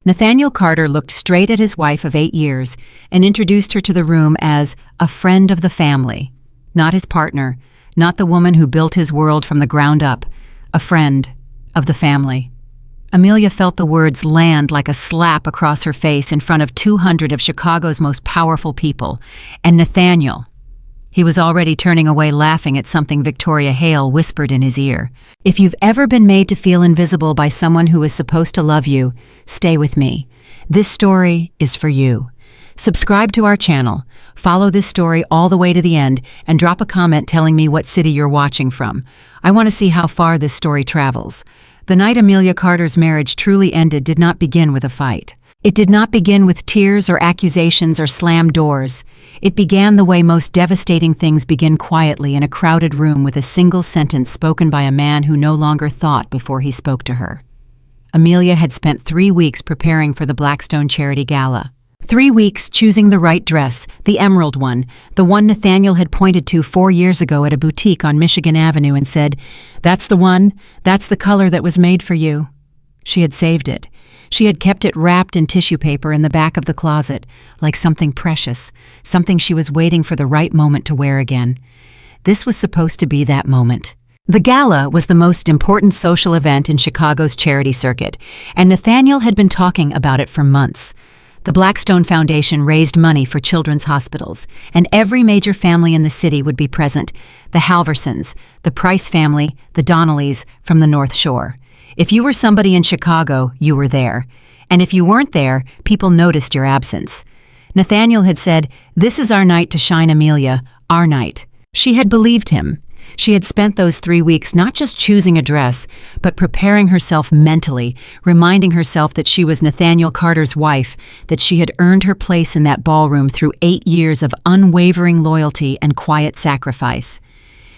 Nathaniel Carter looked straight at his wife of 8 years and introduced her to the room as a friend of the family. Not his partner, not the woman who built his world from the ground up, a friend of the family. Amelia felt the words land like a slap across her face in front of 200 of Chicago's most powerful people. And Nathaniel, he was already turning away laughing at something Victoria Hale whispered in his ear. If you've ever been made to feel invisible by someone who is supposed to love you, stay with me. This story is for you. Subscribe to our channel, follow this story all the way to the end, and drop a comment telling me what city you're watching from. I want to see how far this story travels. The night Amelia Carter's marriage truly ended did not begin with a fight. It did not begin with tears or accusations or slammed doors. It began the way most devastating things begin, quietly in a crowded room with a single sentence spoken by a man who no longer thought before he spoke to her. Amelia had spent 3 weeks preparing for the Blackstone charity gala. 3 weeks choosing the right dress, the emerald one, the one Nathaniel had pointed to 4 years ago at a boutique on Michigan Avenue and said, "That's the one, that's the color that was made for you." She had saved it. She had kept it wrapped in tissue paper in the back of the closet, like something precious, something she was waiting for the right moment to wear again. This was supposed to be that moment. The gala was the most important social event in Chicago's charity circuit, and Nathaniel had been talking about it for months. The Blackstone Foundation raised money for children's hospitals, and every major family in the city would be present: the Halversons, the Price family, the Donnellys from the North Shore. If you were somebody in Chicago, you were there. And if you weren't there, people noticed your absence. Nathaniel had said, "This is our night to shine, Amelia, our night." She had believed him. She had spent those 3 weeks not just choosing a dress, but preparing herself mentally, reminding herself that she was Nathaniel Carter's wife, that she had earned her place in that ballroom through 8 years of unwavering loyalty and quiet sacrifice.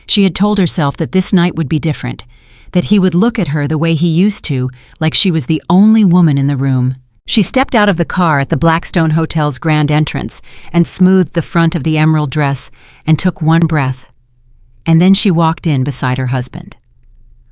She had told herself that this night would be different, that he would look at her the way he used to, like she was the only woman in the room. She stepped out of the car at the Blackstone Hotel's grand entrance and smoothed the front of the emerald dress and took one breath. And then she walked in beside her husband.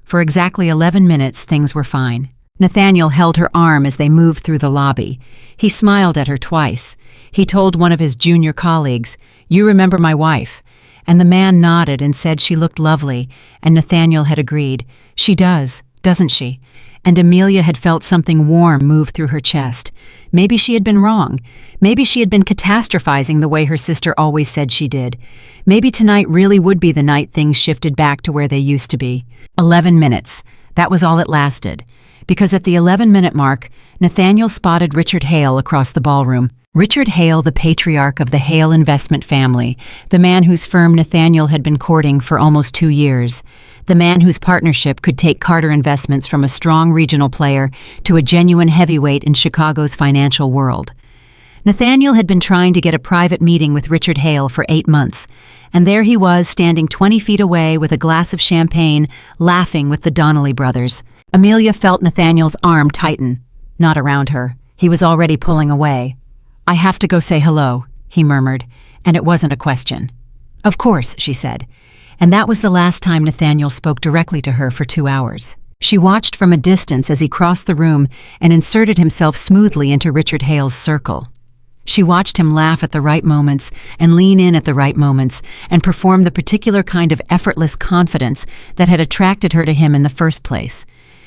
For exactly 11 minutes, things were fine. Nathaniel held her arm as they moved through the lobby. He smiled at her twice. He told one of his junior colleagues, "You remember my wife?" And the man nodded and said she looked lovely, and Nathaniel had agreed. "She does, doesn't she?" And Amelia had felt something warm move through her chest. Maybe she had been wrong. Maybe she had been catastrophizing the way her sister always said she did. Maybe tonight really would be the night things shifted back to where they used to be. 11 minutes. That was all it lasted. Because at the 11-minute mark, Nathaniel spotted Richard Hale across the ballroom. Richard Hale, the patriarch of the Hale investment family, the man whose firm Nathaniel had been courting for almost 2 years, the man whose partnership could take Carter Investments from a strong regional player to a genuine heavyweight in Chicago's financial world. Nathaniel had been trying to get a private meeting with Richard Hale for 8 months, and there he was standing 20 feet away with a glass of champagne, laughing with the Donnelly brothers. Amelia felt Nathaniel's arm tighten. Not around her. He was already pulling away. "I have to go say hello," he murmured, and it wasn't a question. "Of course," she said. And that was the last time Nathaniel spoke directly to her for 2 hours. She watched from a distance as he crossed the room and inserted himself smoothly into Richard Hale's circle. She watched him laugh at the right moments and lean in at the right moments and perform the particular kind of effortless confidence that had attracted her to him in the first place.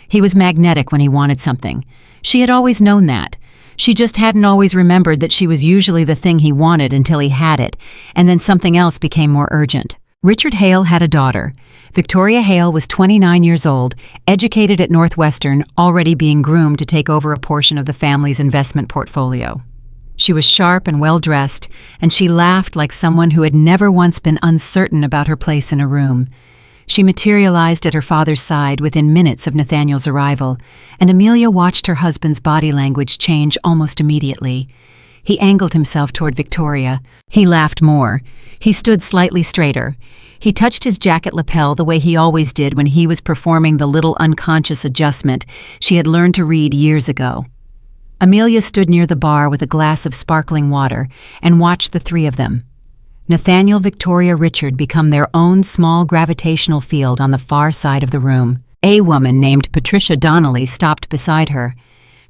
He was magnetic when he wanted something. She had always known that. She just hadn't always remembered that she was usually the thing he wanted until he had it, and then something else became more urgent. Richard Hale had a daughter. Victoria Hale was 29 years old, educated at Northwestern, already being groomed to take over a portion of the family's investment portfolio. She was sharp and well-dressed, and she laughed like someone who had never once been uncertain about her place in a room. She materialized at her father's side within minutes of Nathaniel's arrival, and Amelia watched her husband's body language change almost immediately. He angled himself toward Victoria. He laughed more. He stood slightly straighter. He touched his jacket lapel the way he always did when he was performing the little unconscious adjustment she had learned to read years ago. Amelia stood near the bar with a glass of sparkling water and watched the three of them. Nathaniel, Victoria, Richard become their own small gravitational field on the far side of the room. A woman named Patricia Donnelly stopped beside her.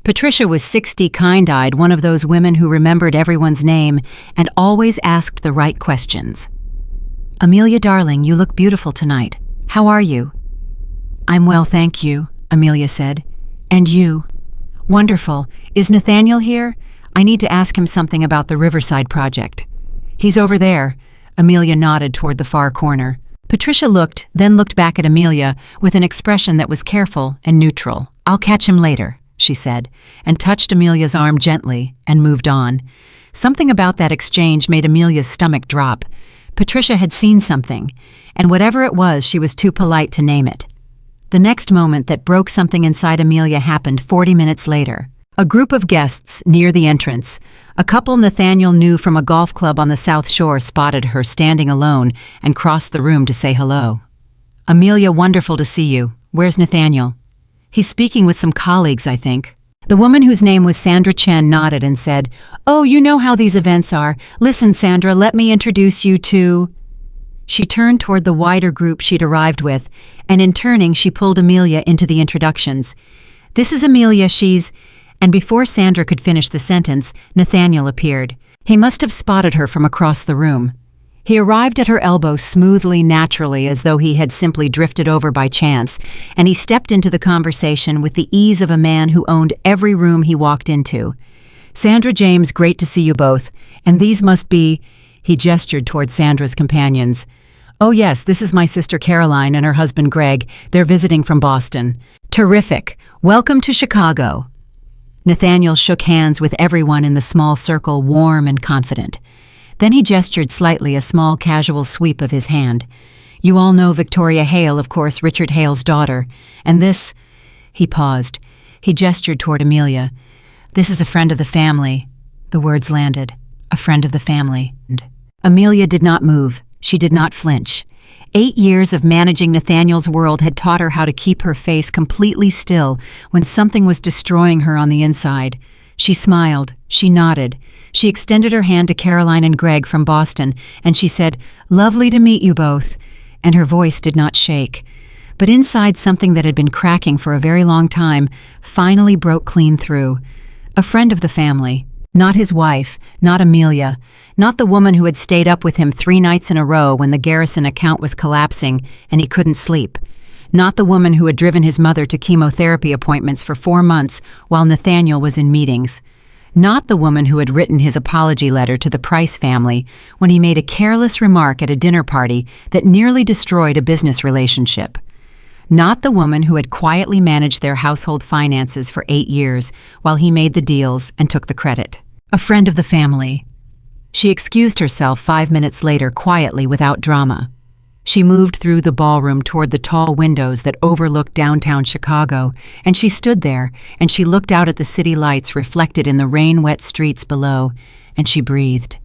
Patricia was 60, kind-eyed, one of those women who remembered everyone's name and always asked the right questions. "Amelia, darling, you look beautiful tonight. How are you?" "I'm well, thank you," Amelia said. "And you?" "Wonderful. Is Nathaniel here? I need to ask him something about the Riverside project." "He's over there." Amelia nodded toward the far corner. Patricia looked, then looked back at Amelia with an expression that was careful and neutral. "I'll catch him later," she said, and touched Amelia's arm gently and moved on. Something about that exchange made Amelia's stomach drop. Patricia had seen something, and whatever it was, she was too polite to name it. The next moment that broke something inside Amelia happened 40 minutes later. A group of guests near the entrance, a couple Nathaniel knew from a golf club on the South Shore, spotted her standing alone and crossed the room to say hello. "Amelia, wonderful to see you. Where's Nathaniel?" "He's speaking with some colleagues, I think." The woman, whose name was Sandra Chen, nodded and said, "Oh, you know how these events are. Listen, Sandra, let me introduce you to—" She turned toward the wider group she'd arrived with, and in turning she pulled Amelia into the introductions. "This is Amelia, she's—" And before Sandra could finish the sentence, Nathaniel appeared. He must have spotted her from across the room. He arrived at her elbow smoothly, naturally, as though he had simply drifted over by chance, and he stepped into the conversation with the ease of a man who owned every room he walked into. "Sandra, James, great to see you both. And these must be—" He gestured toward Sandra's companions. "Oh yes, this is my sister Caroline and her husband Greg. They're visiting from Boston." "Terrific. Welcome to Chicago." Nathaniel shook hands with everyone in the small circle, warm and confident. Then he gestured slightly, a small casual sweep of his hand. "You all know Victoria Hale, of course, Richard Hale's daughter. And this—" He paused. He gestured toward Amelia. "This is a friend of the family." The words landed. "A friend of the family." Amelia did not move. She did not flinch. 8 years of managing Nathaniel's world had taught her how to keep her face completely still when something was destroying her on the inside. She smiled. She nodded. She extended her hand to Caroline and Greg from Boston, and she said, "Lovely to meet you both." And her voice did not shake. But inside, something that had been cracking for a very long time finally broke clean through. A friend of the family. Not his wife, not Amelia, not the woman who had stayed up with him 3 nights in a row when the Garrison account was collapsing and he couldn't sleep. Not the woman who had driven his mother to chemotherapy appointments for 4 months while Nathaniel was in meetings. Not the woman who had written his apology letter to the Price family when he made a careless remark at a dinner party that nearly destroyed a business relationship. Not the woman who had quietly managed their household finances for 8 years while he made the deals and took the credit. A friend of the family. She excused herself 5 minutes later quietly, without drama. She moved through the ballroom toward the tall windows that overlooked downtown Chicago, and she stood there, and she looked out at the city lights reflected in the rain-wet streets below, and she breathed.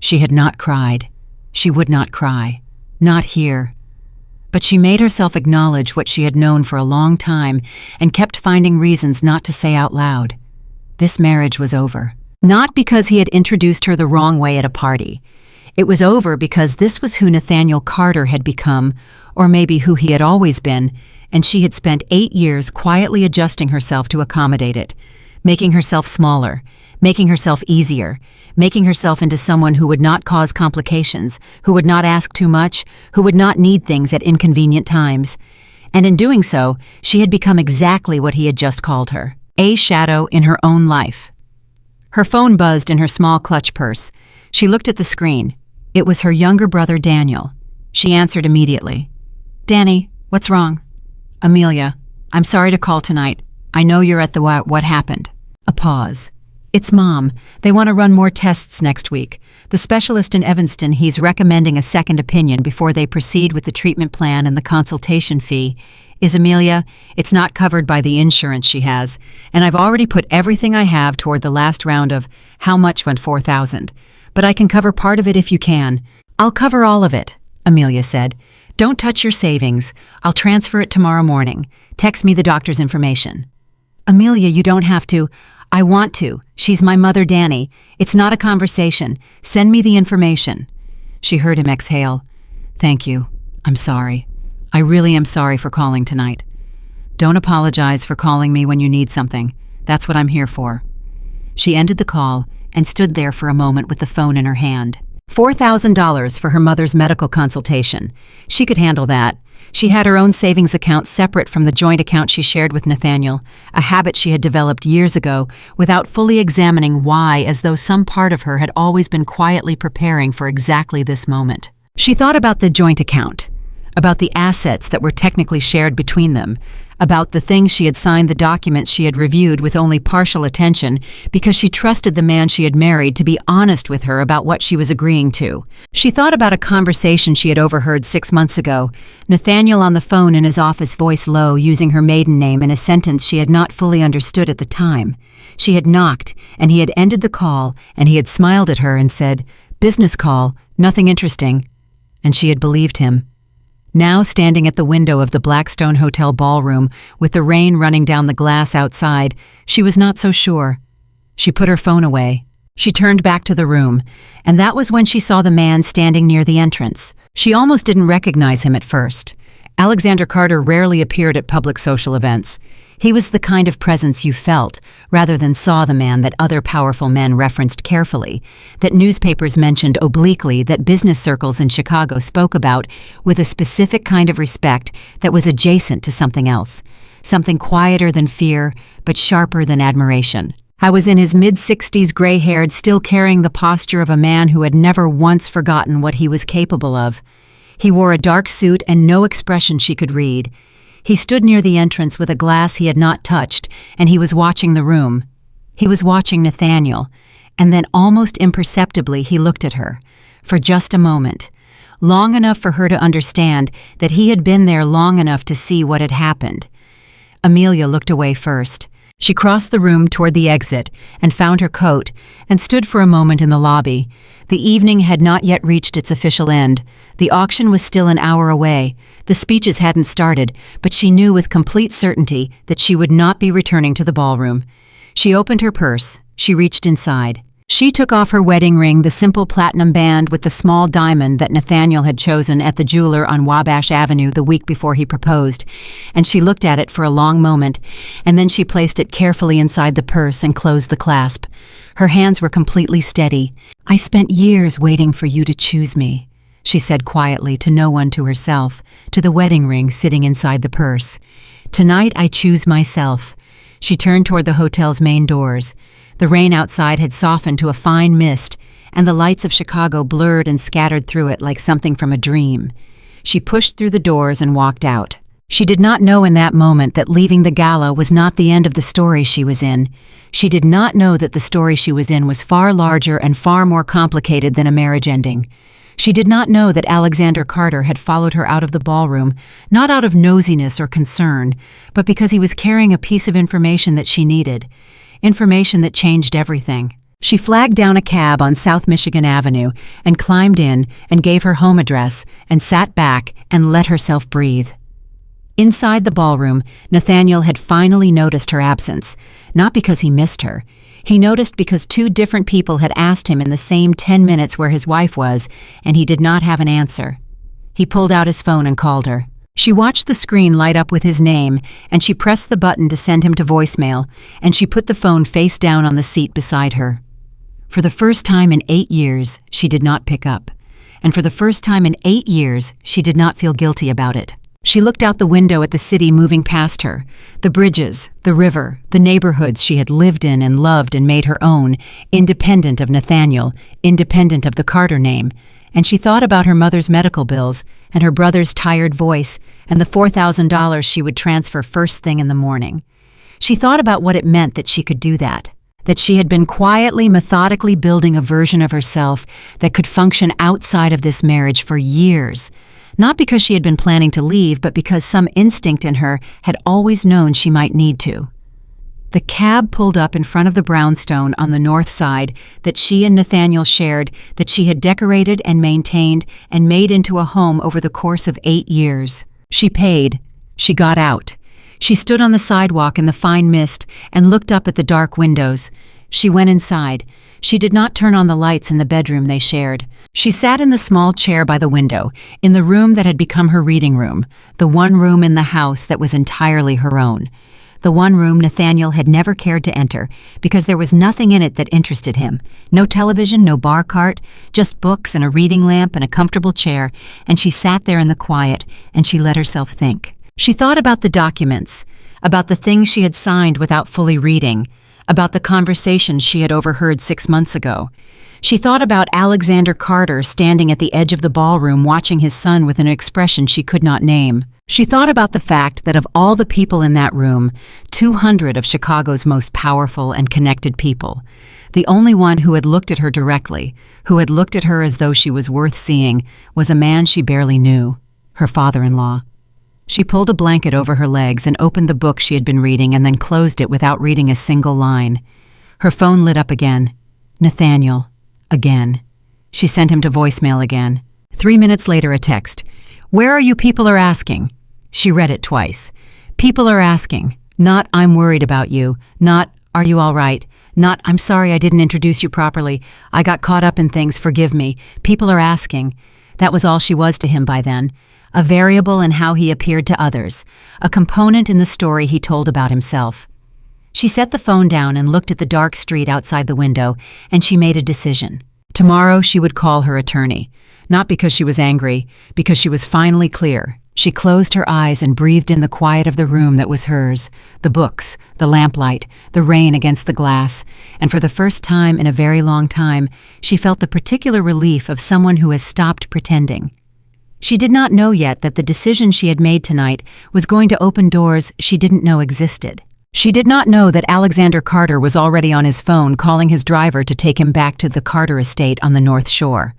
She had not cried. She would not cry. Not here. But she made herself acknowledge what she had known for a long time and kept finding reasons not to say out loud. This marriage was over. Not because he had introduced her the wrong way at a party. It was over because this was who Nathaniel Carter had become, or maybe who he had always been, and she had spent 8 years quietly adjusting herself to accommodate it, making herself smaller, making herself easier, making herself into someone who would not cause complications, who would not ask too much, who would not need things at inconvenient times. And in doing so, she had become exactly what he had just called her, a shadow in her own life. Her phone buzzed in her small clutch purse. She looked at the screen. It was her younger brother, Daniel. She answered immediately. "Danny, what's wrong?" "Amelia, I'm sorry to call tonight. I know you're at the what happened." A pause. "It's Mom. They want to run more tests next week. The specialist in Evanston, he's recommending a second opinion before they proceed with the treatment plan and the consultation fee. Is Amelia, it's not covered by the insurance she has, and I've already put everything I have toward the last round of how much went 4,000. But I can cover part of it if you can." "I'll cover all of it," Amelia said. "Don't touch your savings. I'll transfer it tomorrow morning. Text me the doctor's information." "Amelia, you don't have to." "I want to. She's my mother, Danny. It's not a conversation. Send me the information." She heard him exhale. "Thank you. I'm sorry. I really am sorry for calling tonight." "Don't apologize for calling me when you need something. That's what I'm here for." She ended the call and stood there for a moment with the phone in her hand. $4,000 for her mother's medical consultation. She could handle that. She had her own savings account separate from the joint account she shared with Nathaniel, a habit she had developed years ago without fully examining why, as though some part of her had always been quietly preparing for exactly this moment. She thought about the joint account, about the assets that were technically shared between them, about the things she had signed, the documents she had reviewed with only partial attention because she trusted the man she had married to be honest with her about what she was agreeing to. She thought about a conversation she had overheard 6 months ago, Nathaniel on the phone in his office, voice low, using her maiden name in a sentence she had not fully understood at the time. She had knocked, and he had ended the call, and he had smiled at her and said, "Business call, nothing interesting," and she had believed him. Now, standing at the window of the Blackstone Hotel ballroom, with the rain running down the glass outside, she was not so sure. She put her phone away. She turned back to the room, and that was when she saw the man standing near the entrance. She almost didn't recognize him at first. Alexander Carter rarely appeared at public social events. He was the kind of presence you felt, rather than saw, the man that other powerful men referenced carefully, that newspapers mentioned obliquely, that business circles in Chicago spoke about with a specific kind of respect that was adjacent to something else, something quieter than fear, but sharper than admiration. I was in his mid-60s, gray-haired, still carrying the posture of a man who had never once forgotten what he was capable of. He wore a dark suit and no expression she could read. He stood near the entrance with a glass he had not touched, and he was watching the room. He was watching Nathaniel, and then almost imperceptibly he looked at her, for just a moment, long enough for her to understand that he had been there long enough to see what had happened. Amelia looked away first. She crossed the room toward the exit and found her coat and stood for a moment in the lobby. The evening had not yet reached its official end. The auction was still an hour away. The speeches hadn't started, but she knew with complete certainty that she would not be returning to the ballroom. She opened her purse. She reached inside. She took off her wedding ring, the simple platinum band with the small diamond that Nathaniel had chosen at the jeweler on Wabash Avenue the week before he proposed, and she looked at it for a long moment, and then she placed it carefully inside the purse and closed the clasp. Her hands were completely steady. "I spent years waiting for you to choose me," she said quietly, to no one, to herself, to the wedding ring sitting inside the purse. "Tonight I choose myself." She turned toward the hotel's main doors. The rain outside had softened to a fine mist, and the lights of Chicago blurred and scattered through it like something from a dream. She pushed through the doors and walked out. She did not know in that moment that leaving the gala was not the end of the story she was in. She did not know that the story she was in was far larger and far more complicated than a marriage ending. She did not know that Alexander Carter had followed her out of the ballroom, not out of nosiness or concern, but because he was carrying a piece of information that she needed. Information that changed everything. She flagged down a cab on South Michigan Avenue and climbed in and gave her home address and sat back and let herself breathe. Inside the ballroom, Nathaniel had finally noticed her absence, not because he missed her. He noticed because 2 different people had asked him in the same 10 minutes where his wife was, and he did not have an answer. He pulled out his phone and called her. She watched the screen light up with his name, and she pressed the button to send him to voicemail, and she put the phone face down on the seat beside her. For the first time in 8 years, she did not pick up. And for the first time in 8 years, she did not feel guilty about it. She looked out the window at the city moving past her, the bridges, the river, the neighborhoods she had lived in and loved and made her own, independent of Nathaniel, independent of the Carter name, and she thought about her mother's medical bills and her brother's tired voice and the $4,000 she would transfer first thing in the morning. She thought about what it meant that she could do that she had been quietly, methodically building a version of herself that could function outside of this marriage for years. Not because she had been planning to leave, but because some instinct in her had always known she might need to. The cab pulled up in front of the brownstone on the north side that she and Nathaniel shared, that she had decorated and maintained and made into a home over the course of 8 years. She paid. She got out. She stood on the sidewalk in the fine mist and looked up at the dark windows. She went inside. She did not turn on the lights in the bedroom they shared. She sat in the small chair by the window, in the room that had become her reading room, the one room in the house that was entirely her own. The one room Nathaniel had never cared to enter because there was nothing in it that interested him. No television, no bar cart, just books and a reading lamp and a comfortable chair, and she sat there in the quiet and she let herself think. She thought about the documents, about the things she had signed without fully reading, about the conversations she had overheard 6 months ago. She thought about Alexander Carter standing at the edge of the ballroom watching his son with an expression she could not name. She thought about the fact that of all the people in that room, 200 of Chicago's most powerful and connected people, the only one who had looked at her directly, who had looked at her as though she was worth seeing, was a man she barely knew, her father-in-law. She pulled a blanket over her legs and opened the book she had been reading and then closed it without reading a single line. Her phone lit up again. Nathaniel. Again. She sent him to voicemail again. 3 minutes later, a text. "Where are you? People are asking." She read it twice. People are asking. Not, "I'm worried about you." Not, "Are you all right?" Not, "I'm sorry I didn't introduce you properly. I got caught up in things. Forgive me." People are asking. That was all she was to him by then. A variable in how he appeared to others. A component in the story he told about himself. She set the phone down and looked at the dark street outside the window, and she made a decision. Tomorrow she would call her attorney. Not because she was angry, because she was finally clear. She closed her eyes and breathed in the quiet of the room that was hers, the books, the lamplight, the rain against the glass, and for the first time in a very long time, she felt the particular relief of someone who has stopped pretending. She did not know yet that the decision she had made tonight was going to open doors she didn't know existed. She did not know that Alexander Carter was already on his phone calling his driver to take him back to the Carter estate on the North Shore.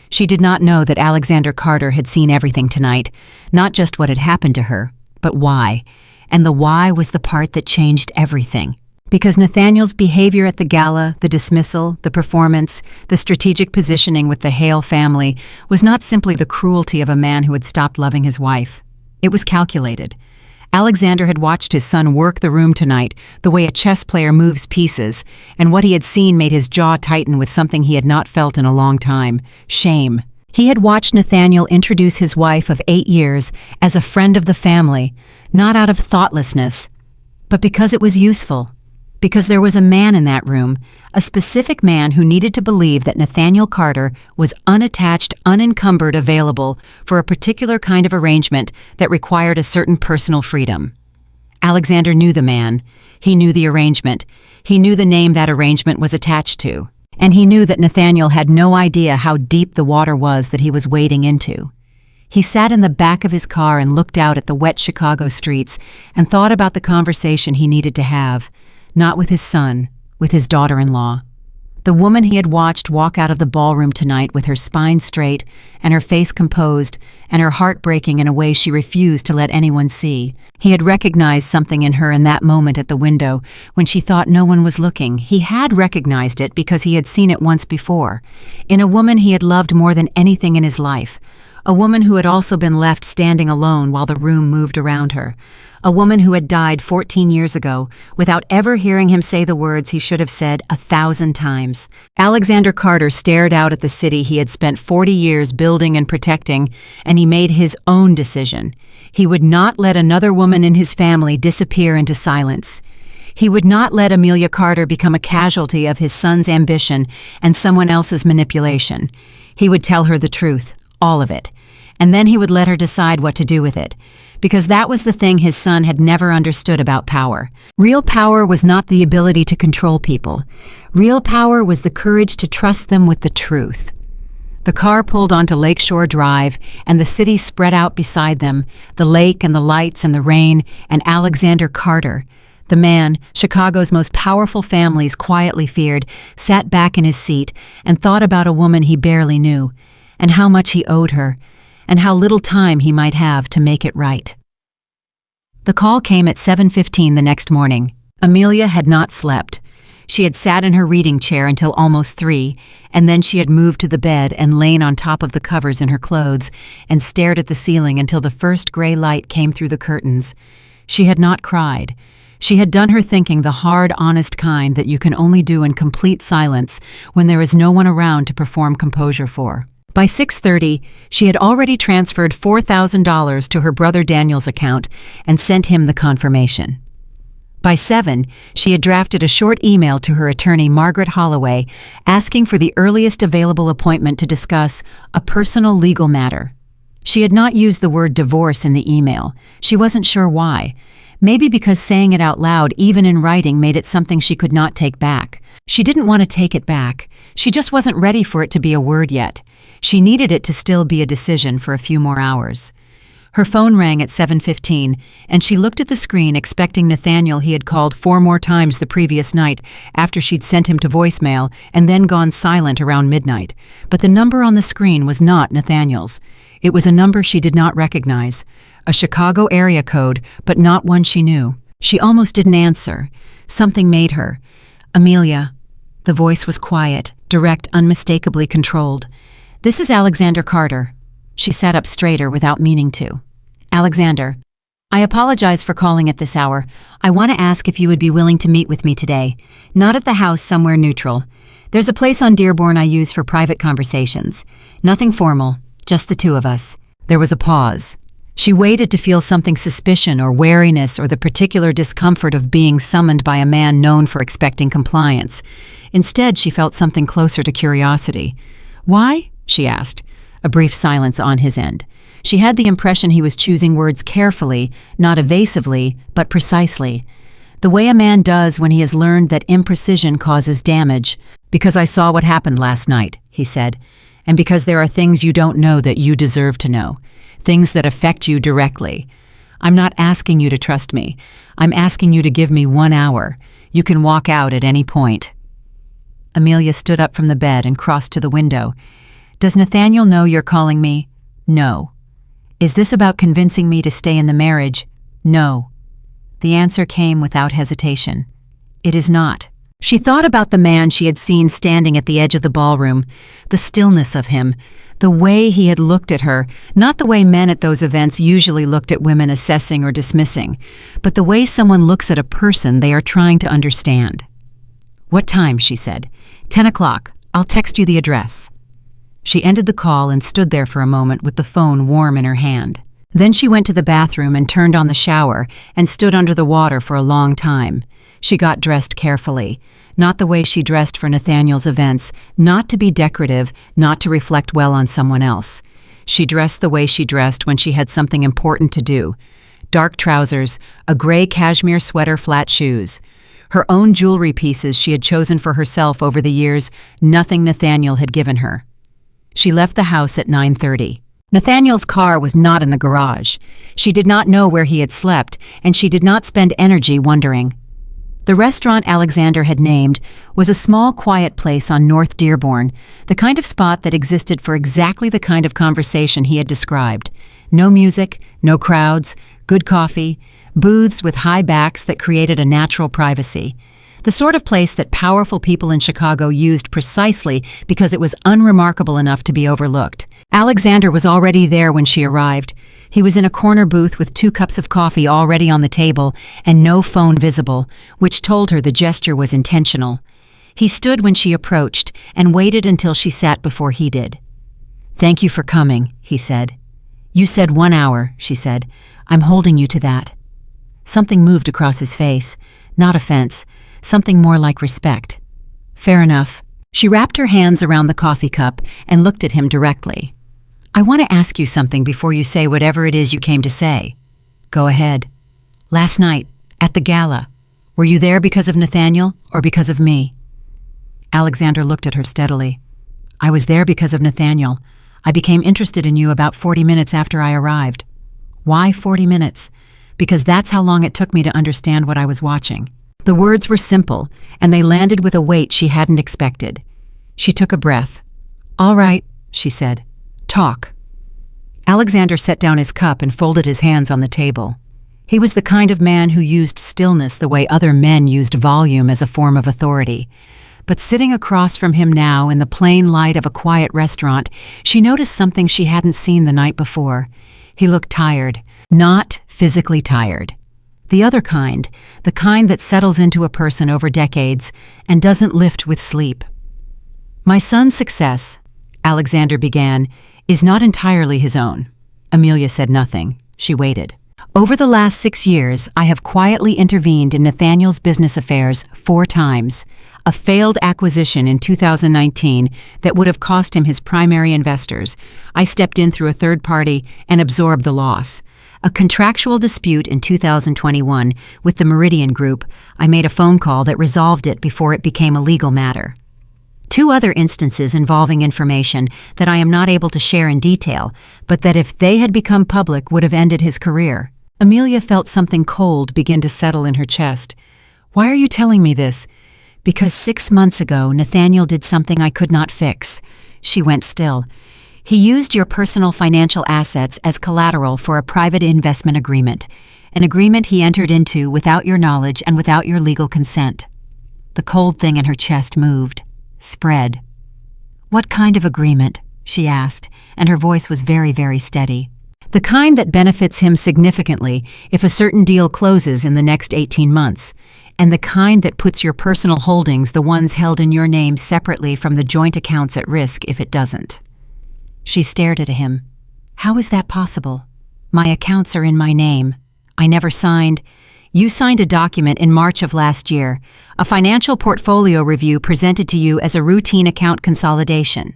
She did not know that Alexander Carter had seen everything tonight, not just what had happened to her, but why. And the why was the part that changed everything. Because Nathaniel's behavior at the gala, the dismissal, the performance, the strategic positioning with the Hale family was not simply the cruelty of a man who had stopped loving his wife. It was calculated. Alexander had watched his son work the room tonight, the way a chess player moves pieces, and what he had seen made his jaw tighten with something he had not felt in a long time: shame. He had watched Nathaniel introduce his wife of 8 years as a friend of the family, not out of thoughtlessness, but because it was useful. Because there was a man in that room, a specific man who needed to believe that Nathaniel Carter was unattached, unencumbered, available for a particular kind of arrangement that required a certain personal freedom. Alexander knew the man. He knew the arrangement. He knew the name that arrangement was attached to. And he knew that Nathaniel had no idea how deep the water was that he was wading into. He sat in the back of his car and looked out at the wet Chicago streets and thought about the conversation he needed to have. Not with his son, with his daughter-in-law. The woman he had watched walk out of the ballroom tonight with her spine straight and her face composed and her heart breaking in a way she refused to let anyone see. He had recognized something in her in that moment at the window when she thought no one was looking. He had recognized it because he had seen it once before, in a woman he had loved more than anything in his life, a woman who had also been left standing alone while the room moved around her. A woman who had died 14 years ago without ever hearing him say the words he should have said 1,000 times. Alexander Carter stared out at the city he had spent 40 years building and protecting, and he made his own decision. He would not let another woman in his family disappear into silence. He would not let Amelia Carter become a casualty of his son's ambition and someone else's manipulation. He would tell her the truth, all of it, and then he would let her decide what to do with it. Because that was the thing his son had never understood about power. Real power was not the ability to control people. Real power was the courage to trust them with the truth. The car pulled onto Lakeshore Drive, and the city spread out beside them, the lake and the lights and the rain, and Alexander Carter, the man Chicago's most powerful families quietly feared, sat back in his seat and thought about a woman he barely knew, and how much he owed her, and how little time he might have to make it right. The call came at 7:15 the next morning. Amelia had not slept. She had sat in her reading chair until almost 3, and then she had moved to the bed and lain on top of the covers in her clothes and stared at the ceiling until the first gray light came through the curtains. She had not cried. She had done her thinking the hard, honest kind that you can only do in complete silence when there is no one around to perform composure for. By 6:30, she had already transferred $4,000 to her brother Daniel's account and sent him the confirmation. By 7, she had drafted a short email to her attorney, Margaret Holloway, asking for the earliest available appointment to discuss a personal legal matter. She had not used the word divorce in the email. She wasn't sure why. Maybe because saying it out loud, even in writing, made it something she could not take back. She didn't want to take it back. She just wasn't ready for it to be a word yet. She needed it to still be a decision for a few more hours. Her phone rang at 7:15, and she looked at the screen expecting Nathaniel. He had called 4 more times the previous night after she'd sent him to voicemail and then gone silent around midnight. But the number on the screen was not Nathaniel's. It was a number she did not recognize, a Chicago area code, but not one she knew. She almost didn't answer. Something made her. "Amelia." The voice was quiet, direct, unmistakably controlled. "This is Alexander Carter." She sat up straighter without meaning to. "Alexander, I apologize for calling at this hour. I want to ask if you would be willing to meet with me today. Not at the house, somewhere neutral. There's a place on Dearborn I use for private conversations. Nothing formal, just the two of us." There was a pause. She waited to feel something, suspicion or wariness or the particular discomfort of being summoned by a man known for expecting compliance. Instead, she felt something closer to curiosity. "Why?" she asked. A brief silence on his end. She had the impression he was choosing words carefully, not evasively, but precisely. The way a man does when he has learned that imprecision causes damage. "Because I saw what happened last night," he said, "and because there are things you don't know that you deserve to know. Things that affect you directly. I'm not asking you to trust me. I'm asking you to give me 1 hour. You can walk out at any point." Amelia stood up from the bed and crossed to the window. "Does Nathaniel know you're calling me?" "No." "Is this about convincing me to stay in the marriage?" "No." The answer came without hesitation. "It is not." She thought about the man she had seen standing at the edge of the ballroom, the stillness of him, the way he had looked at her, not the way men at those events usually looked at women, assessing or dismissing, but the way someone looks at a person they are trying to understand. "What time?" she said. 10 o'clock. I'll text you the address." She ended the call and stood there for a moment with the phone warm in her hand. Then she went to the bathroom and turned on the shower and stood under the water for a long time. She got dressed carefully, not the way she dressed for Nathaniel's events, not to be decorative, not to reflect well on someone else. She dressed the way she dressed when she had something important to do. Dark trousers, a gray cashmere sweater, flat shoes. Her own jewelry pieces she had chosen for herself over the years, nothing Nathaniel had given her. She left the house at 9:30. Nathaniel's car was not in the garage. She did not know where he had slept, and she did not spend energy wondering. The restaurant Alexander had named was a small, quiet place on North Dearborn, the kind of spot that existed for exactly the kind of conversation he had described. No music, no crowds, good coffee, booths with high backs that created a natural privacy. The sort of place that powerful people in Chicago used precisely because it was unremarkable enough to be overlooked. Alexander was already there when she arrived. He was in a corner booth with 2 cups of coffee already on the table and no phone visible, which told her the gesture was intentional. He stood when she approached and waited until she sat before he did. "Thank you for coming," he said. "You said 1 hour," she said. "I'm holding you to that." Something moved across his face, not offense, something more like respect. "Fair enough." She wrapped her hands around the coffee cup and looked at him directly. "I want to ask you something before you say whatever it is you came to say." "Go ahead." "Last night, at the gala, were you there because of Nathaniel or because of me?" Alexander looked at her steadily. "I was there because of Nathaniel. I became interested in you about 40 minutes after I arrived." "Why 40 minutes?" "Because that's how long it took me to understand what I was watching." The words were simple, and they landed with a weight she hadn't expected. She took a breath. "All right," she said. "Talk." Alexander set down his cup and folded his hands on the table. He was the kind of man who used stillness the way other men used volume as a form of authority. But sitting across from him now in the plain light of a quiet restaurant, she noticed something she hadn't seen the night before. He looked tired, not physically tired. The other kind, the kind that settles into a person over decades and doesn't lift with sleep. "My son's success," Alexander began, "is not entirely his own." Amelia said nothing. She waited. Over the last 6 years, I have quietly intervened in Nathaniel's business affairs 4 times. A failed acquisition in 2019 that would have cost him his primary investors. I stepped in through a third party and absorbed the loss. A contractual dispute in 2021 with the Meridian Group. I made a phone call that resolved it before it became a legal matter. 2 other instances involving information that I am not able to share in detail, but that if they had become public would have ended his career. Amelia felt something cold begin to settle in her chest. Why are you telling me this? Because 6 months ago, Nathaniel did something I could not fix. She went still. He used your personal financial assets as collateral for a private investment agreement, an agreement he entered into without your knowledge and without your legal consent. The cold thing in her chest moved, spread. What kind of agreement? She asked, and her voice was very, very steady. The kind that benefits him significantly if a certain deal closes in the next 18 months, and the kind that puts your personal holdings, the ones held in your name, separately from the joint accounts at risk if it doesn't. She stared at him. How is that possible? My accounts are in my name. I never signed. You signed a document in March of last year, a financial portfolio review presented to you as a routine account consolidation.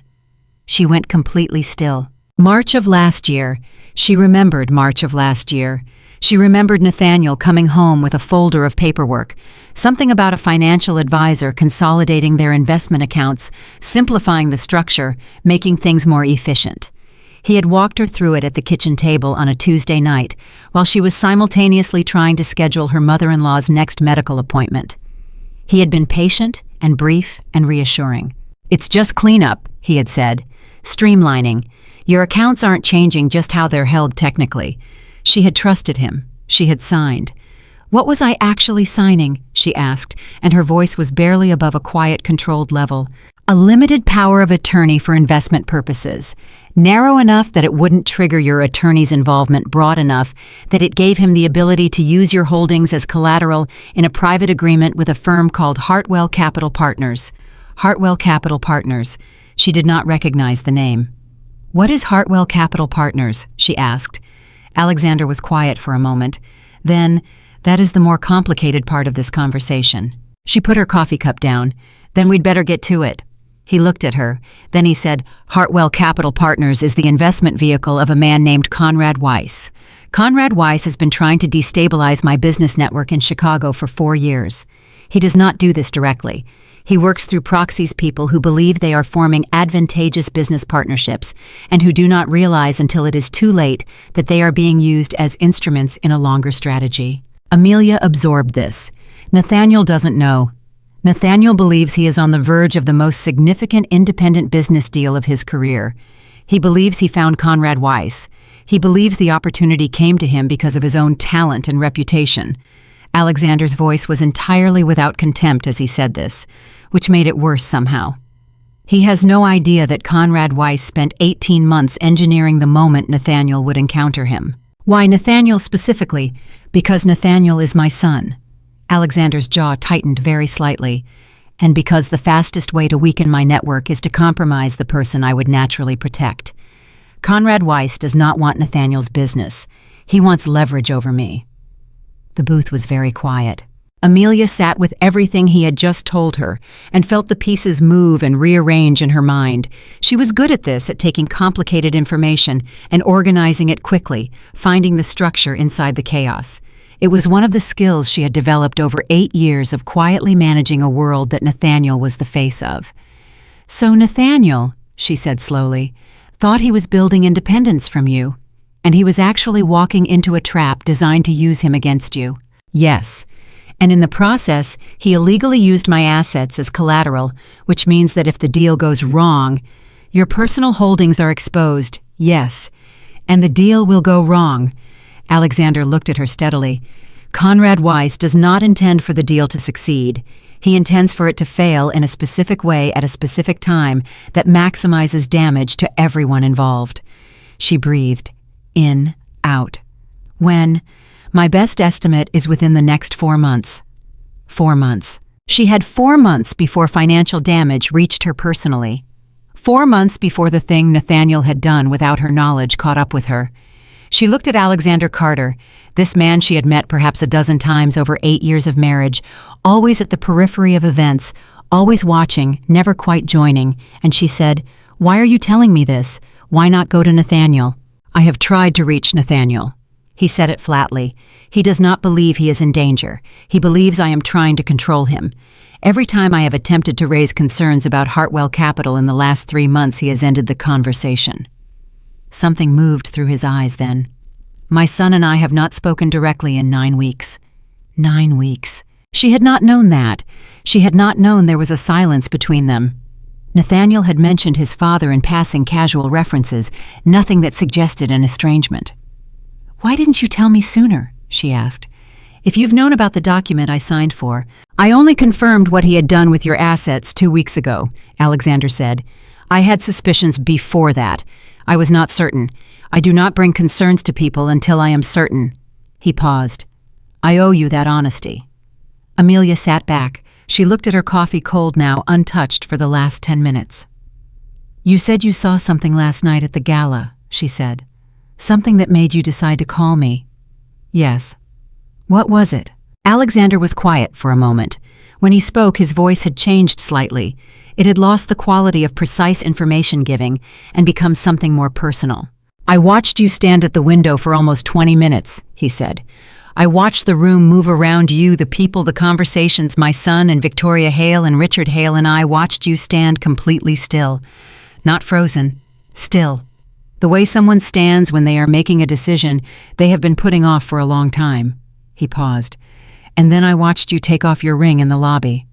She went completely still. March of last year. She remembered March of last year. She remembered Nathaniel coming home with a folder of paperwork, something about a financial advisor consolidating their investment accounts, simplifying the structure, making things more efficient. He had walked her through it at the kitchen table on a Tuesday night, while she was simultaneously trying to schedule her mother-in-law's next medical appointment. He had been patient and brief and reassuring. It's just cleanup, he had said. Streamlining. Your accounts aren't changing, just how they're held technically. She had trusted him. She had signed. What was I actually signing? She asked, and her voice was barely above a quiet, controlled level. A limited power of attorney for investment purposes, narrow enough that it wouldn't trigger your attorney's involvement, broad enough that it gave him the ability to use your holdings as collateral in a private agreement with a firm called Hartwell Capital Partners. Hartwell Capital Partners. She did not recognize the name. What is Hartwell Capital Partners? She asked. Alexander was quiet for a moment. Then, that is the more complicated part of this conversation. She put her coffee cup down. Then we'd better get to it. He looked at her. Then he said, Hartwell Capital Partners is the investment vehicle of a man named Conrad Weiss. Conrad Weiss has been trying to destabilize my business network in Chicago for 4 years. He does not do this directly. He works through proxies, people who believe they are forming advantageous business partnerships and who do not realize until it is too late that they are being used as instruments in a longer strategy. Amelia absorbed this. Nathaniel doesn't know. Nathaniel believes he is on the verge of the most significant independent business deal of his career. He believes he found Conrad Weiss. He believes the opportunity came to him because of his own talent and reputation. Alexander's voice was entirely without contempt as he said this, which made it worse somehow. He has no idea that Conrad Weiss spent 18 months engineering the moment Nathaniel would encounter him. Why Nathaniel specifically? Because Nathaniel is my son. Alexander's jaw tightened very slightly. And because the fastest way to weaken my network is to compromise the person I would naturally protect. Conrad Weiss does not want Nathaniel's business. He wants leverage over me. The booth was very quiet. Amelia sat with everything he had just told her and felt the pieces move and rearrange in her mind. She was good at this, at taking complicated information and organizing it quickly, finding the structure inside the chaos. It was one of the skills she had developed over 8 years of quietly managing a world that Nathaniel was the face of. So Nathaniel, she said slowly, thought he was building independence from you. And he was actually walking into a trap designed to use him against you. Yes. And in the process, he illegally used my assets as collateral, which means that if the deal goes wrong, your personal holdings are exposed, yes. And the deal will go wrong. Alexander looked at her steadily. Conrad Weiss does not intend for the deal to succeed. He intends for it to fail in a specific way at a specific time that maximizes damage to everyone involved. She breathed. In, out. When? My best estimate is within the next 4 months. 4 months. She had 4 months before financial damage reached her personally. 4 months before the thing Nathaniel had done without her knowledge caught up with her. She looked at Alexander Carter, this man she had met perhaps a dozen times over 8 years of marriage, always at the periphery of events, always watching, never quite joining, and she said, "Why are you telling me this? Why not go to Nathaniel?" "I have tried to reach Nathaniel." He said it flatly. "He does not believe he is in danger. He believes I am trying to control him. Every time I have attempted to raise concerns about Hartwell Capital in the last 3 months, he has ended the conversation." Something moved through his eyes then. "My son and I have not spoken directly in 9 weeks." 9 weeks. She had not known that. She had not known there was a silence between them. Nathaniel had mentioned his father in passing casual references, nothing that suggested an estrangement. "Why didn't you tell me sooner?" she asked. "If you've known about the document I signed for—" "I only confirmed what he had done with your assets 2 weeks ago," Alexander said. "I had suspicions before that. I was not certain. I do not bring concerns to people until I am certain." He paused. "I owe you that honesty." Amelia sat back. She looked at her coffee cold now, untouched for the last 10 minutes. "You said you saw something last night at the gala," she said. "Something that made you decide to call me." "Yes." "What was it?" Alexander was quiet for a moment. When he spoke, his voice had changed slightly. It had lost the quality of precise information giving and become something more personal. "I watched you stand at the window for almost 20 minutes, he said. "I watched the room move around you, the people, the conversations. My son and Victoria Hale and Richard Hale and I watched you stand completely still. Not frozen. Still. The way someone stands when they are making a decision they have been putting off for a long time." He paused. "And then I watched you take off your ring in the lobby."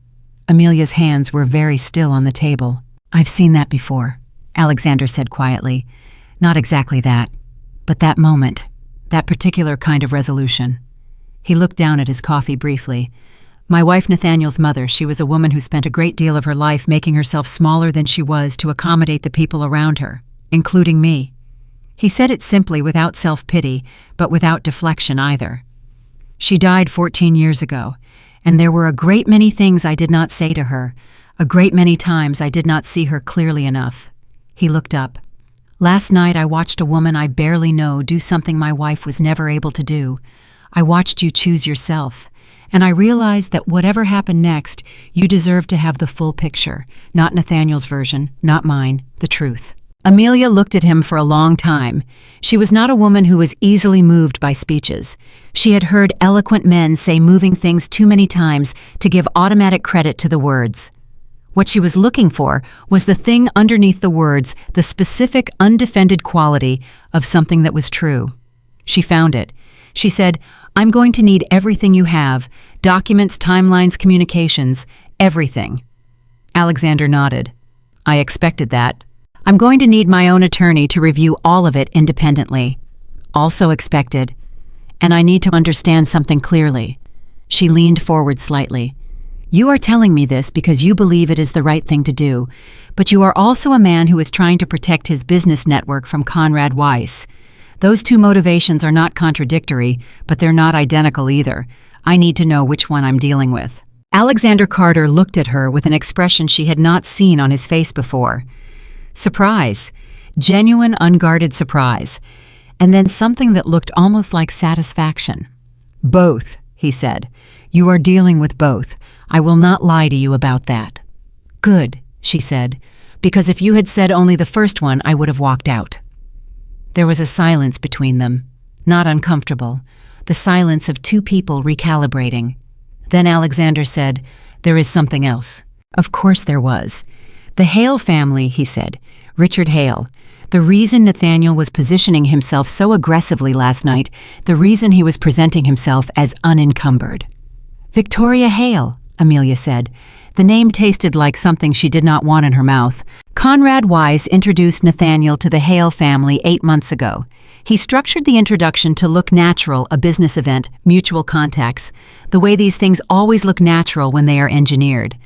Amelia's hands were very still on the table. "I've seen that before," Alexander said quietly. "Not exactly that, but that moment, that particular kind of resolution." He looked down at his coffee briefly. "My wife Nathaniel's mother, she was a woman who spent a great deal of her life making herself smaller than she was to accommodate the people around her, including me." He said it simply, without self-pity, but without deflection either. "She died 14 years ago, and there were a great many things I did not say to her. A great many times I did not see her clearly enough." He looked up. "Last night I watched a woman I barely know do something my wife was never able to do. I watched you choose yourself, and I realized that whatever happened next, you deserved to have the full picture, not Nathaniel's version, not mine, the truth." Amelia looked at him for a long time. She was not a woman who was easily moved by speeches. She had heard eloquent men say moving things too many times to give automatic credit to the words. What she was looking for was the thing underneath the words, the specific, undefended quality of something that was true. She found it. She said, "I'm going to need everything you have, documents, timelines, communications, everything." Alexander nodded. "I expected that. I'm going to need my own attorney to review all of it independently." "Also expected. And I need to understand something clearly." She leaned forward slightly. "You are telling me this because you believe it is the right thing to do, but you are also a man who is trying to protect his business network from Conrad Weiss. Those two motivations are not contradictory, but they're not identical either. I need to know which one I'm dealing with." Alexander Carter looked at her with an expression she had not seen on his face before. Surprise. Genuine, unguarded surprise. And then something that looked almost like satisfaction. "Both," he said. "You are dealing with both. I will not lie to you about that." "Good," she said, "because if you had said only the first one, I would have walked out." There was a silence between them, not uncomfortable, the silence of two people recalibrating. Then Alexander said, "There is something else." Of course there was. "The Hale family," he said, "Richard Hale. The reason Nathaniel was positioning himself so aggressively last night, the reason he was presenting himself as unencumbered." "Victoria Hale," Amelia said. The name tasted like something she did not want in her mouth. "Conrad Weiss introduced Nathaniel to the Hale family 8 months ago. He structured the introduction to look natural, a business event, mutual contacts, the way these things always look natural when they are engineered.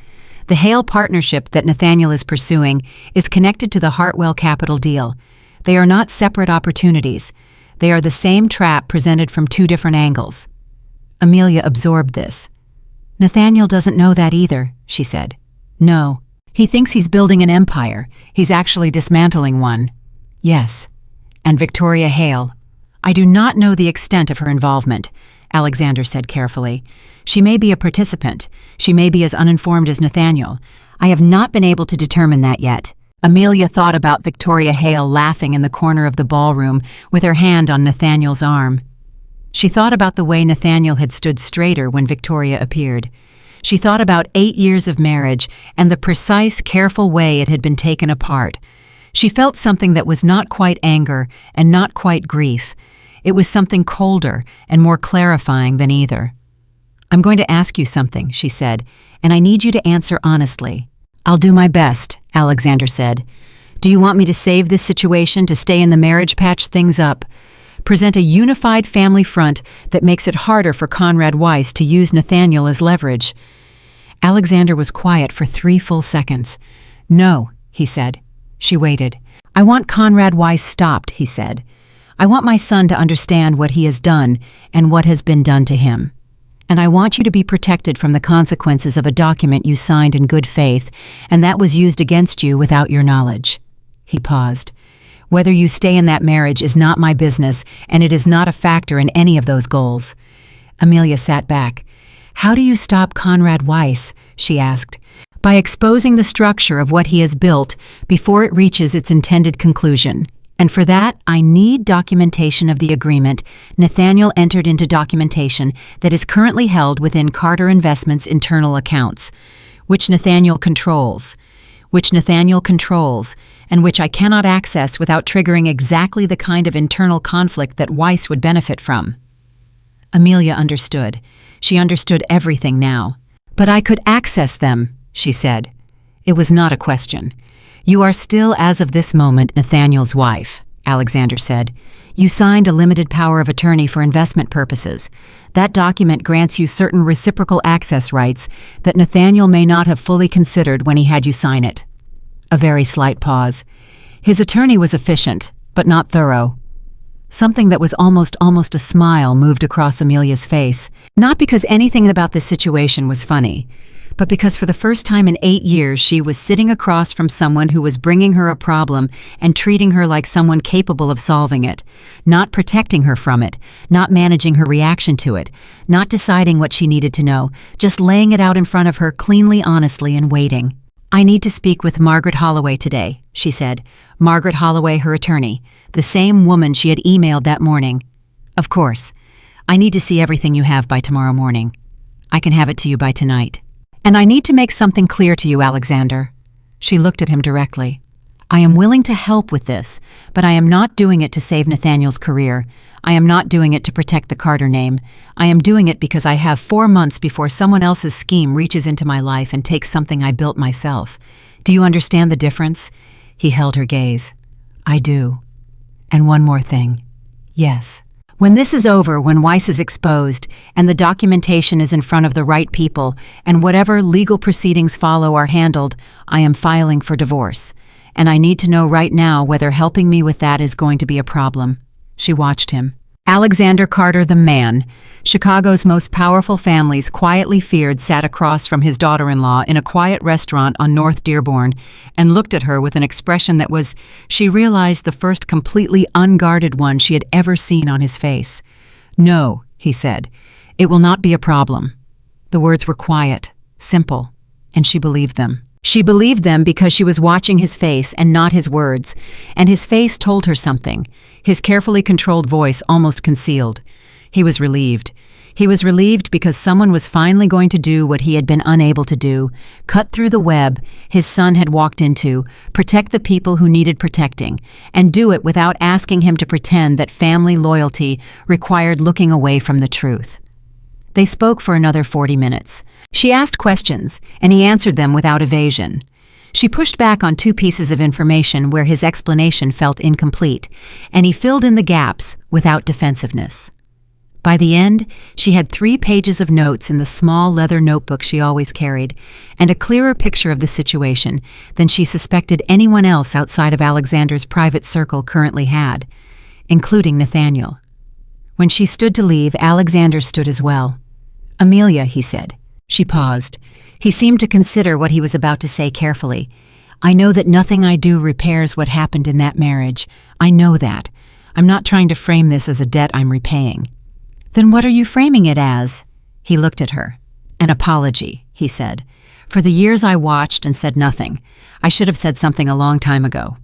The Hale partnership that Nathaniel is pursuing is connected to the Hartwell Capital deal. They are not separate opportunities. They are the same trap presented from 2 different angles." Amelia absorbed this. "Nathaniel doesn't know that either," she said. "No. He thinks he's building an empire. He's actually dismantling one." "Yes. And Victoria Hale. I do not know the extent of her involvement, Alexander said carefully. She may be a participant. She may be as uninformed as Nathaniel. I have not been able to determine that yet. Amelia thought about Victoria Hale laughing in the corner of the ballroom with her hand on Nathaniel's arm. She thought about the way Nathaniel had stood straighter when Victoria appeared. She thought about 8 years of marriage and the precise, careful way it had been taken apart. She felt something that was not quite anger and not quite grief. It was something colder and more clarifying than either. I'm going to ask you something, she said, and I need you to answer honestly. I'll do my best, Alexander said. Do you want me to save this situation, to stay in the marriage, patch things up? Present a unified family front that makes it harder for Conrad Weiss to use Nathaniel as leverage? Alexander was quiet for 3 full seconds. No, he said. She waited. I want Conrad Weiss stopped, he said. I want my son to understand what he has done and what has been done to him. And I want you to be protected from the consequences of a document you signed in good faith, and that was used against you without your knowledge. He paused. Whether you stay in that marriage is not my business, and it is not a factor in any of those goals. Amelia sat back. How do you stop Conrad Weiss? She asked. By exposing the structure of what he has built before it reaches its intended conclusion. And for that, I need documentation of the agreement Nathaniel entered into, documentation that is currently held within Carter Investments' internal accounts, which Nathaniel controls, and which I cannot access without triggering exactly the kind of internal conflict that Weiss would benefit from. Amelia understood. She understood everything now. But I could access them, she said. It was not a question. You are still, as of this moment, Nathaniel's wife, Alexander said. You signed a limited power of attorney for investment purposes. That document grants you certain reciprocal access rights that Nathaniel may not have fully considered when he had you sign it. A very slight pause. His attorney was efficient, but not thorough. Something that was almost a smile moved across Amelia's face, not because anything about this situation was funny, but because for the first time in 8 years she was sitting across from someone who was bringing her a problem and treating her like someone capable of solving it, not protecting her from it, not managing her reaction to it, not deciding what she needed to know, just laying it out in front of her cleanly, honestly, and waiting. I need to speak with Margaret Holloway today, she said. Margaret Holloway, her attorney, the same woman she had emailed that morning. Of course. I need to see everything you have by tomorrow morning. I can have it to you by tonight. And I need to make something clear to you, Alexander. She looked at him directly. I am willing to help with this, but I am not doing it to save Nathaniel's career. I am not doing it to protect the Carter name. I am doing it because I have 4 months before someone else's scheme reaches into my life and takes something I built myself. Do you understand the difference? He held her gaze. I do. And one more thing. Yes. When this is over, when Weiss is exposed, and the documentation is in front of the right people, and whatever legal proceedings follow are handled, I am filing for divorce. And I need to know right now whether helping me with that is going to be a problem. She watched him. Alexander Carter, the man, Chicago's most powerful families, quietly feared, sat across from his daughter-in-law in a quiet restaurant on North Dearborn and looked at her with an expression that was, she realized, the first completely unguarded one she had ever seen on his face. No, he said, it will not be a problem. The words were quiet, simple, and she believed them. She believed them because she was watching his face and not his words, and his face told her something, his carefully controlled voice almost concealed. He was relieved. He was relieved because someone was finally going to do what he had been unable to do, cut through the web his son had walked into, protect the people who needed protecting, and do it without asking him to pretend that family loyalty required looking away from the truth. They spoke for another 40 minutes. She asked questions, and he answered them without evasion. She pushed back on 2 pieces of information where his explanation felt incomplete, and he filled in the gaps without defensiveness. By the end, she had 3 pages of notes in the small leather notebook she always carried, and a clearer picture of the situation than she suspected anyone else outside of Alexander's private circle currently had, including Nathaniel. When she stood to leave, Alexander stood as well. Amelia, he said. She paused. He seemed to consider what he was about to say carefully. I know that nothing I do repairs what happened in that marriage. I know that. I'm not trying to frame this as a debt I'm repaying." "Then what are you framing it as?" He looked at her. "An apology," he said. "For the years I watched and said nothing. I should have said something a long time ago."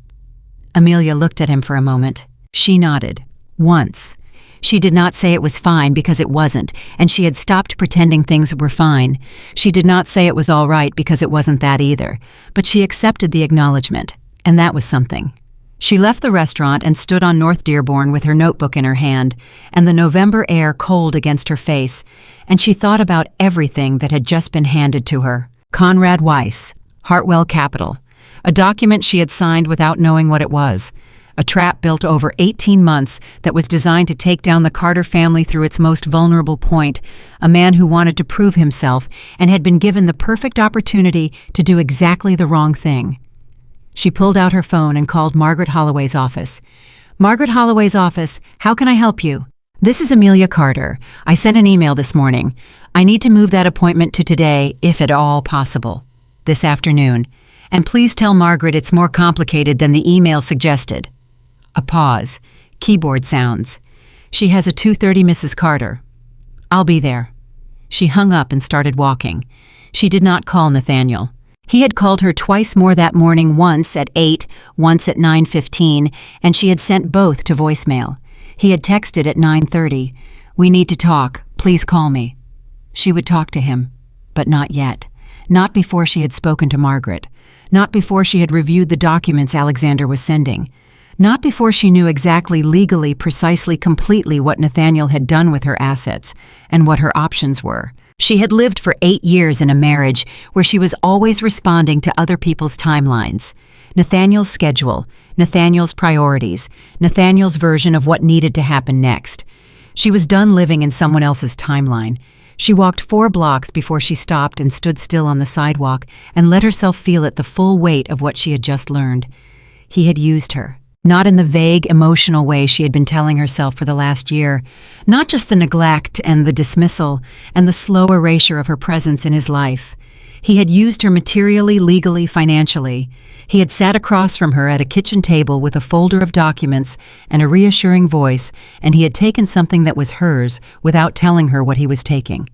Amelia looked at him for a moment. She nodded. Once. She did not say it was fine because it wasn't, and she had stopped pretending things were fine. She did not say it was all right because it wasn't that either, but she accepted the acknowledgement, and that was something. She left the restaurant and stood on North Dearborn with her notebook in her hand, and the November air cold against her face, and she thought about everything that had just been handed to her. Conrad Weiss, Hartwell Capital, a document she had signed without knowing what it was. A trap built over 18 months that was designed to take down the Carter family through its most vulnerable point, a man who wanted to prove himself and had been given the perfect opportunity to do exactly the wrong thing. She pulled out her phone and called Margaret Holloway's office. "Margaret Holloway's office, how can I help you?" "This is Amelia Carter. I sent an email this morning. I need to move that appointment to today, if at all possible. This afternoon. And please tell Margaret it's more complicated than the email suggested." A pause. Keyboard sounds. "She has a 2:30 Mrs. Carter." "I'll be there." She hung up and started walking. She did not call Nathaniel. He had called her twice more that morning, once at 8, once at 9:15, and she had sent both to voicemail. He had texted at 9:30, "We need to talk. Please call me." She would talk to him, but not yet. Not before she had spoken to Margaret. Not before she had reviewed the documents Alexander was sending. Not before she knew exactly, legally, precisely, completely what Nathaniel had done with her assets and what her options were. She had lived for 8 years in a marriage where she was always responding to other people's timelines. Nathaniel's schedule, Nathaniel's priorities, Nathaniel's version of what needed to happen next. She was done living in someone else's timeline. She walked 4 blocks before she stopped and stood still on the sidewalk and let herself feel it, the full weight of what she had just learned. He had used her. Not in the vague, emotional way she had been telling herself for the last year. Not just the neglect and the dismissal and the slow erasure of her presence in his life. He had used her materially, legally, financially. He had sat across from her at a kitchen table with a folder of documents and a reassuring voice, and he had taken something that was hers without telling her what he was taking.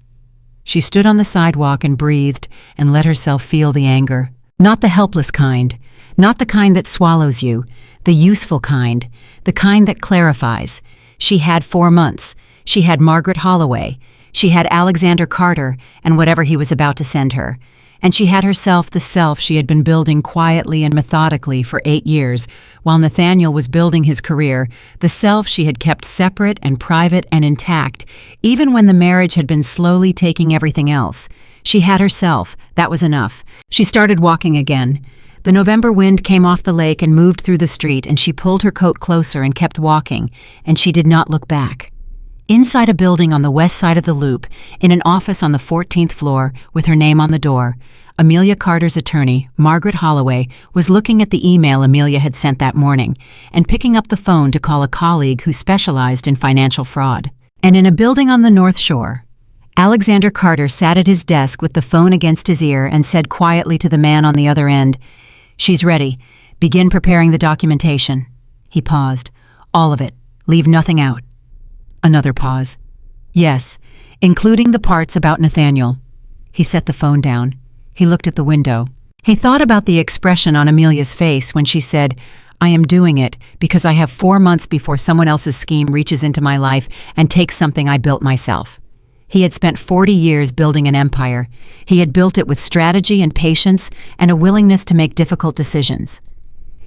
She stood on the sidewalk and breathed and let herself feel the anger. Not the helpless kind. Not the kind that swallows you. The useful kind, the kind that clarifies. She had 4 months. She had Margaret Holloway. She had Alexander Carter and whatever he was about to send her. And she had herself, the self she had been building quietly and methodically for 8 years, while Nathaniel was building his career, the self she had kept separate and private and intact, even when the marriage had been slowly taking everything else. She had herself. That was enough. She started walking again. The November wind came off the lake and moved through the street, and she pulled her coat closer and kept walking, and she did not look back. Inside a building on the west side of the Loop, in an office on the 14th floor, with her name on the door, Amelia Carter's attorney, Margaret Holloway, was looking at the email Amelia had sent that morning and picking up the phone to call a colleague who specialized in financial fraud. And in a building on the North Shore, Alexander Carter sat at his desk with the phone against his ear and said quietly to the man on the other end, "She's ready. Begin preparing the documentation." He paused. "All of it. Leave nothing out." Another pause. "Yes, including the parts about Nathaniel." He set the phone down. He looked at the window. He thought about the expression on Amelia's face when she said, "I am doing it because I have 4 months before someone else's scheme reaches into my life and takes something I built myself." He had spent 40 years building an empire. He had built it with strategy and patience and a willingness to make difficult decisions.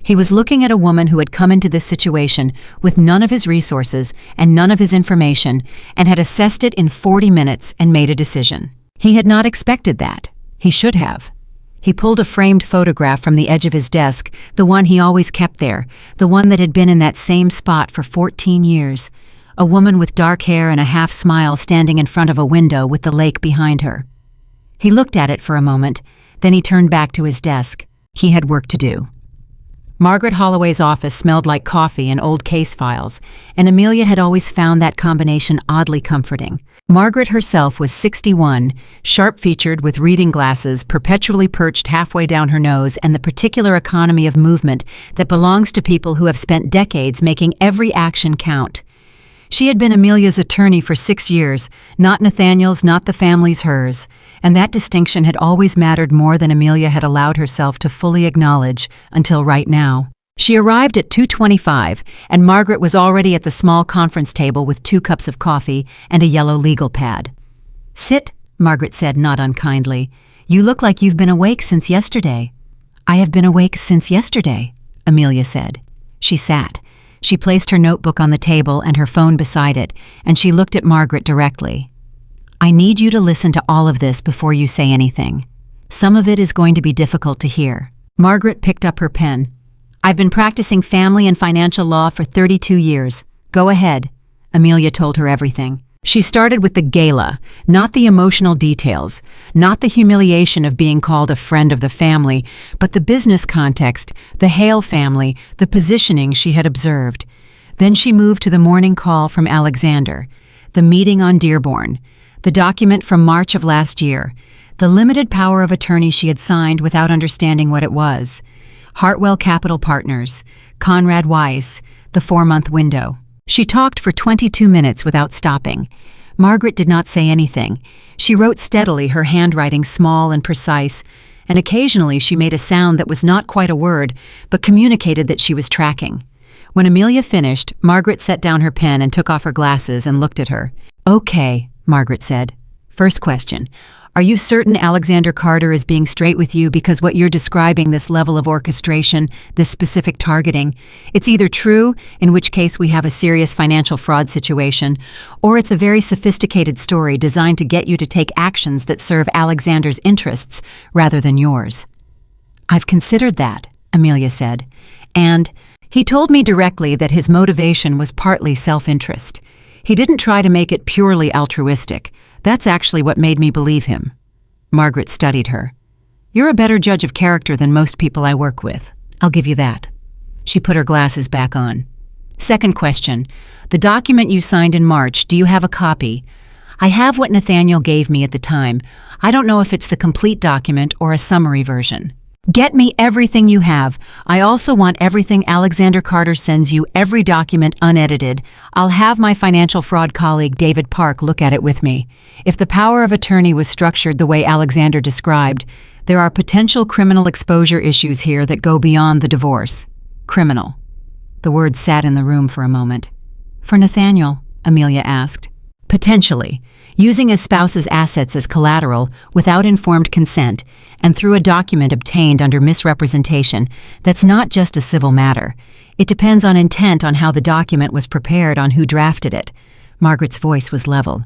He was looking at a woman who had come into this situation with none of his resources and none of his information and had assessed it in 40 minutes and made a decision. He had not expected that. He should have. He pulled a framed photograph from the edge of his desk, the one he always kept there, the one that had been in that same spot for 14 years. A woman with dark hair and a half-smile standing in front of a window with the lake behind her. He looked at it for a moment, then he turned back to his desk. He had work to do. Margaret Holloway's office smelled like coffee and old case files, and Amelia had always found that combination oddly comforting. Margaret herself was 61, sharp-featured with reading glasses perpetually perched halfway down her nose, and the particular economy of movement that belongs to people who have spent decades making every action count. She had been Amelia's attorney for 6 years, not Nathaniel's, not the family's, hers, and that distinction had always mattered more than Amelia had allowed herself to fully acknowledge until right now. She arrived at 2:25, and Margaret was already at the small conference table with 2 cups of coffee and a yellow legal pad. "Sit," Margaret said not unkindly. "You look like you've been awake since yesterday." "I have been awake since yesterday," Amelia said. She sat. She placed her notebook on the table and her phone beside it, and she looked at Margaret directly. "I need you to listen to all of this before you say anything. Some of it is going to be difficult to hear." Margaret picked up her pen. "I've been practicing family and financial law for 32 years. Go ahead." Amelia told her everything. She started with the gala, not the emotional details, not the humiliation of being called a friend of the family, but the business context, the Hale family, the positioning she had observed. Then she moved to the morning call from Alexander, the meeting on Dearborn, the document from March of last year, the limited power of attorney she had signed without understanding what it was, Hartwell Capital Partners, Conrad Weiss, the 4-month window. She talked for 22 minutes without stopping. Margaret did not say anything. She wrote steadily, her handwriting small and precise, and occasionally she made a sound that was not quite a word, but communicated that she was tracking. When Amelia finished, Margaret set down her pen and took off her glasses and looked at her. "Okay," Margaret said. "First question. Are you certain Alexander Carter is being straight with you, because what you're describing, this level of orchestration, this specific targeting, it's either true, in which case we have a serious financial fraud situation, or it's a very sophisticated story designed to get you to take actions that serve Alexander's interests rather than yours?" "I've considered that," Amelia said, "and he told me directly that his motivation was partly self-interest. He didn't try to make it purely altruistic. That's actually what made me believe him." Margaret studied her. "You're a better judge of character than most people I work with. I'll give you that." She put her glasses back on. "Second question. The document you signed in March, do you have a copy?" "I have what Nathaniel gave me at the time. I don't know if it's the complete document or a summary version." "Get me everything you have. I also want everything Alexander Carter sends you, every document unedited. I'll have my financial fraud colleague David Park look at it with me. If the power of attorney was structured the way Alexander described, there are potential criminal exposure issues here that go beyond the divorce." "Criminal." The word sat in the room for a moment. "For Nathaniel?" Amelia asked. "Potentially. Using a spouse's assets as collateral without informed consent and through a document obtained under misrepresentation, that's not just a civil matter. It depends on intent, on how the document was prepared, on who drafted it." Margaret's voice was level.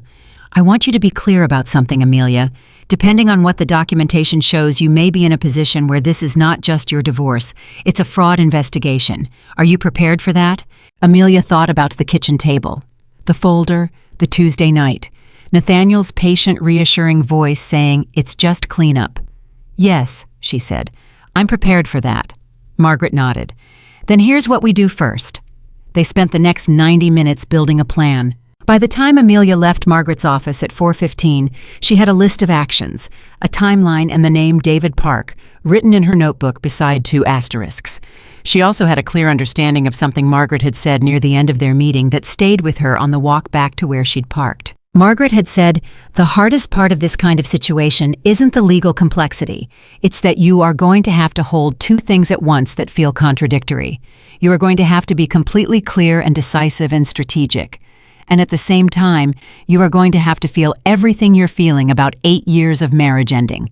"I want you to be clear about something, Amelia. Depending on what the documentation shows, you may be in a position where this is not just your divorce. It's a fraud investigation. Are you prepared for that?" Amelia thought about the kitchen table, the folder, the Tuesday night. Nathaniel's patient, reassuring voice saying, "It's just cleanup." "Yes," she said. "I'm prepared for that." Margaret nodded. "Then here's what we do first." They spent the next 90 minutes building a plan. By the time Amelia left Margaret's office at 4:15, she had a list of actions, a timeline, and the name David Park written in her notebook beside 2 asterisks. She also had a clear understanding of something Margaret had said near the end of their meeting that stayed with her on the walk back to where she'd parked. Margaret had said, "The hardest part of this kind of situation isn't the legal complexity. It's that you are going to have to hold 2 things at once that feel contradictory. You are going to have to be completely clear and decisive and strategic. And at the same time, you are going to have to feel everything you're feeling about 8 years of marriage ending.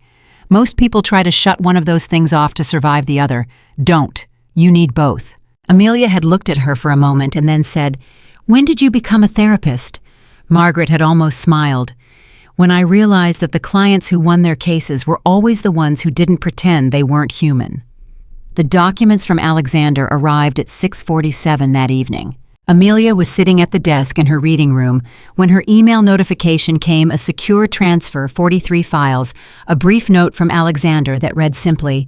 Most people try to shut one of those things off to survive the other. Don't. You need both." Amelia had looked at her for a moment and then said, "When did you become a therapist?" Margaret had almost smiled. "When I realized that the clients who won their cases were always the ones who didn't pretend they weren't human." The documents from Alexander arrived at 6:47 that evening. Amelia was sitting at the desk in her reading room when her email notification came: a secure transfer, 43 files, a brief note from Alexander that read simply,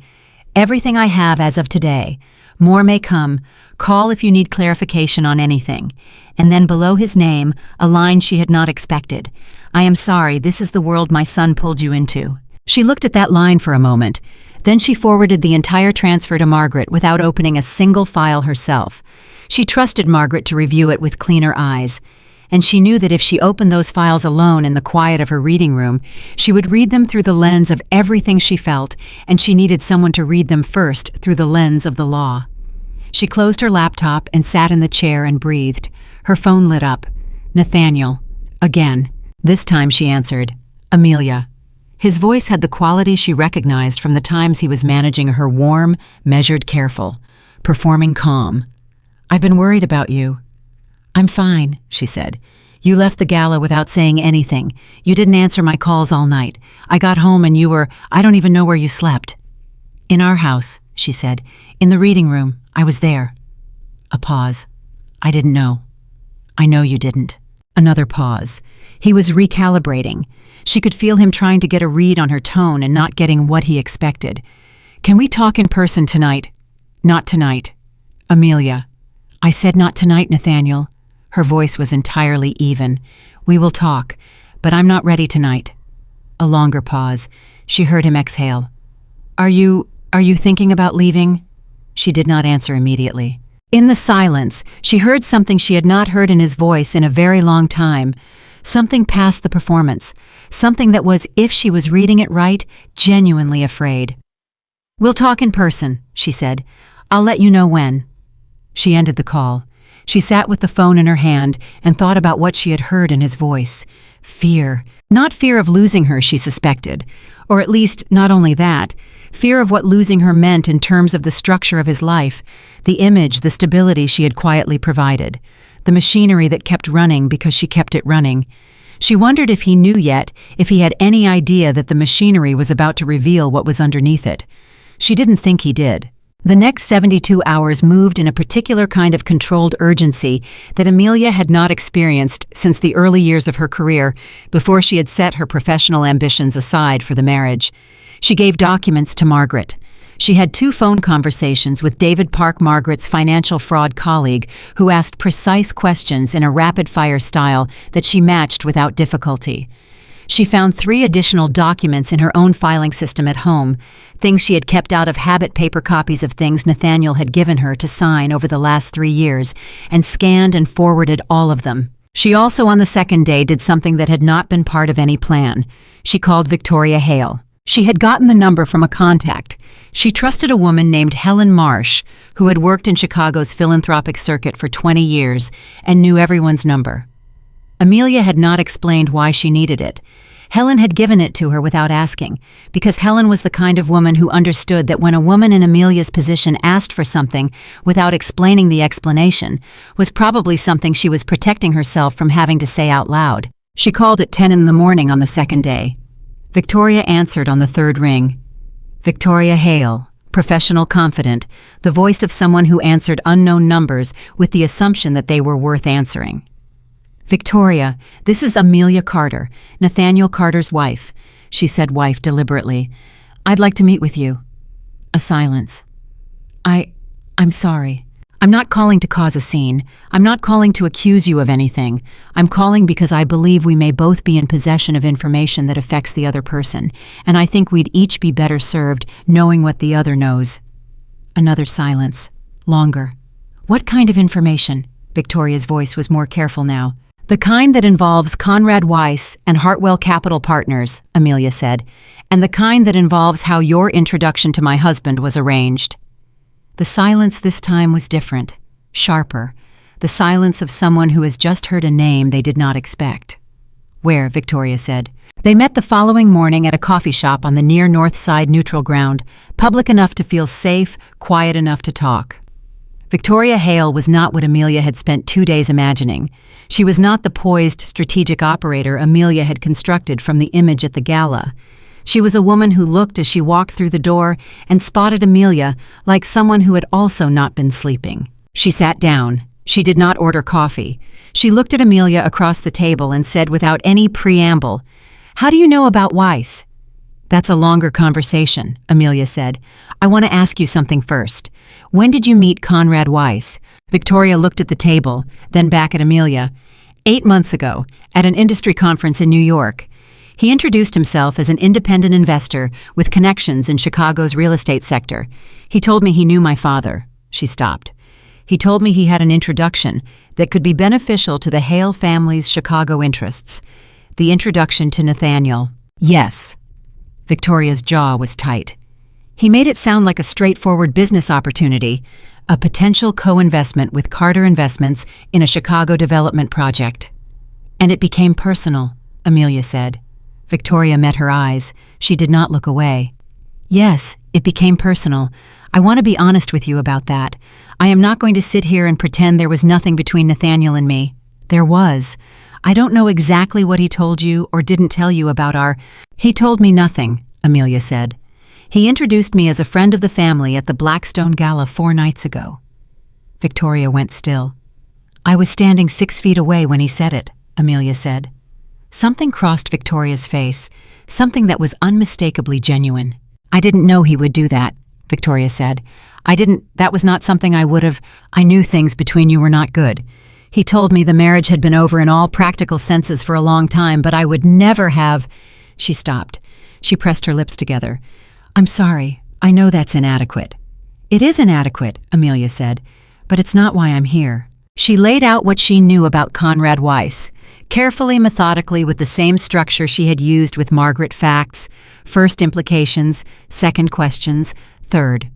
Everything I have as of today. More may come. Call if you need clarification on anything. And then below his name, a line she had not expected. I am sorry, this is the world my son pulled you into. She looked at that line for a moment. Then she forwarded the entire transfer to Margaret without opening a single file herself. She trusted Margaret to review it with cleaner eyes. And she knew that if she opened those files alone in the quiet of her reading room, she would read them through the lens of everything she felt, and she needed someone to read them first through the lens of the law. She closed her laptop and sat in the chair and breathed. Her phone lit up. Nathaniel. Again. This time she answered. Amelia. His voice had the quality she recognized from the times he was managing her warm, measured, careful, performing calm. I've been worried about you. I'm fine, she said. You left the gala without saying anything. You didn't answer my calls all night. I got home and I don't even know where you slept. In our house, she said. In the reading room. I was there. A pause. I didn't know. I know you didn't. Another pause. He was recalibrating. She could feel him trying to get a read on her tone and not getting what he expected. Can we talk in person tonight? Not tonight. Amelia. I said not tonight, Nathaniel. Her voice was entirely even. We will talk, but I'm not ready tonight. A longer pause. She heard him exhale. Are you thinking about leaving? She did not answer immediately. In the silence, she heard something she had not heard in his voice in a very long time. Something past the performance. Something that was, if she was reading it right, genuinely afraid. We'll talk in person, she said. I'll let you know when. She ended the call. She sat with the phone in her hand and thought about what she had heard in his voice. Fear. Not fear of losing her, she suspected. Or at least, not only that, fear of what losing her meant in terms of the structure of his life, the image, the stability she had quietly provided, the machinery that kept running because she kept it running. She wondered if he knew yet, if he had any idea that the machinery was about to reveal what was underneath it. She didn't think he did. The next 72 hours moved in a particular kind of controlled urgency that Amelia had not experienced since the early years of her career, before she had set her professional ambitions aside for the marriage. She gave documents to Margaret. She had 2 phone conversations with David Park, Margaret's financial fraud colleague, who asked precise questions in a rapid-fire style that she matched without difficulty. She found 3 additional documents in her own filing system at home, things she had kept out of habit, paper copies of things Nathaniel had given her to sign over the last 3 years, and scanned and forwarded all of them. She also, on the second day, did something that had not been part of any plan. She called Victoria Hale. She had gotten the number from a contact. She trusted a woman named Helen Marsh, who had worked in Chicago's philanthropic circuit for 20 years and knew everyone's number. Amelia had not explained why she needed it. Helen had given it to her without asking, because Helen was the kind of woman who understood that when a woman in Amelia's position asked for something without explaining the explanation, was probably something she was protecting herself from having to say out loud. She called at 10 in the morning on the second day. Victoria answered on the third ring. Victoria Hale, professional, confident, the voice of someone who answered unknown numbers with the assumption that they were worth answering. Victoria, this is Amelia Carter, Nathaniel Carter's wife, she said, wife deliberately. I'd like to meet with you. A silence. I'm sorry. I'm not calling to cause a scene. I'm not calling to accuse you of anything. I'm calling because I believe we may both be in possession of information that affects the other person, and I think we'd each be better served knowing what the other knows. Another silence. Longer. What kind of information? Victoria's voice was more careful now. The kind that involves Conrad Weiss and Hartwell Capital Partners, Amelia said, and the kind that involves how your introduction to my husband was arranged. The silence this time was different, sharper, the silence of someone who has just heard a name they did not expect. Where? Victoria said. They met the following morning at a coffee shop on the near North Side neutral ground, public enough to feel safe, quiet enough to talk. Victoria Hale was not what Amelia had spent 2 days imagining. She was not the poised, strategic operator Amelia had constructed from the image at the gala. She was a woman who looked as she walked through the door and spotted Amelia like someone who had also not been sleeping. She sat down. She did not order coffee. She looked at Amelia across the table and said without any preamble, "How do you know about Weiss?" That's a longer conversation, Amelia said. I want to ask you something first. When did you meet Conrad Weiss? Victoria looked at the table, then back at Amelia. 8 months ago, at an industry conference in New York. He introduced himself as an independent investor with connections in Chicago's real estate sector. He told me he knew my father. She stopped. He told me he had an introduction that could be beneficial to the Hale family's Chicago interests. The introduction to Nathaniel. Yes. Victoria's jaw was tight. He made it sound like a straightforward business opportunity, a potential co-investment with Carter Investments in a Chicago development project. And it became personal, Amelia said. Victoria met her eyes. She did not look away. Yes, it became personal. I want to be honest with you about that. I am not going to sit here and pretend there was nothing between Nathaniel and me. There was. I don't know exactly what he told you or didn't tell you about our... He told me nothing, Amelia said. He introduced me as a friend of the family at the Blackstone Gala 4 nights ago. Victoria went still. I was standing 6 feet away when he said it, Amelia said. Something crossed Victoria's face, something that was unmistakably genuine. I didn't know he would do that, Victoria said. That was not something I would have. I knew things between you were not good. He told me the marriage had been over in all practical senses for a long time, but I would never have... She stopped. She pressed her lips together. I'm sorry. I know that's inadequate. It is inadequate, Amelia said, but it's not why I'm here. She laid out what she knew about Conrad Weiss, carefully, methodically, with the same structure she had used with Margaret. Facts, first implications, second questions, third.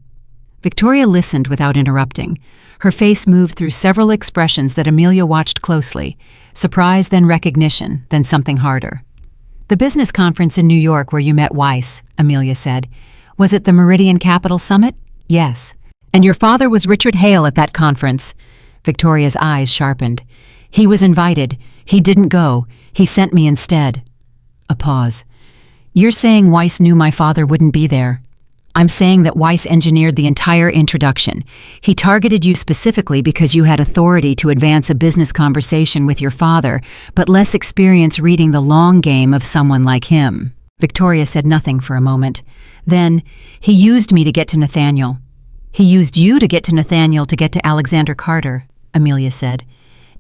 Victoria listened without interrupting. Her face moved through several expressions that Amelia watched closely. Surprise, then recognition, then something harder. The business conference in New York where you met Weiss, Amelia said. Was it the Meridian Capital Summit? Yes. And your father was Richard Hale at that conference. Victoria's eyes sharpened. He was invited. He didn't go. He sent me instead. A pause. You're saying Weiss knew my father wouldn't be there. I'm saying that Weiss engineered the entire introduction. He targeted you specifically because you had authority to advance a business conversation with your father, but less experience reading the long game of someone like him. Victoria said nothing for a moment. Then, he used me to get to Nathaniel. He used you to get to Nathaniel to get to Alexander Carter, Amelia said.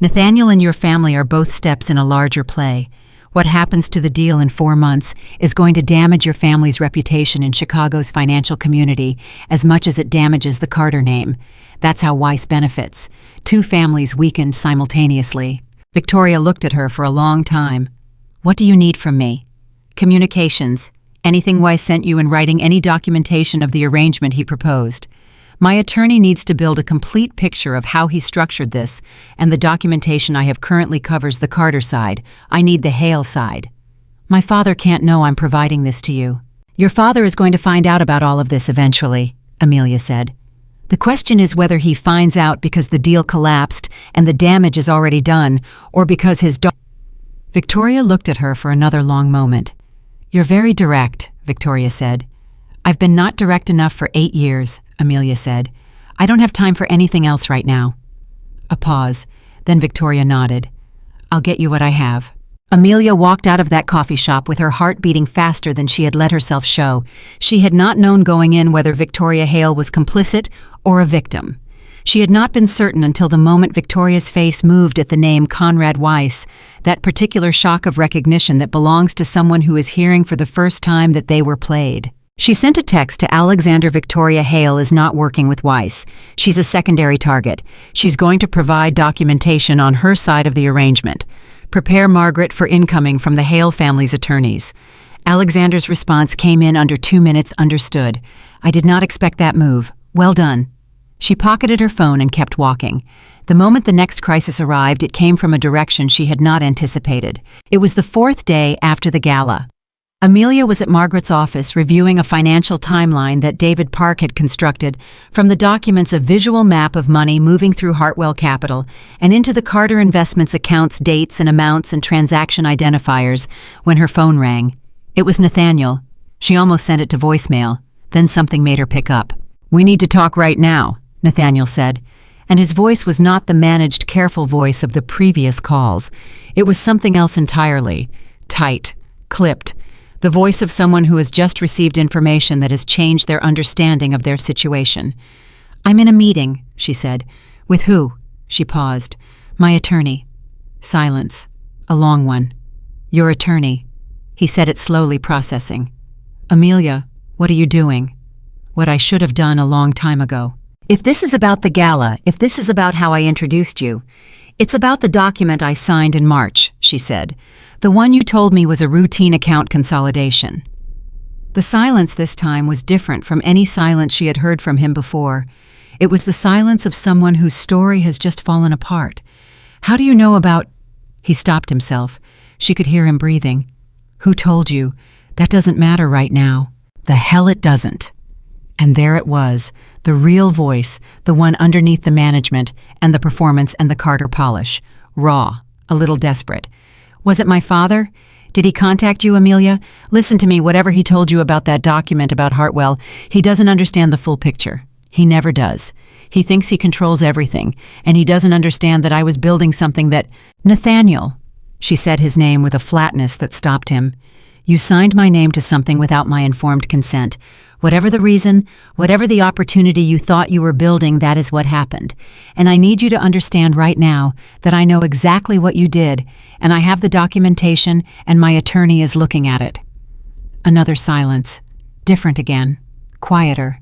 Nathaniel and your family are both steps in a larger play. What happens to the deal in 4 months is going to damage your family's reputation in Chicago's financial community as much as it damages the Carter name. That's how Weiss benefits. 2 families weakened simultaneously. Victoria looked at her for a long time. What do you need from me? Communications. Anything Weiss sent you in writing, any documentation of the arrangement he proposed. My attorney needs to build a complete picture of how he structured this, and the documentation I have currently covers the Carter side. I need the Hale side. My father can't know I'm providing this to you. Your father is going to find out about all of this eventually, Amelia said. The question is whether he finds out because the deal collapsed and the damage is already done, or because his daughter... Victoria looked at her for another long moment. You're very direct, Victoria said. I've been not direct enough for 8 years, Amelia said. I don't have time for anything else right now. A pause. Then Victoria nodded. I'll get you what I have. Amelia walked out of that coffee shop with her heart beating faster than she had let herself show. She had not known going in whether Victoria Hale was complicit or a victim. She had not been certain until the moment Victoria's face moved at the name Conrad Weiss, that particular shock of recognition that belongs to someone who is hearing for the first time that they were played. She sent a text to Alexander. Victoria Hale is not working with Weiss. She's a secondary target. She's going to provide documentation on her side of the arrangement. Prepare Margaret for incoming from the Hale family's attorneys. Alexander's response came in under 2 minutes. Understood. I did not expect that move. Well done. She pocketed her phone and kept walking. The moment the next crisis arrived, it came from a direction she had not anticipated. It was the 4th day after the gala. Amelia was at Margaret's office reviewing a financial timeline that David Park had constructed from the documents, a visual map of money moving through Hartwell Capital and into the Carter Investments accounts, dates and amounts and transaction identifiers, when her phone rang. It was Nathaniel. She almost sent it to voicemail. Then something made her pick up. We need to talk right now, Nathaniel said, and his voice was not the managed, careful voice of the previous calls. It was something else entirely. Tight, clipped. the voice of someone who has just received information that has changed their understanding of their situation. "I'm in a meeting," she said. "With who?" She paused. "My attorney." Silence. A long one. "Your attorney." He said it slowly, processing. "Amelia, what are you doing?" "What I should have done a long time ago." "If this is about the gala, if this is about how I introduced you, it's about the document I signed in March," she said. "The one you told me was a routine account consolidation." The silence this time was different from any silence she had heard from him before. It was the silence of someone whose story has just fallen apart. "How do you know about—" He stopped himself. She could hear him breathing. "Who told you? That doesn't matter right now." "The hell it doesn't." And there it was, the real voice, the one underneath the management and the performance and the Carter polish. Raw, a little desperate. "Was it my father? Did he contact you, Amelia? Listen to me, whatever he told you about that document about Hartwell, he doesn't understand the full picture. He never does. He thinks he controls everything, and he doesn't understand that I was building something that—" "Nathaniel," she said his name with a flatness that stopped him. "You signed my name to something without my informed consent. Whatever the reason, whatever the opportunity you thought you were building, that is what happened. And I need you to understand right now that I know exactly what you did, and I have the documentation, and my attorney is looking at it." Another silence. Different again. Quieter.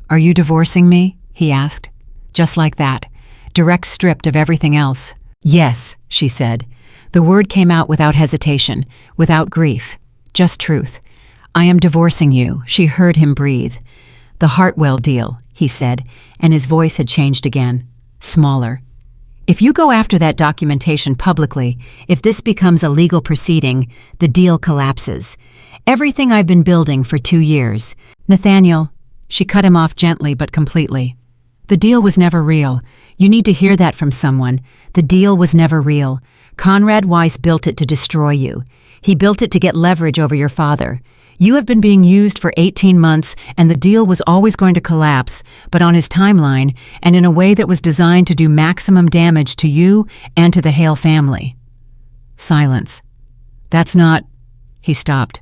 "Are you divorcing me?" he asked. Just like that. Direct, stripped of everything else. "Yes," she said. The word came out without hesitation, without grief. Just truth. "I am divorcing you," she heard him breathe. "The Hartwell deal," he said, and his voice had changed again. Smaller. "If you go after that documentation publicly, if this becomes a legal proceeding, the deal collapses. Everything I've been building for 2 years. Nathaniel," she cut him off gently but completely. "The deal was never real. You need to hear that from someone. The deal was never real. Conrad Weiss built it to destroy you. He built it to get leverage over your father. You have been being used for 18 months, and the deal was always going to collapse, but on his timeline, and in a way that was designed to do maximum damage to you and to the Hale family." Silence. "That's not—" He stopped.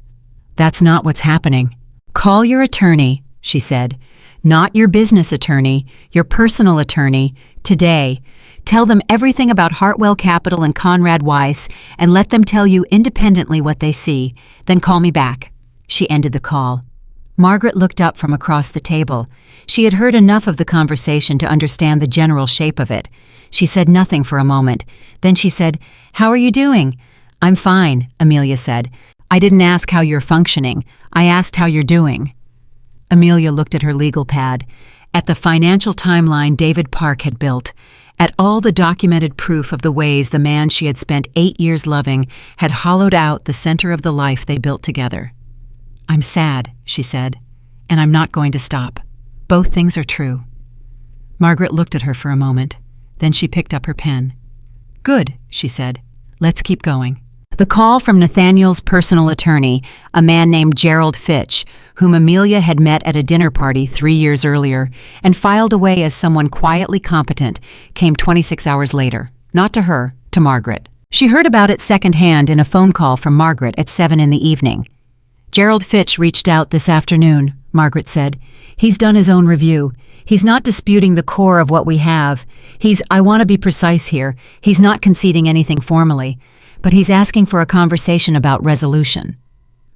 "That's not what's happening." "Call your attorney," she said. "Not your business attorney, your personal attorney, today. Tell them everything about Hartwell Capital and Conrad Weiss, and let them tell you independently what they see. Then call me back." She ended the call. Margaret looked up from across the table. She had heard enough of the conversation to understand the general shape of it. She said nothing for a moment. Then she said, "How are you doing?" "I'm fine," Amelia said. "I didn't ask how you're functioning. I asked how you're doing." Amelia looked at her legal pad, at the financial timeline David Park had built, at all the documented proof of the ways the man she had spent 8 years loving had hollowed out the center of the life they built together. "I'm sad," she said, "and I'm not going to stop. Both things are true." Margaret looked at her for a moment. Then she picked up her pen. "Good," she said. "Let's keep going." The call from Nathaniel's personal attorney, a man named Gerald Fitch, whom Amelia had met at a dinner party 3 years earlier and filed away as someone quietly competent, came 26 hours later. Not to her, to Margaret. She heard about it secondhand in a phone call from Margaret at 7 in the evening. "Gerald Fitch reached out this afternoon," Margaret said. "He's done his own review. He's not disputing the core of what we have. I want to be precise here, he's not conceding anything formally, but he's asking for a conversation about resolution."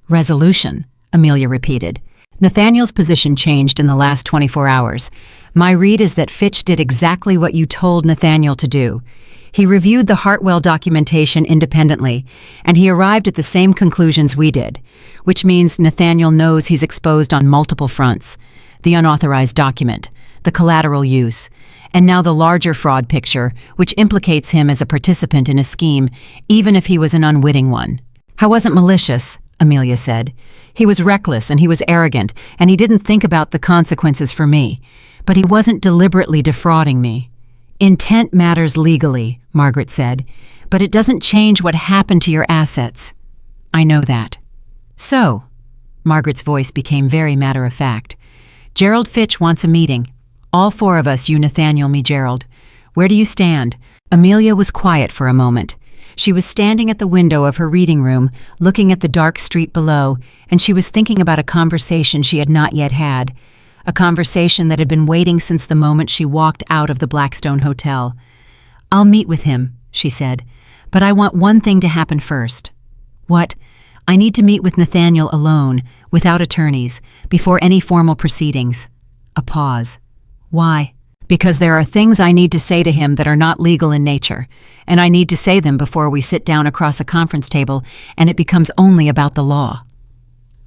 "Resolution," Amelia repeated. Nathaniel's position changed in the last 24 hours. "My read is that Fitch did exactly what you told Nathaniel to do. He reviewed the Hartwell documentation independently, and he arrived at the same conclusions we did, which means Nathaniel knows he's exposed on multiple fronts. The unauthorized document, the collateral use, and now the larger fraud picture, which implicates him as a participant in a scheme, even if he was an unwitting one. "I wasn't malicious," Amelia said. "He was reckless and he was arrogant, and he didn't think about the consequences for me. But he wasn't deliberately defrauding me." "Intent matters legally," Margaret said, "but it doesn't change what happened to your assets." "I know that." "So," Margaret's voice became very matter-of-fact, "Gerald Fitch wants a meeting. All 4 of us, you, Nathaniel, me, Gerald. Where do you stand?" Amelia was quiet for a moment. She was standing at the window of her reading room, looking at the dark street below, and she was thinking about a conversation she had not yet had, a conversation that had been waiting since the moment she walked out of the Blackstone Hotel. "I'll meet with him," she said, "but I want one thing to happen first." "What?" "I need to meet with Nathaniel alone, without attorneys, before any formal proceedings." A pause. "Why?" "Because there are things I need to say to him that are not legal in nature, and I need to say them before we sit down across a conference table and it becomes only about the law."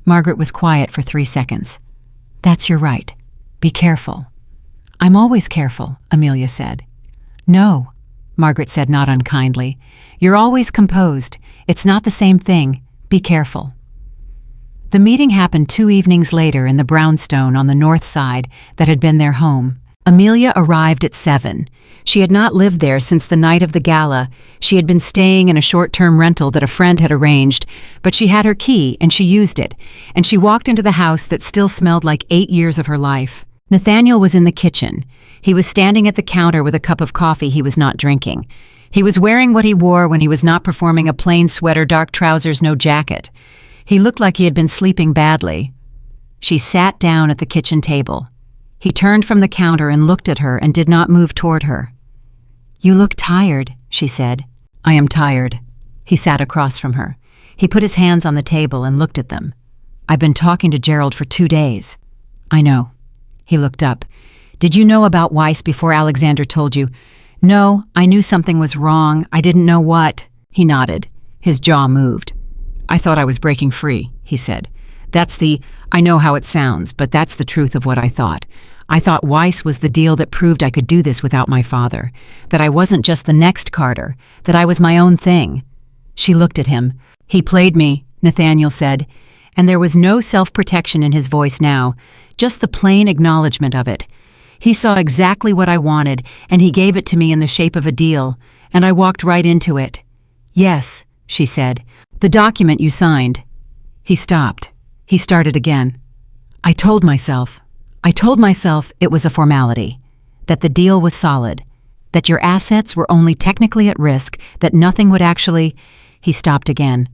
Margaret was quiet for 3 seconds. "That's your right. Be careful." "I'm always careful," Amelia said. "No," Margaret said, not unkindly. "You're always composed. It's not the same thing. Be careful." The meeting happened 2 evenings later in the brownstone on the north side that had been their home. Amelia arrived at 7. She had not lived there since the night of the gala. She had been staying in a short-term rental that a friend had arranged, but she had her key and she used it, and she walked into the house that still smelled like 8 years of her life. Nathaniel was in the kitchen. He was standing at the counter with a cup of coffee he was not drinking. He was wearing what he wore when he was not performing: a plain sweater, dark trousers, no jacket. He looked like he had been sleeping badly. She sat down at the kitchen table. He turned from the counter and looked at her and did not move toward her. "You look tired," she said. "I am tired." He sat across from her. He put his hands on the table and looked at them. "I've been talking to Gerald for 2 days." "I know." He looked up. "Did you know about Weiss before Alexander told you?" "No, I knew something was wrong. I didn't know what." He nodded. His jaw moved. "I thought I was breaking free," he said. I know how it sounds, but that's the truth of what I thought. I thought Weiss was the deal that proved I could do this without my father, that I wasn't just the next Carter, that I was my own thing." She looked at him. "He played me," Nathaniel said, and there was no self-protection in his voice now, just the plain acknowledgement of it. "He saw exactly what I wanted, and he gave it to me in the shape of a deal, and I walked right into it." "Yes," she said. "The document you signed." He stopped. He started again. I told myself it was a formality, that the deal was solid, that your assets were only technically at risk, that nothing would actually—" He stopped again.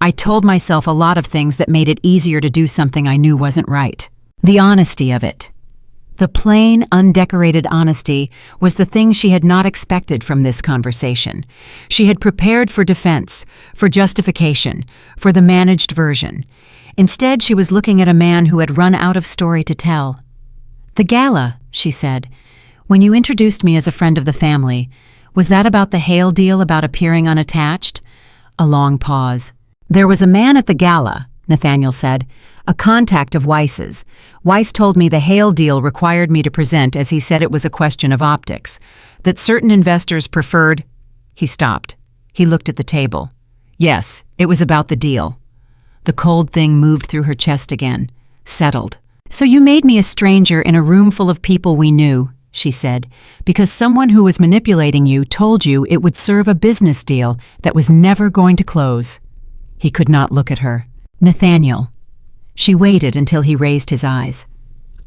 "I told myself a lot of things that made it easier to do something I knew wasn't right. The honesty of it. The plain, undecorated honesty was the thing she had not expected from this conversation. She had prepared for defense, for justification, for the managed version. Instead, she was looking at a man who had run out of story to tell. "The gala," she said. "When you introduced me as a friend of the family, was that about the Hale deal, about appearing unattached?" A long pause. "There was a man at the gala," Nathaniel said, "a contact of Weiss's. Weiss told me the Hale deal required me to present, as he said it was a question of optics, that certain investors preferred—" He stopped. He looked at the table. "Yes, it was about the deal." The cold thing moved through her chest again, settled. "So you made me a stranger in a room full of people we knew," she said, "because someone who was manipulating you told you it would serve a business deal that was never going to close." He could not look at her. "Nathaniel." She waited until he raised his eyes.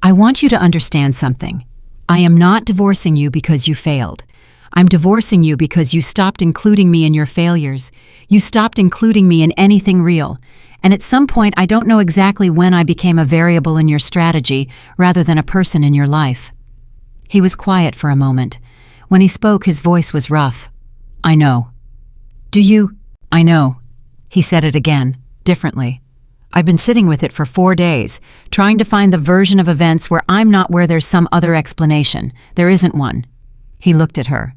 "I want you to understand something. I am not divorcing you because you failed. I'm divorcing you because you stopped including me in your failures. You stopped including me in anything real. And at some point, I don't know exactly when, I became a variable in your strategy rather than a person in your life." He was quiet for a moment. When he spoke, his voice was rough. "I know." "Do you—" "I know." He said it again, differently. "I've been sitting with it for 4 days, trying to find the version of events where I'm not, where there's some other explanation. There isn't one." He looked at her.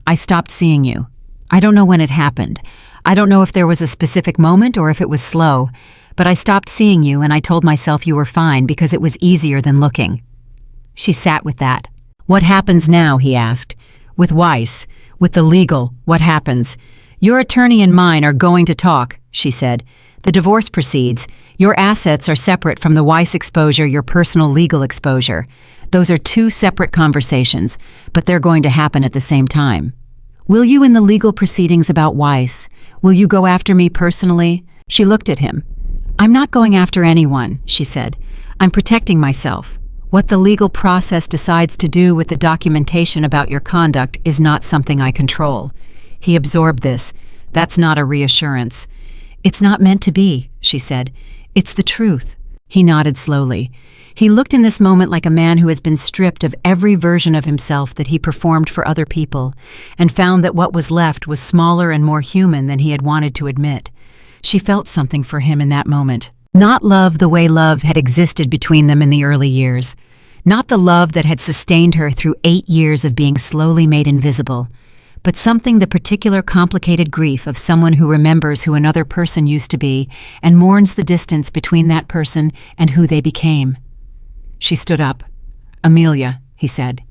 "I stopped seeing you. I don't know when it happened. I don't know if there was a specific moment or if it was slow, but I stopped seeing you and I told myself you were fine because it was easier than looking." She sat with that. "What happens now?" he asked. "With Weiss, with the legal, what happens?" "Your attorney and mine are going to talk," she said. "The divorce proceeds. Your assets are separate from the Weiss exposure, your personal legal exposure. Those are 2 separate conversations, but they're going to happen at the same time. Will you, in the legal proceedings about Weiss, will you go after me personally?" She looked at him. "I'm not going after anyone," she said. "I'm protecting myself. What the legal process decides to do with the documentation about your conduct is not something I control." He absorbed this. That's not a reassurance. It's not meant to be, she said. It's the truth. He nodded slowly. He looked in this moment like a man who has been stripped of every version of himself that he performed for other people, and found that what was left was smaller and more human than he had wanted to admit. She felt something for him in that moment. Not love the way love had existed between them in the early years. Not the love that had sustained her through 8 years of being slowly made invisible, but something the particular complicated grief of someone who remembers who another person used to be and mourns the distance between that person and who they became. She stood up. "Amelia," he said.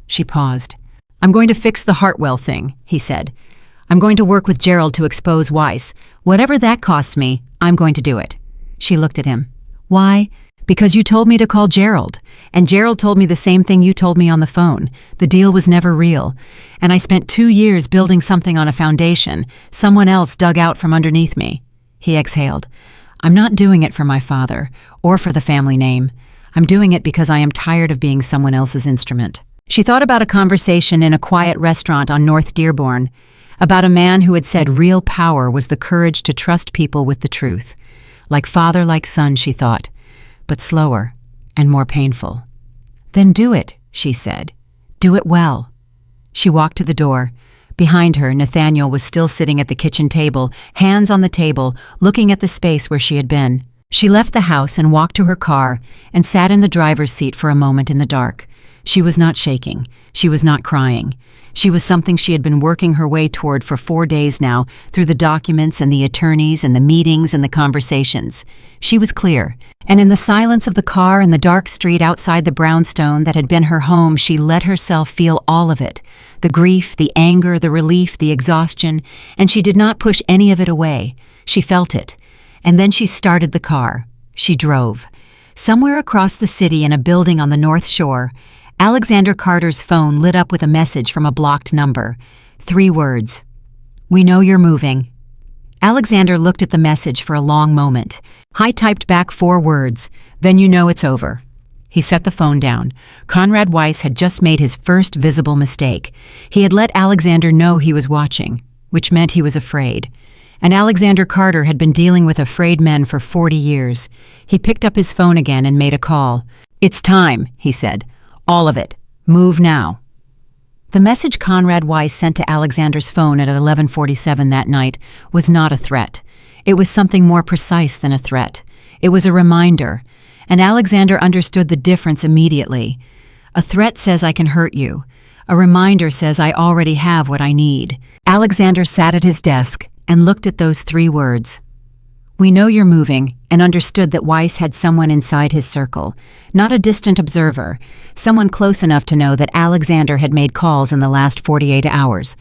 She paused. "I'm going to fix the Hartwell thing," he said. "I'm going to work with Gerald to expose Weiss. Whatever that costs me, I'm going to do it." She looked at him. "Why?" "Because you told me to call Gerald, and Gerald told me the same thing you told me on the phone. The deal was never real, and I spent 2 years building something on a foundation someone else dug out from underneath me." He exhaled. "I'm not doing it for my father, or for the family name. I'm doing it because I am tired of being someone else's instrument." She thought about a conversation in a quiet restaurant on North Dearborn, about a man who had said real power was the courage to trust people with the truth. Like father, like son, she thought, but slower and more painful. "Then do it," she said. "Do it well." She walked to the door. Behind her, Nathaniel was still sitting at the kitchen table, hands on the table, looking at the space where she had been. She left the house and walked to her car and sat in the driver's seat for a moment in the dark. She was not shaking. She was not crying. She was something she had been working her way toward for 4 days now, through the documents and the attorneys and the meetings and the conversations. She was clear, and in the silence of the car and the dark street outside the brownstone that had been her home, she let herself feel all of it, the grief, the anger, the relief, the exhaustion, and she did not push any of it away. She felt it. And then she started the car. She drove. Somewhere across the city in a building on the North Shore, Alexander Carter's phone lit up with a message from a blocked number. 3 words. "We know you're moving." Alexander looked at the message for a long moment. I typed back 4 words. "Then you know it's over." He set the phone down. Conrad Weiss had just made his first visible mistake. He had let Alexander know he was watching, which meant he was afraid. And Alexander Carter had been dealing with afraid men for 40 years. He picked up his phone again and made a call. "It's time," he said. "All of it. Move now." The message Conrad Weiss sent to Alexander's phone at 11:47 that night was not a threat. It was something more precise than a threat. It was a reminder, and Alexander understood the difference immediately. A threat says I can hurt you. A reminder says I already have what I need. Alexander sat at his desk and looked at those 3 words. "We know you're moving," and understood that Weiss had someone inside his circle, not a distant observer, someone close enough to know that Alexander had made calls in the last 48 hours,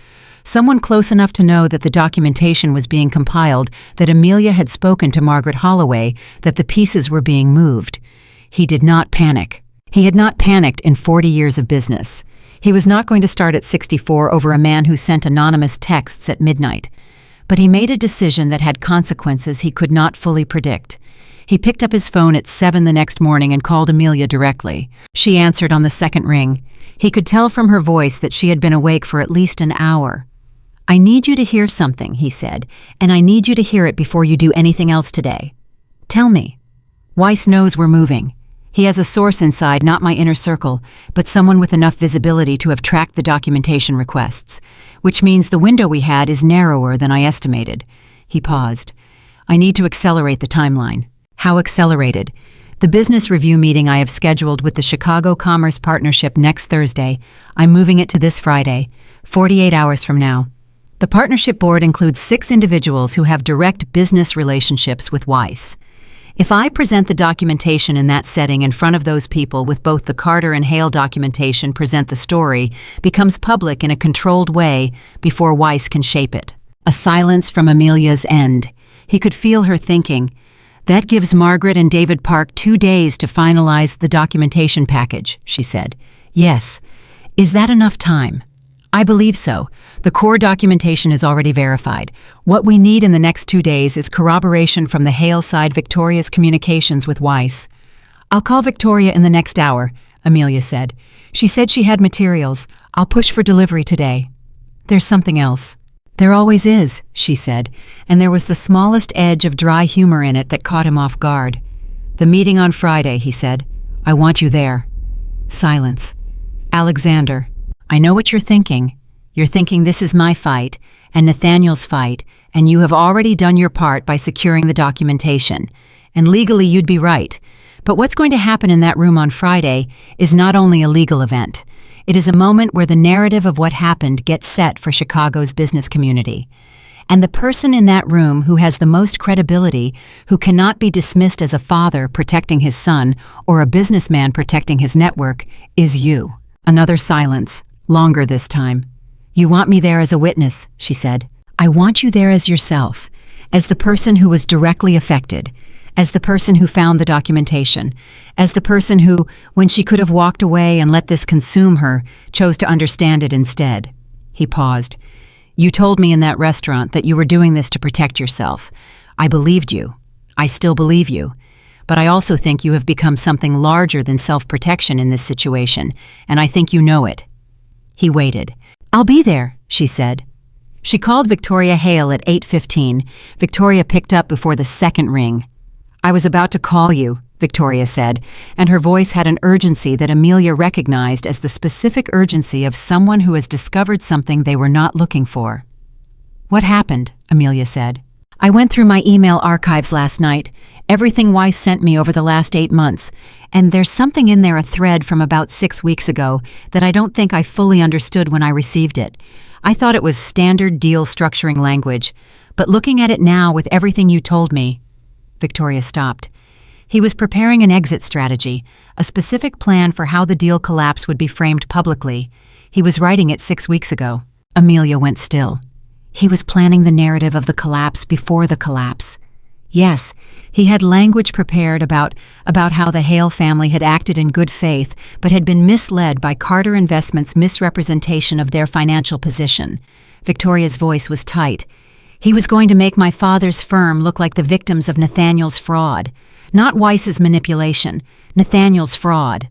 someone close enough to know that the documentation was being compiled, that Amelia had spoken to Margaret Holloway, that the pieces were being moved. He did not panic. He had not panicked in 40 years of business. He was not going to start at 64 over a man who sent anonymous texts at midnight. But he made a decision that had consequences he could not fully predict. He picked up his phone at 7 the next morning and called Amelia directly. She answered on the second ring. He could tell from her voice that she had been awake for at least an hour. "I need you to hear something," he said, "and I need you to hear it before you do anything else today." "Tell me." "Weiss knows we're moving. He has a source inside, not my inner circle, but someone with enough visibility to have tracked the documentation requests, which means the window we had is narrower than I estimated." He paused. "I need to accelerate the timeline." "How accelerated?" "The business review meeting I have scheduled with the Chicago Commerce Partnership next Thursday. I'm moving it to this Friday, 48 hours from now. The partnership board includes 6 individuals who have direct business relationships with Weiss. If I present the documentation in that setting in front of those people with both the Carter and Hale documentation present the story, becomes public in a controlled way before Weiss can shape it." A silence from Amelia's end. He could feel her thinking, "That gives Margaret and David Park 2 days to finalize the documentation package," she said. "Yes. Is that enough time?" "I believe so. The core documentation is already verified. What we need in the next 2 days is corroboration from the Hale side, Victoria's communications with Weiss." "I'll call Victoria in the next hour," Amelia said. "She said she had materials. I'll push for delivery today." "There's something else." There always is, she said, and there was the smallest edge of dry humor in it that caught him off guard. The meeting on Friday, he said. I want you there. Silence. Alexander, I know what you're thinking. You're thinking this is my fight and Nathaniel's fight, and you have already done your part by securing the documentation. And legally you'd be right. But what's going to happen in that room on Friday is not only a legal event. It is a moment where the narrative of what happened gets set for Chicago's business community. And the person in that room who has the most credibility, who cannot be dismissed as a father protecting his son or a businessman protecting his network, is you. Another silence, longer this time. You want me there as a witness, she said. I want you there as yourself, as the person who was directly affected, as the person who found the documentation, as the person who, when she could have walked away and let this consume her, chose to understand it instead. He paused. You told me in that restaurant that you were doing this to protect yourself. I believed you. I still believe you. But I also think you have become something larger than self-protection in this situation, and I think you know it. He waited. I'll be there, she said. She called Victoria Hale at 8:15. Victoria picked up before the second ring. I was about to call you, Victoria said, and her voice had an urgency that Amelia recognized as the specific urgency of someone who has discovered something they were not looking for. What happened? Amelia said. I went through my email archives last night, everything Weiss sent me over the last 8 months, and there's something in there, a thread from about 6 weeks ago, that I don't think I fully understood when I received it. I thought it was standard deal structuring language, but looking at it now with everything you told me. Victoria stopped. He was preparing an exit strategy, a specific plan for how the deal collapse would be framed publicly. He was writing it 6 weeks ago. Amelia went still. He was planning the narrative of the collapse before the collapse. Yes, he had language prepared about how the Hale family had acted in good faith but had been misled by Carter Investments' misrepresentation of their financial position. Victoria's voice was tight. He was going to make my father's firm look like the victims of Nathaniel's fraud. Not Weiss's manipulation, Nathaniel's fraud.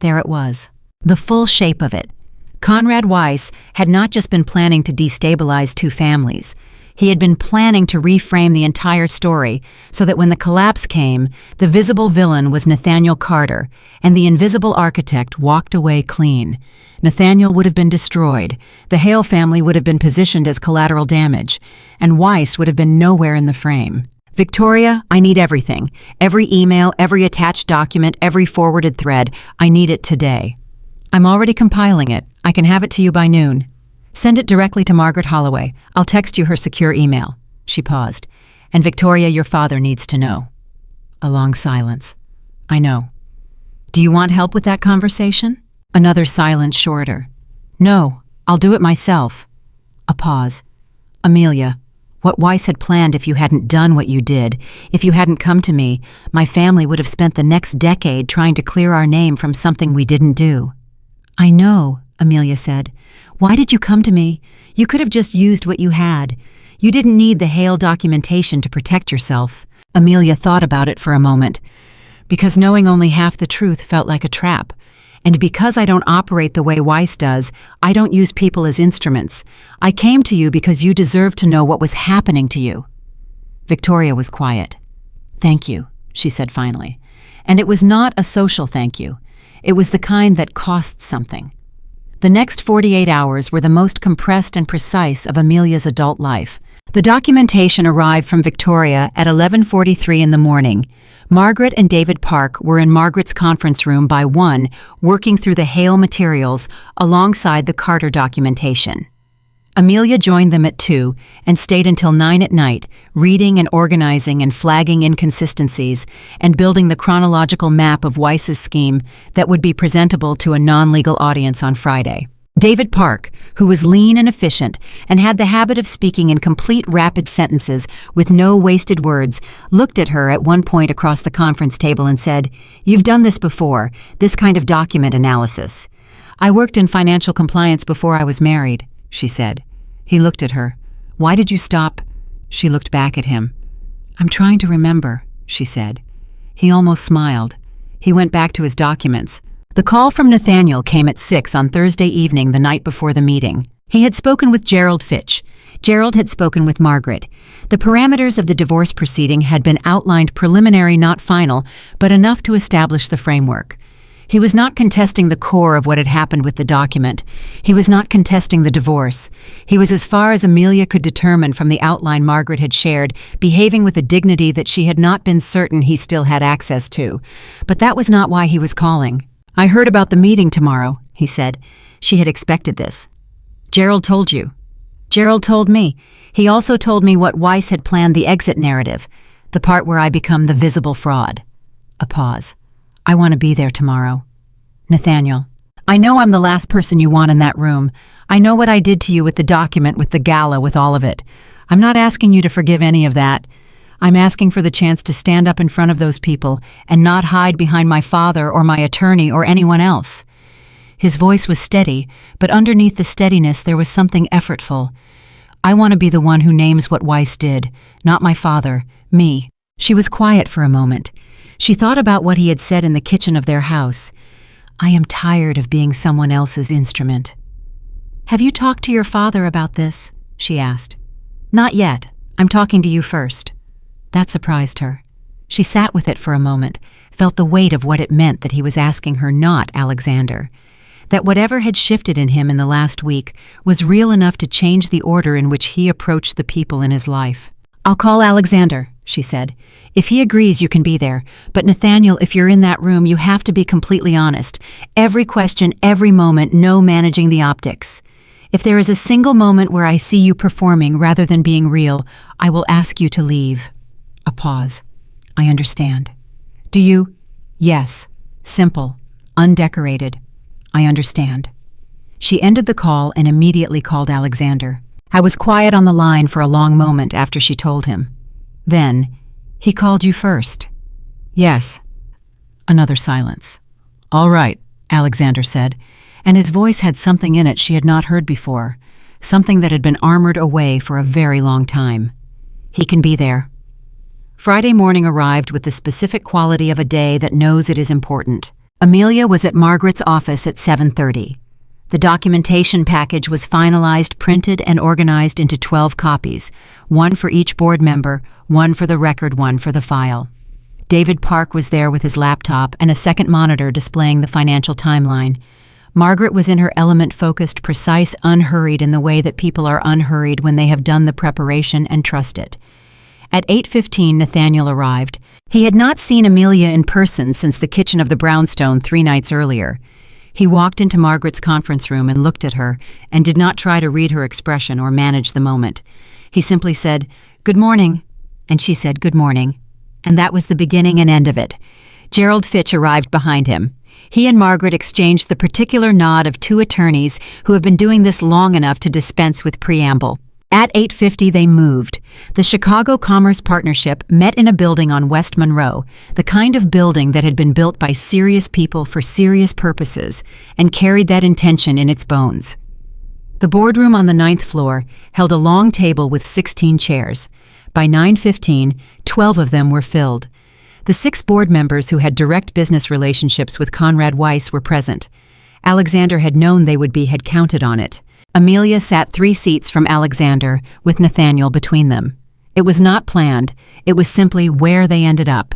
There it was, the full shape of it. Conrad Weiss had not just been planning to destabilize two families. He had been planning to reframe the entire story so that when the collapse came, the visible villain was Nathaniel Carter, and the invisible architect walked away clean. Nathaniel would have been destroyed, the Hale family would have been positioned as collateral damage, and Weiss would have been nowhere in the frame. Victoria, I need everything. Every email, every attached document, every forwarded thread. I need it today. I'm already compiling it. I can have it to you by noon. Send it directly to Margaret Holloway. I'll text you her secure email. She paused. And Victoria, your father needs to know. A long silence. I know. Do you want help with that conversation? Another silence shorter. No, I'll do it myself. A pause. Amelia, what Weiss had planned if you hadn't done what you did, if you hadn't come to me, my family would have spent the next decade trying to clear our name from something we didn't do. I know, Amelia said. Why did you come to me? You could have just used what you had. You didn't need the Hale documentation to protect yourself. Amelia thought about it for a moment. Because knowing only half the truth felt like a trap. And because I don't operate the way Weiss does, I don't use people as instruments. I came to you because you deserved to know what was happening to you. Victoria was quiet. Thank you, she said finally. And it was not a social thank you. It was the kind that costs something. The next 48 hours were the most compressed and precise of Amelia's adult life. The documentation arrived from Victoria at 11:43 in the morning. Margaret and David Park were in Margaret's conference room by 1, working through the Hale materials alongside the Carter documentation. Amelia joined them at 2 and stayed until 9 at night, reading and organizing and flagging inconsistencies and building the chronological map of Weiss's scheme that would be presentable to a non-legal audience on Friday. David Park, who was lean and efficient and had the habit of speaking in complete rapid sentences with no wasted words, looked at her at one point across the conference table and said, "You've done this before, this kind of document analysis." "I worked in financial compliance before I was married," she said. He looked at her. "Why did you stop?" She looked back at him. "I'm trying to remember," she said. He almost smiled. He went back to his documents. The call from Nathaniel came at 6 on Thursday evening, the night before the meeting. He had spoken with Gerald Fitch. Gerald had spoken with Margaret. The parameters of the divorce proceeding had been outlined, preliminary, not final, but enough to establish the framework. He was not contesting the core of what had happened with the document. He was not contesting the divorce. He was as far as Amelia could determine from the outline Margaret had shared, behaving with a dignity that she had not been certain he still had access to. But that was not why he was calling. "I heard about the meeting tomorrow," he said. She had expected this. "Gerald told you." "Gerald told me. He also told me what Weiss had planned, the exit narrative, the part where I become the visible fraud." A pause. "I want to be there tomorrow." "Nathaniel, I know I'm the last person you want in that room. I know what I did to you with the document, with the gala, with all of it. I'm not asking you to forgive any of that. I'm asking for the chance to stand up in front of those people and not hide behind my father or my attorney or anyone else." His voice was steady, but underneath the steadiness there was something effortful. "I want to be the one who names what Weiss did, not my father, me." She was quiet for a moment. She thought about what he had said in the kitchen of their house. "I am tired of being someone else's instrument." "Have you talked to your father about this?" she asked. "Not yet. I'm talking to you first." That surprised her. She sat with it for a moment, felt the weight of what it meant that he was asking her, not Alexander. That whatever had shifted in him in the last week was real enough to change the order in which he approached the people in his life. "I'll call Alexander," she said. "If he agrees, you can be there. But Nathaniel, if you're in that room, you have to be completely honest. Every question, every moment, no managing the optics. If there is a single moment where I see you performing rather than being real, I will ask you to leave." A pause. "I understand." "Do you?" "Yes. Simple. Undecorated. I understand." She ended the call and immediately called Alexander. I was quiet on the line for a long moment after she told him. Then, "He called you first." "Yes." Another silence. "All right," Alexander said, and his voice had something in it she had not heard before, something that had been armored away for a very long time. "He can be there." Friday morning arrived with the specific quality of a day that knows it is important. Amelia was at Margaret's office at 7:30. The documentation package was finalized, printed, and organized into 12 copies, one for each board member, one for the record, one for the file. David Park was there with his laptop and a second monitor displaying the financial timeline. Margaret was in her element, focused, precise, unhurried in the way that people are unhurried when they have done the preparation and trust it. At 8:15, Nathaniel arrived. He had not seen Amelia in person since the kitchen of the brownstone 3 nights earlier. He walked into Margaret's conference room and looked at her, and did not try to read her expression or manage the moment. He simply said, "Good morning," and she said, "Good morning." And that was the beginning and end of it. Gerald Fitch arrived behind him. He and Margaret exchanged the particular nod of two attorneys who have been doing this long enough to dispense with preamble. At 8:50 they moved. The Chicago Commerce Partnership met in a building on West Monroe, the kind of building that had been built by serious people for serious purposes, and carried that intention in its bones. The boardroom on the 9th floor held a long table with 16 chairs. By 9:15, 12 of them were filled. The 6 board members who had direct business relationships with Conrad Weiss were present. Alexander had known they would be, had counted on it. Amelia sat 3 seats from Alexander, with Nathaniel between them. It was not planned, it was simply where they ended up.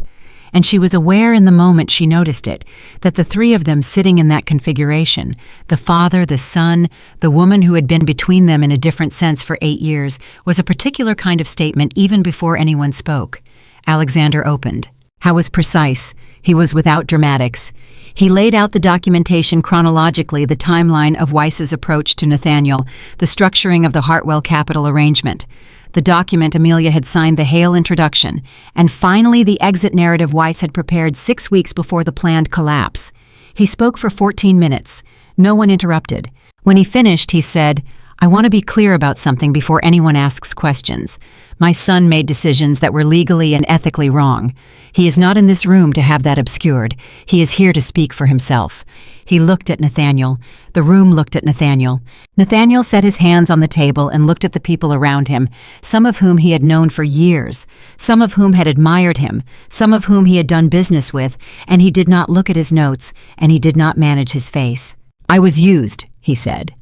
And she was aware in the moment she noticed it, that the 3 of them sitting in that configuration, the father, the son, the woman who had been between them in a different sense for 8 years, was a particular kind of statement even before anyone spoke. Alexander opened. How was precise. He was without dramatics. He laid out the documentation chronologically, the timeline of Weiss's approach to Nathaniel, the structuring of the Hartwell Capital arrangement. The document Amelia had signed, the Hale introduction, and finally the exit narrative Weiss had prepared 6 weeks before the planned collapse. He spoke for 14 minutes. No one interrupted. When he finished, he said, "I want to be clear about something before anyone asks questions. My son made decisions that were legally and ethically wrong. He is not in this room to have that obscured. He is here to speak for himself." He looked at Nathaniel. The room looked at Nathaniel. Nathaniel set his hands on the table and looked at the people around him, some of whom he had known for years, some of whom had admired him, some of whom he had done business with, and he did not look at his notes, and he did not manage his face. "I was used," he said.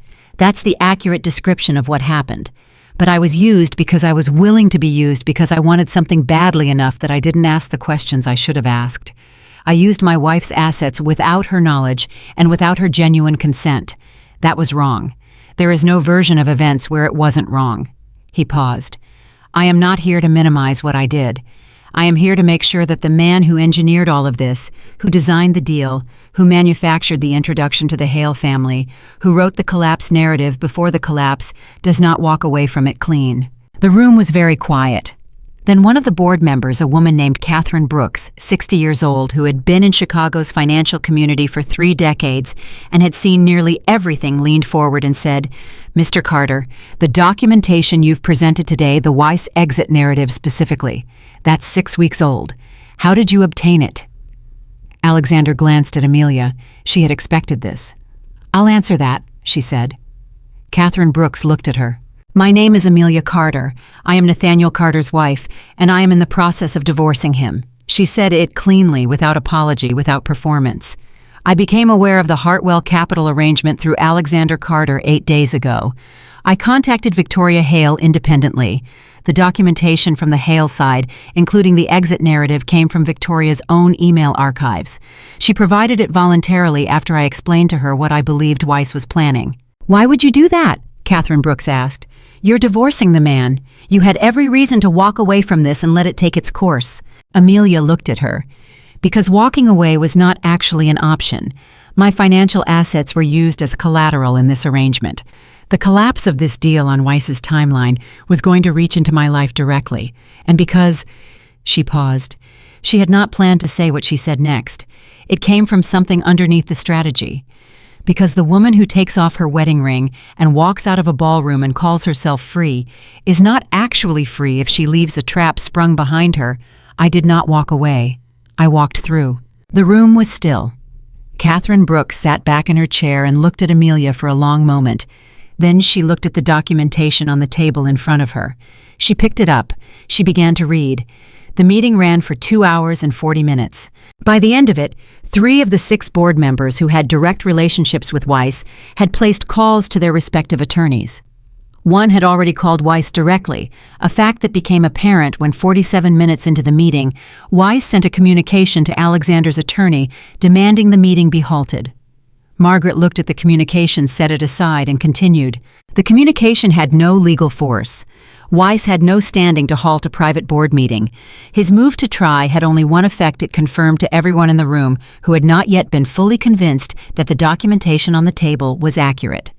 That's the accurate description of what happened. But I was used because I was willing to be used because I wanted something badly enough that I didn't ask the questions I should have asked. I used my wife's assets without her knowledge and without her genuine consent. That was wrong. There is no version of events where it wasn't wrong. He paused. I am not here to minimize what I did. I am here to make sure that the man who engineered all of this, who designed the deal, who manufactured the introduction to the Hale family, who wrote the collapse narrative before the collapse, does not walk away from it clean. The room was very quiet. Then one of the board members, a woman named Catherine Brooks, 60 years old, who had been in Chicago's financial community for 3 decades and had seen nearly everything, leaned forward and said, Mr. Carter, the documentation you've presented today, the Weiss exit narrative specifically, that's 6 weeks old. How did you obtain it? Alexander glanced at Amelia. She had expected this. I'll answer that, she said. Catherine Brooks looked at her. My name is Amelia Carter. I am Nathaniel Carter's wife, and I am in the process of divorcing him. She said it cleanly, without apology, without performance. I became aware of the Hartwell Capital arrangement through Alexander Carter 8 days ago. I contacted Victoria Hale independently. The documentation from the Hale side, including the exit narrative, came from Victoria's own email archives. She provided it voluntarily after I explained to her what I believed Weiss was planning. Why would you do that? Catherine Brooks asked. You're divorcing the man. You had every reason to walk away from this and let it take its course. Amelia looked at her. Because walking away was not actually an option. My financial assets were used as collateral in this arrangement. The collapse of this deal on Weiss's timeline was going to reach into my life directly. And because... She paused. She had not planned to say what she said next. It came from something underneath the strategy. Because the woman who takes off her wedding ring and walks out of a ballroom and calls herself free is not actually free if she leaves a trap sprung behind her. I did not walk away. I walked through. The room was still. Catherine Brooks sat back in her chair and looked at Amelia for a long moment. Then she looked at the documentation on the table in front of her. She picked it up. She began to read. The meeting ran for 2 hours and 40 minutes. By the end of it, 3 of the 6 board members who had direct relationships with Weiss had placed calls to their respective attorneys. One had already called Weiss directly, a fact that became apparent when 47 minutes into the meeting, Weiss sent a communication to Alexander's attorney demanding the meeting be halted. Margaret looked at the communication, set it aside, and continued. The communication had no legal force. Weiss had no standing to halt a private board meeting. His move to try had only one effect: it confirmed to everyone in the room who had not yet been fully convinced that the documentation on the table was accurate.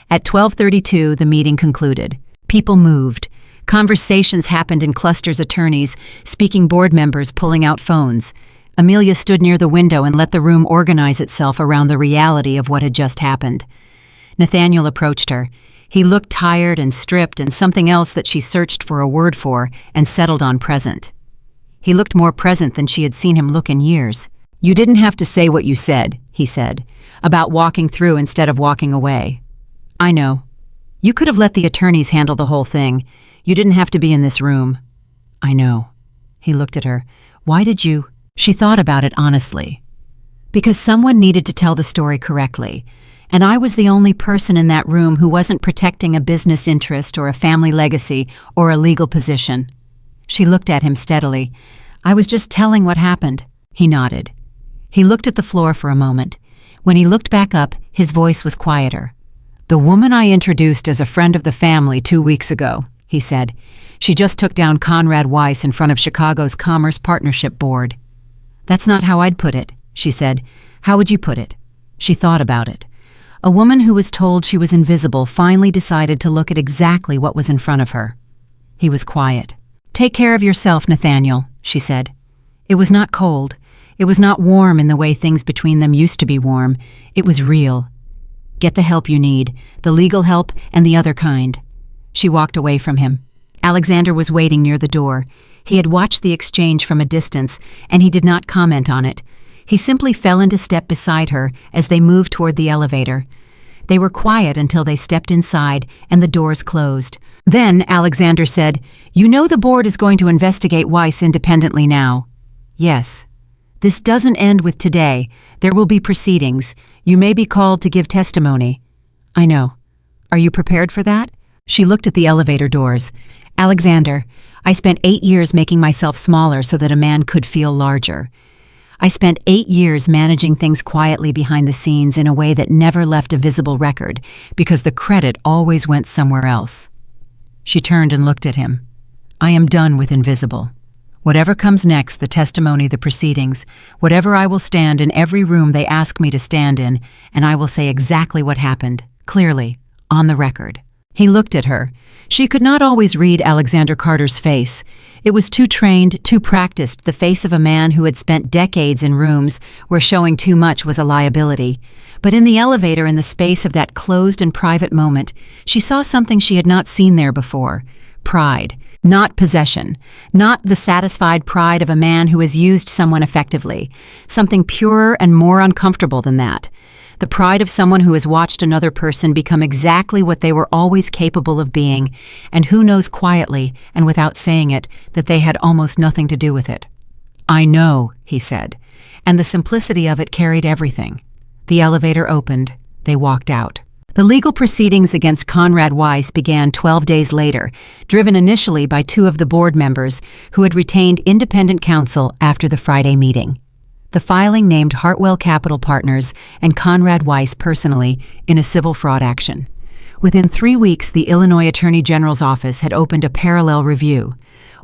At 12:32, the meeting concluded. People moved. Conversations happened in clusters, attorneys, speaking board members pulling out phones. Amelia stood near the window and let the room organize itself around the reality of what had just happened. Nathaniel approached her. He looked tired and stripped, and something else that she searched for a word for and settled on present. He looked more present than she had seen him look in years. You didn't have to say what you said, he said, about walking through instead of walking away. I know. You could have let the attorneys handle the whole thing. You didn't have to be in this room. I know. He looked at her. Why did you? She thought about it honestly. Because someone needed to tell the story correctly, and I was the only person in that room who wasn't protecting a business interest or a family legacy or a legal position. She looked at him steadily. I was just telling what happened. He nodded. He looked at the floor for a moment. When he looked back up, his voice was quieter. The woman I introduced as a friend of the family 2 weeks ago, he said. She just took down Conrad Weiss in front of Chicago's Commerce Partnership Board. That's not how I'd put it, she said. How would you put it? She thought about it. A woman who was told she was invisible finally decided to look at exactly what was in front of her. He was quiet. Take care of yourself, Nathaniel, she said. It was not cold. It was not warm in the way things between them used to be warm. It was real. Get the help you need, the legal help and the other kind. She walked away from him. Alexander was waiting near the door. He had watched the exchange from a distance, and he did not comment on it. He simply fell into step beside her as they moved toward the elevator. They were quiet until they stepped inside and the doors closed. Then Alexander said, You know the board is going to investigate Weiss independently now. Yes. This doesn't end with today. There will be proceedings. You may be called to give testimony. I know. Are you prepared for that? She looked at the elevator doors. Alexander, I spent 8 years making myself smaller so that a man could feel larger. I spent 8 years managing things quietly behind the scenes in a way that never left a visible record, because the credit always went somewhere else. She turned and looked at him. I am done with invisible. Whatever comes next, the testimony, the proceedings, whatever, I will stand in every room they ask me to stand in, and I will say exactly what happened, clearly, on the record. He looked at her. She could not always read Alexander Carter's face. It was too trained, too practiced, the face of a man who had spent decades in rooms where showing too much was a liability. But in the elevator, in the space of that closed and private moment, she saw something she had not seen there before. Pride. Not possession. Not the satisfied pride of a man who has used someone effectively. Something purer and more uncomfortable than that. The pride of someone who has watched another person become exactly what they were always capable of being, and who knows quietly, and without saying it, that they had almost nothing to do with it. I know, he said, and the simplicity of it carried everything. The elevator opened. They walked out. The legal proceedings against Conrad Weiss began 12 days later, driven initially by 2 of the board members who had retained independent counsel after the Friday meeting. The filing named Hartwell Capital Partners and Conrad Weiss personally in a civil fraud action. Within 3 weeks, the Illinois Attorney General's office had opened a parallel review.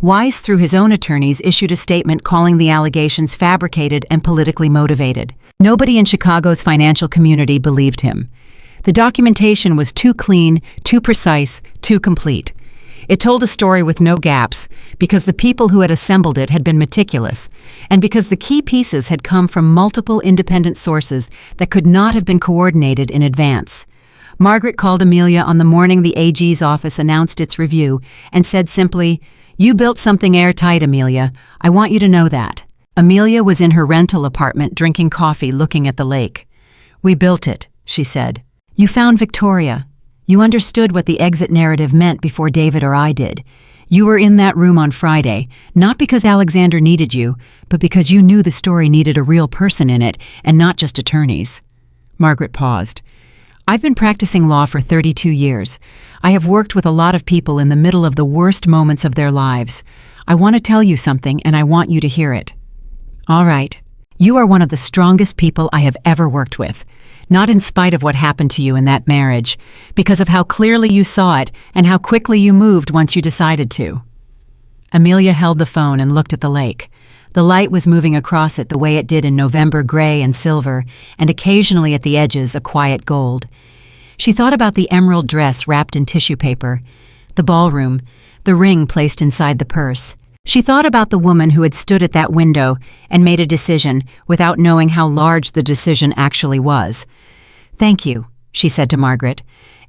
Weiss, through his own attorneys, issued a statement calling the allegations fabricated and politically motivated. Nobody in Chicago's financial community believed him. The documentation was too clean, too precise, too complete. It told a story with no gaps, because the people who had assembled it had been meticulous, and because the key pieces had come from multiple independent sources that could not have been coordinated in advance. Margaret called Amelia on the morning the AG's office announced its review and said simply, "You built something airtight, Amelia. I want you to know that." Amelia was in her rental apartment drinking coffee, looking at the lake. "We built it," she said. "You found Victoria. You understood what the exit narrative meant before David or I did. You were in that room on Friday, not because Alexander needed you, but because you knew the story needed a real person in it and not just attorneys." Margaret paused. "I've been practicing law for 32 years. I have worked with a lot of people in the middle of the worst moments of their lives. I want to tell you something, and I want you to hear it." "All right. You are one of the strongest people I have ever worked with. Not in spite of what happened to you in that marriage, because of how clearly you saw it and how quickly you moved once you decided to." Amelia held the phone and looked at the lake. The light was moving across it the way it did in November, gray and silver, and occasionally at the edges a quiet gold. She thought about the emerald dress wrapped in tissue paper, the ballroom, the ring placed inside the purse. She thought about the woman who had stood at that window and made a decision without knowing how large the decision actually was. "Thank you," she said to Margaret,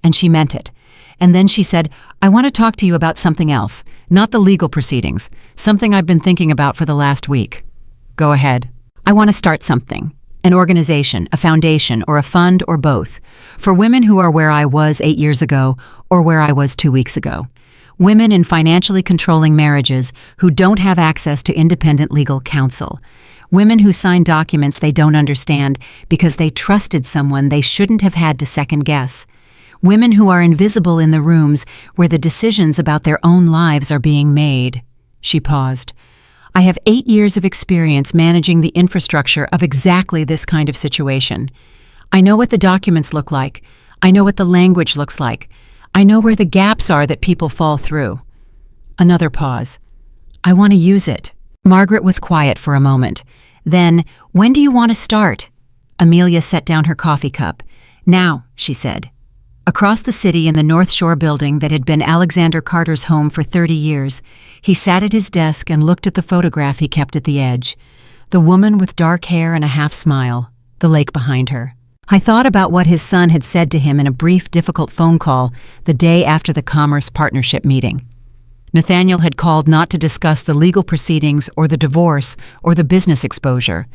and she meant it. And then she said, "I want to talk to you about something else, not the legal proceedings, something I've been thinking about for the last week." "Go ahead." "I want to start something, an organization, a foundation, or a fund, or both, for women who are where I was 8 years ago or where I was 2 weeks ago. Women in financially controlling marriages who don't have access to independent legal counsel. Women who sign documents they don't understand because they trusted someone they shouldn't have had to second guess. Women who are invisible in the rooms where the decisions about their own lives are being made." She paused. "I have 8 years of experience managing the infrastructure of exactly this kind of situation. I know what the documents look like. I know what the language looks like. I know where the gaps are that people fall through." Another pause. "I want to use it." Margaret was quiet for a moment. Then, "When do you want to start?" Amelia set down her coffee cup. "Now," she said. Across the city in the North Shore building that had been Alexander Carter's home for 30 years, he sat at his desk and looked at the photograph he kept at the edge. The woman with dark hair and a half smile, the lake behind her. I thought about what his son had said to him in a brief, difficult phone call the day after the Commerce Partnership meeting. Nathaniel had called not to discuss the legal proceedings or the divorce or the business exposure.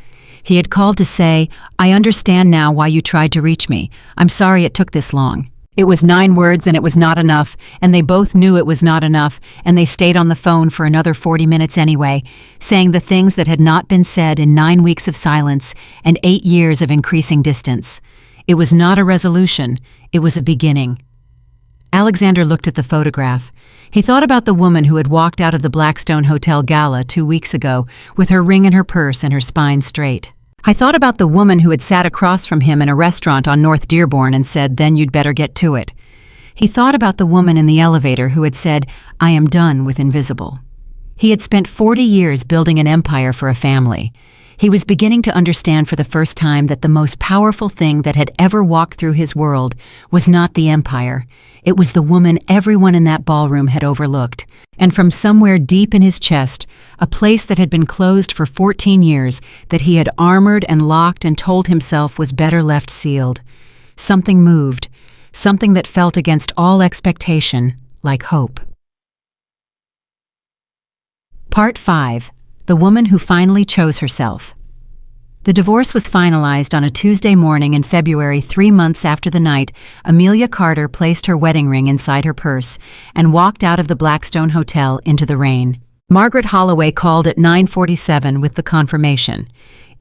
He had called to say, "I understand now why you tried to reach me. I'm sorry it took this long." It was 9 words and it was not enough, and they both knew it was not enough, and they stayed on the phone for another 40 minutes anyway, saying the things that had not been said in 9 weeks of silence and 8 years of increasing distance. It was not a resolution, it was a beginning. Alexander looked at the photograph. He thought about the woman who had walked out of the Blackstone Hotel Gala 2 weeks ago with her ring in her purse and her spine straight. I thought about the woman who had sat across from him in a restaurant on North Dearborn and said, "Then you'd better get to it." He thought about the woman in the elevator who had said, "I am done with invisible." He had spent 40 years building an empire for a family. He was beginning to understand for the first time that the most powerful thing that had ever walked through his world was not the empire. It was the woman everyone in that ballroom had overlooked. And from somewhere deep in his chest, a place that had been closed for 14 years, that he had armored and locked and told himself was better left sealed. Something moved, something that felt against all expectation, like hope. Part 5. The Woman Who Finally Chose Herself. The divorce was finalized on a Tuesday morning in February, 3 months after the night Amelia Carter placed her wedding ring inside her purse and walked out of the Blackstone Hotel into the rain. Margaret Holloway called at 9:47 with the confirmation.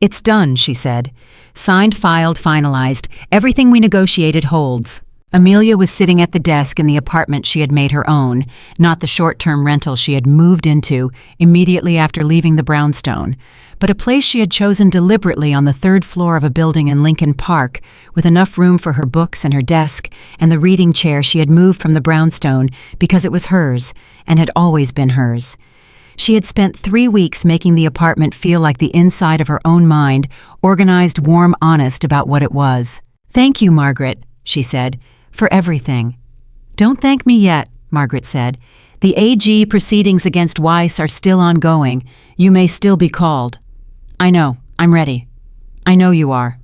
"It's done," she said. "Signed, filed, finalized. Everything we negotiated holds." Amelia was sitting at the desk in the apartment she had made her own, not the short-term rental she had moved into immediately after leaving the brownstone, but a place she had chosen deliberately on the 3rd floor of a building in Lincoln Park, with enough room for her books and her desk and the reading chair she had moved from the brownstone because it was hers and had always been hers. She had spent 3 weeks making the apartment feel like the inside of her own mind, organized, warm, honest about what it was. "Thank you, Margaret," she said, "for everything." "Don't thank me yet," Margaret said. "The AG proceedings against Weiss are still ongoing. You may still be called." "I know. I'm ready." "I know you are."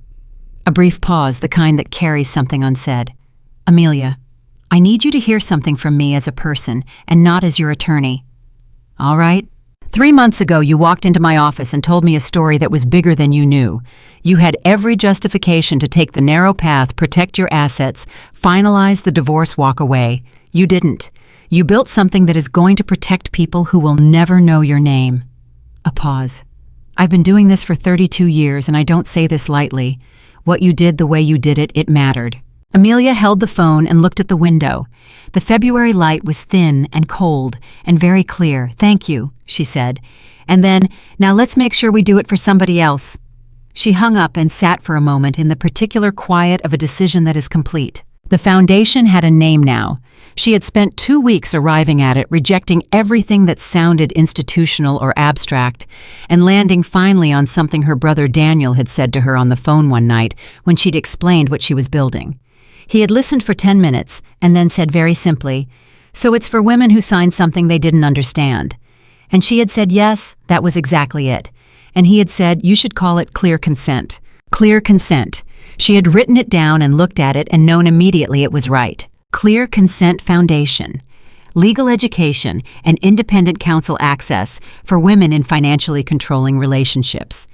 A brief pause, the kind that carries something unsaid. "Amelia, I need you to hear something from me as a person and not as your attorney." "All right." 3 months ago, you walked into my office and told me a story that was bigger than you knew. You had every justification to take the narrow path, protect your assets, finalize the divorce, walk away. You didn't. You built something that is going to protect people who will never know your name. A pause. "I've been doing this for 32 years, and I don't say this lightly. What you did, the way you did it, it mattered." Amelia held the phone and looked at the window. The February light was thin and cold and very clear. "Thank you," she said. And then, "Now let's make sure we do it for somebody else." She hung up and sat for a moment in the particular quiet of a decision that is complete. The foundation had a name now. She had spent 2 weeks arriving at it, rejecting everything that sounded institutional or abstract, and landing finally on something her brother Daniel had said to her on the phone one night when she'd explained what she was building. He had listened for 10 minutes and then said very simply, "So it's for women who signed something they didn't understand." And she had said, yes, that was exactly it. And he had said, "You should call it clear consent." Clear consent. She had written it down and looked at it and known immediately it was right. Clear Consent Foundation. Legal education and independent counsel access for women in financially controlling relationships.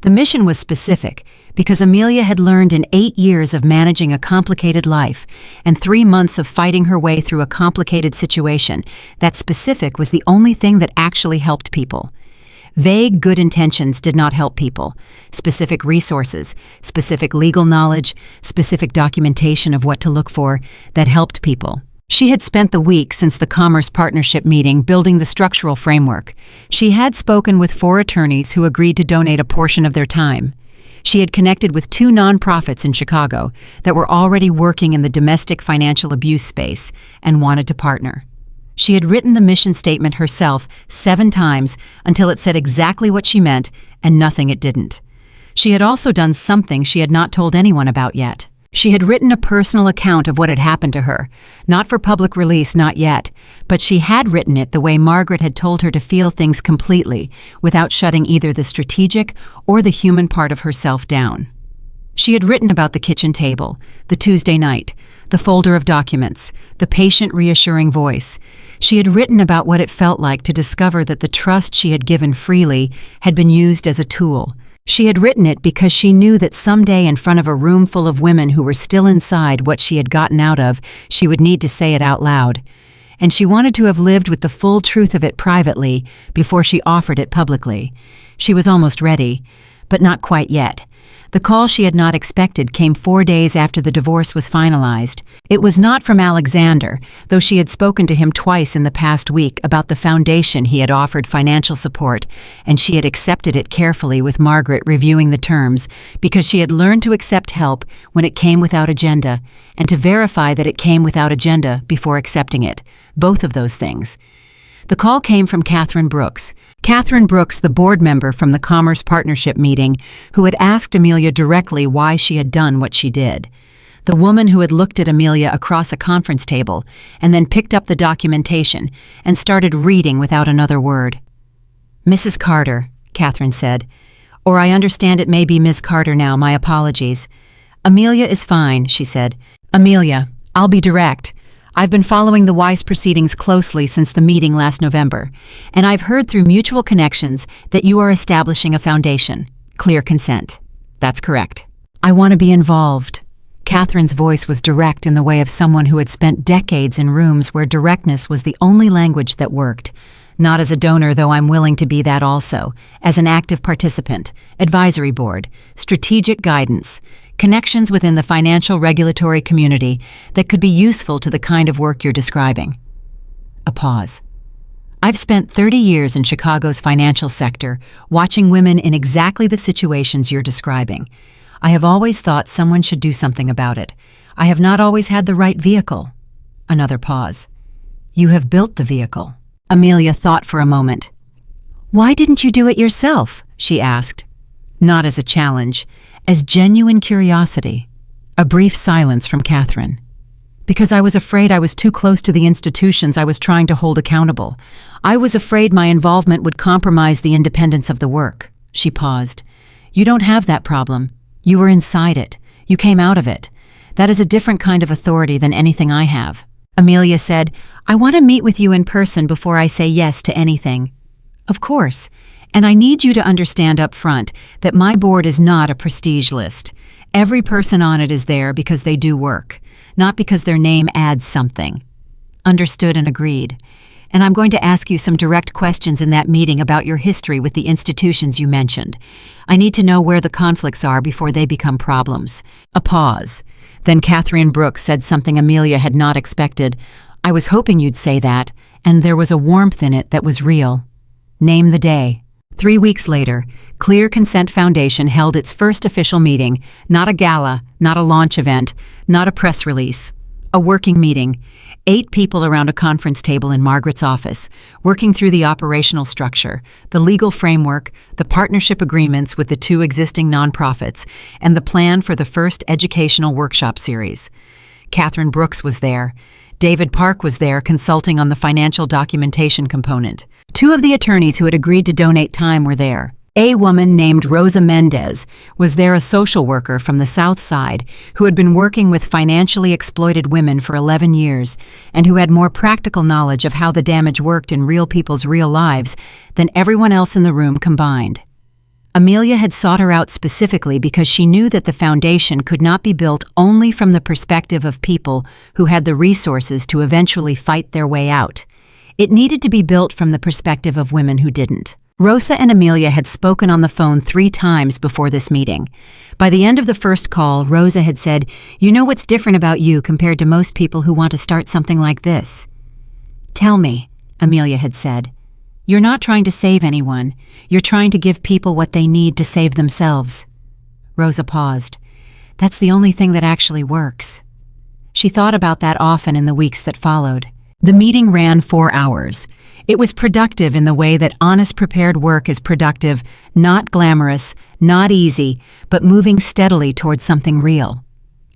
The mission was specific because Amelia had learned in 8 years of managing a complicated life and 3 months of fighting her way through a complicated situation that specific was the only thing that actually helped people. Vague good intentions did not help people. Specific resources, specific legal knowledge, specific documentation of what to look for, that helped people. She had spent the week since the Commerce Partnership meeting building the structural framework. She had spoken with 4 attorneys who agreed to donate a portion of their time. She had connected with 2 nonprofits in Chicago that were already working in the domestic financial abuse space and wanted to partner. She had written the mission statement herself 7 times until it said exactly what she meant and nothing it didn't. She had also done something she had not told anyone about yet. She had written a personal account of what had happened to her, not for public release, not yet, but she had written it the way Margaret had told her to feel things completely, without shutting either the strategic or the human part of herself down. She had written about the kitchen table, the Tuesday night, the folder of documents, the patient reassuring voice. She had written about what it felt like to discover that the trust she had given freely had been used as a tool. She had written it because she knew that someday in front of a room full of women who were still inside what she had gotten out of, she would need to say it out loud. And she wanted to have lived with the full truth of it privately before she offered it publicly. She was almost ready, but not quite yet. The call she had not expected came 4 days after the divorce was finalized. It was not from Alexander, though she had spoken to him twice in the past week about the foundation he had offered financial support, and she had accepted it carefully with Margaret reviewing the terms, because she had learned to accept help when it came without agenda, and to verify that it came without agenda before accepting it. Both of those things. The call came from Catherine Brooks. Catherine Brooks, the board member from the Commerce Partnership meeting, who had asked Amelia directly why she had done what she did. The woman who had looked at Amelia across a conference table and then picked up the documentation and started reading without another word. "Mrs. Carter," Catherine said. "Or I understand it may be Miss Carter now, my apologies." "Amelia is fine," she said. "Amelia, I'll be direct. I've been following the Weiss proceedings closely since the meeting last November, and I've heard through mutual connections that you are establishing a foundation. Clear consent." "That's correct." "I want to be involved." Catherine's voice was direct in the way of someone who had spent decades in rooms where directness was the only language that worked. "Not as a donor, though I'm willing to be that also. As an active participant, advisory board, strategic guidance, connections within the financial regulatory community that could be useful to the kind of work you're describing." A pause. "I've spent 30 years in Chicago's financial sector, watching women in exactly the situations you're describing. I have always thought someone should do something about it. I have not always had the right vehicle." Another pause. "You have built the vehicle." Amelia thought for a moment. "Why didn't you do it yourself?" she asked. Not as a challenge, as genuine curiosity. A brief silence from Catherine. "Because I was afraid I was too close to the institutions I was trying to hold accountable. I was afraid my involvement would compromise the independence of the work." She paused. "You don't have that problem. You were inside it. You came out of it. That is a different kind of authority than anything I have." Amelia said, "I want to meet with you in person before I say yes to anything." "Of course. And I need you to understand up front that my board is not a prestige list. Every person on it is there because they do work, not because their name adds something." Understood and agreed. "And I'm going to ask you some direct questions in that meeting about your history with the institutions you mentioned. I need to know where the conflicts are before they become problems." A pause. Then Catherine Brooks said something Amelia had not expected. "I was hoping you'd say that," and there was a warmth in it that was real. "Name the day." 3 weeks later, Clear Consent Foundation held its first official meeting, not a gala, not a launch event, not a press release. A working meeting. 8 people around a conference table in Margaret's office, working through the operational structure, the legal framework, the partnership agreements with the 2 existing nonprofits, and the plan for the first educational workshop series. Catherine Brooks was there. David Park was there consulting on the financial documentation component. 2 of the attorneys who had agreed to donate time were there. A woman named Rosa Mendez was there, a social worker from the South Side who had been working with financially exploited women for 11 years and who had more practical knowledge of how the damage worked in real people's real lives than everyone else in the room combined. Amelia had sought her out specifically because she knew that the foundation could not be built only from the perspective of people who had the resources to eventually fight their way out. It needed to be built from the perspective of women who didn't. Rosa and Amelia had spoken on the phone 3 times before this meeting. By the end of the first call, Rosa had said, "You know what's different about you compared to most people who want to start something like this?" "Tell me," Amelia had said. "You're not trying to save anyone. You're trying to give people what they need to save themselves." Rosa paused. "That's the only thing that actually works." She thought about that often in the weeks that followed. The meeting ran 4 hours. It was productive in the way that honest, prepared work is productive, not glamorous, not easy, but moving steadily towards something real.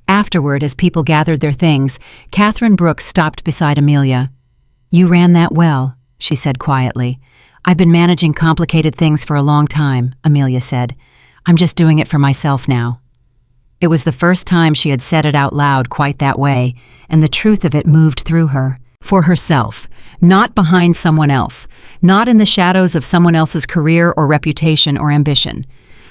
Afterward, as people gathered their things, Catherine Brooks stopped beside Amelia. "You ran that well," she said quietly. "I've been managing complicated things for a long time," Amelia said. "I'm just doing it for myself now." It was the first time she had said it out loud quite that way, and the truth of it moved through her. For herself, not behind someone else, not in the shadows of someone else's career or reputation or ambition.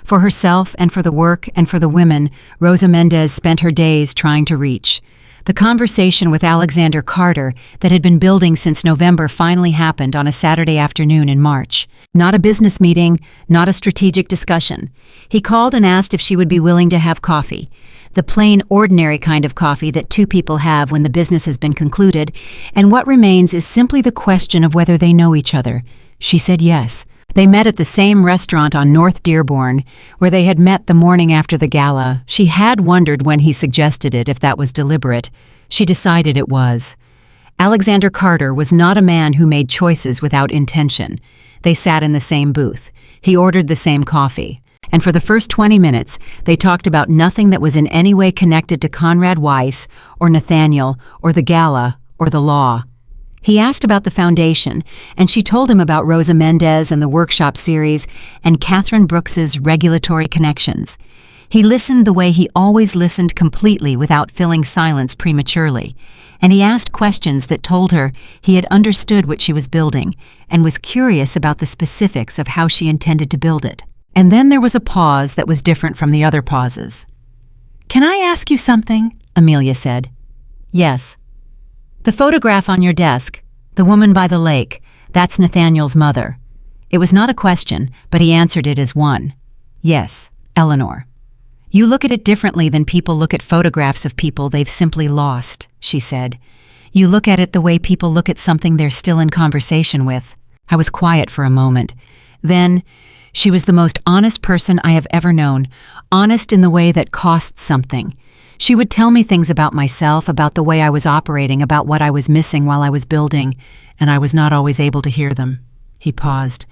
For herself and for the work and for the women Rosa Mendez spent her days trying to reach. The conversation with Alexander Carter that had been building since November finally happened on a Saturday afternoon in March. Not a business meeting, not a strategic discussion. He called and asked if she would be willing to have coffee. The plain, ordinary kind of coffee that two people have when the business has been concluded, and what remains is simply the question of whether they know each other. She said yes. They met at the same restaurant on North Dearborn, where they had met the morning after the gala. She had wondered when he suggested it if that was deliberate. She decided it was. Alexander Carter was not a man who made choices without intention. They sat in the same booth. He ordered the same coffee. And for the first 20 minutes, they talked about nothing that was in any way connected to Conrad Weiss, or Nathaniel, or the gala, or the law. He asked about the foundation, and she told him about Rosa Mendez and the workshop series, and Catherine Brooks's regulatory connections. He listened the way he always listened, completely without filling silence prematurely, and he asked questions that told her he had understood what she was building, and was curious about the specifics of how she intended to build it. And then there was a pause that was different from the other pauses. "Can I ask you something?" Amelia said. "Yes." "The photograph on your desk, the woman by the lake, that's Nathaniel's mother." It was not a question, but he answered it as one. "Yes, Eleanor." "You look at it differently than people look at photographs of people they've simply lost," she said. "You look at it the way people look at something they're still in conversation with." I was quiet for a moment. Then, she was the most honest person I have ever known, honest in the way that costs something. She would tell me things about myself, about the way I was operating, about what I was missing while I was building, and I was not always able to hear them. He paused.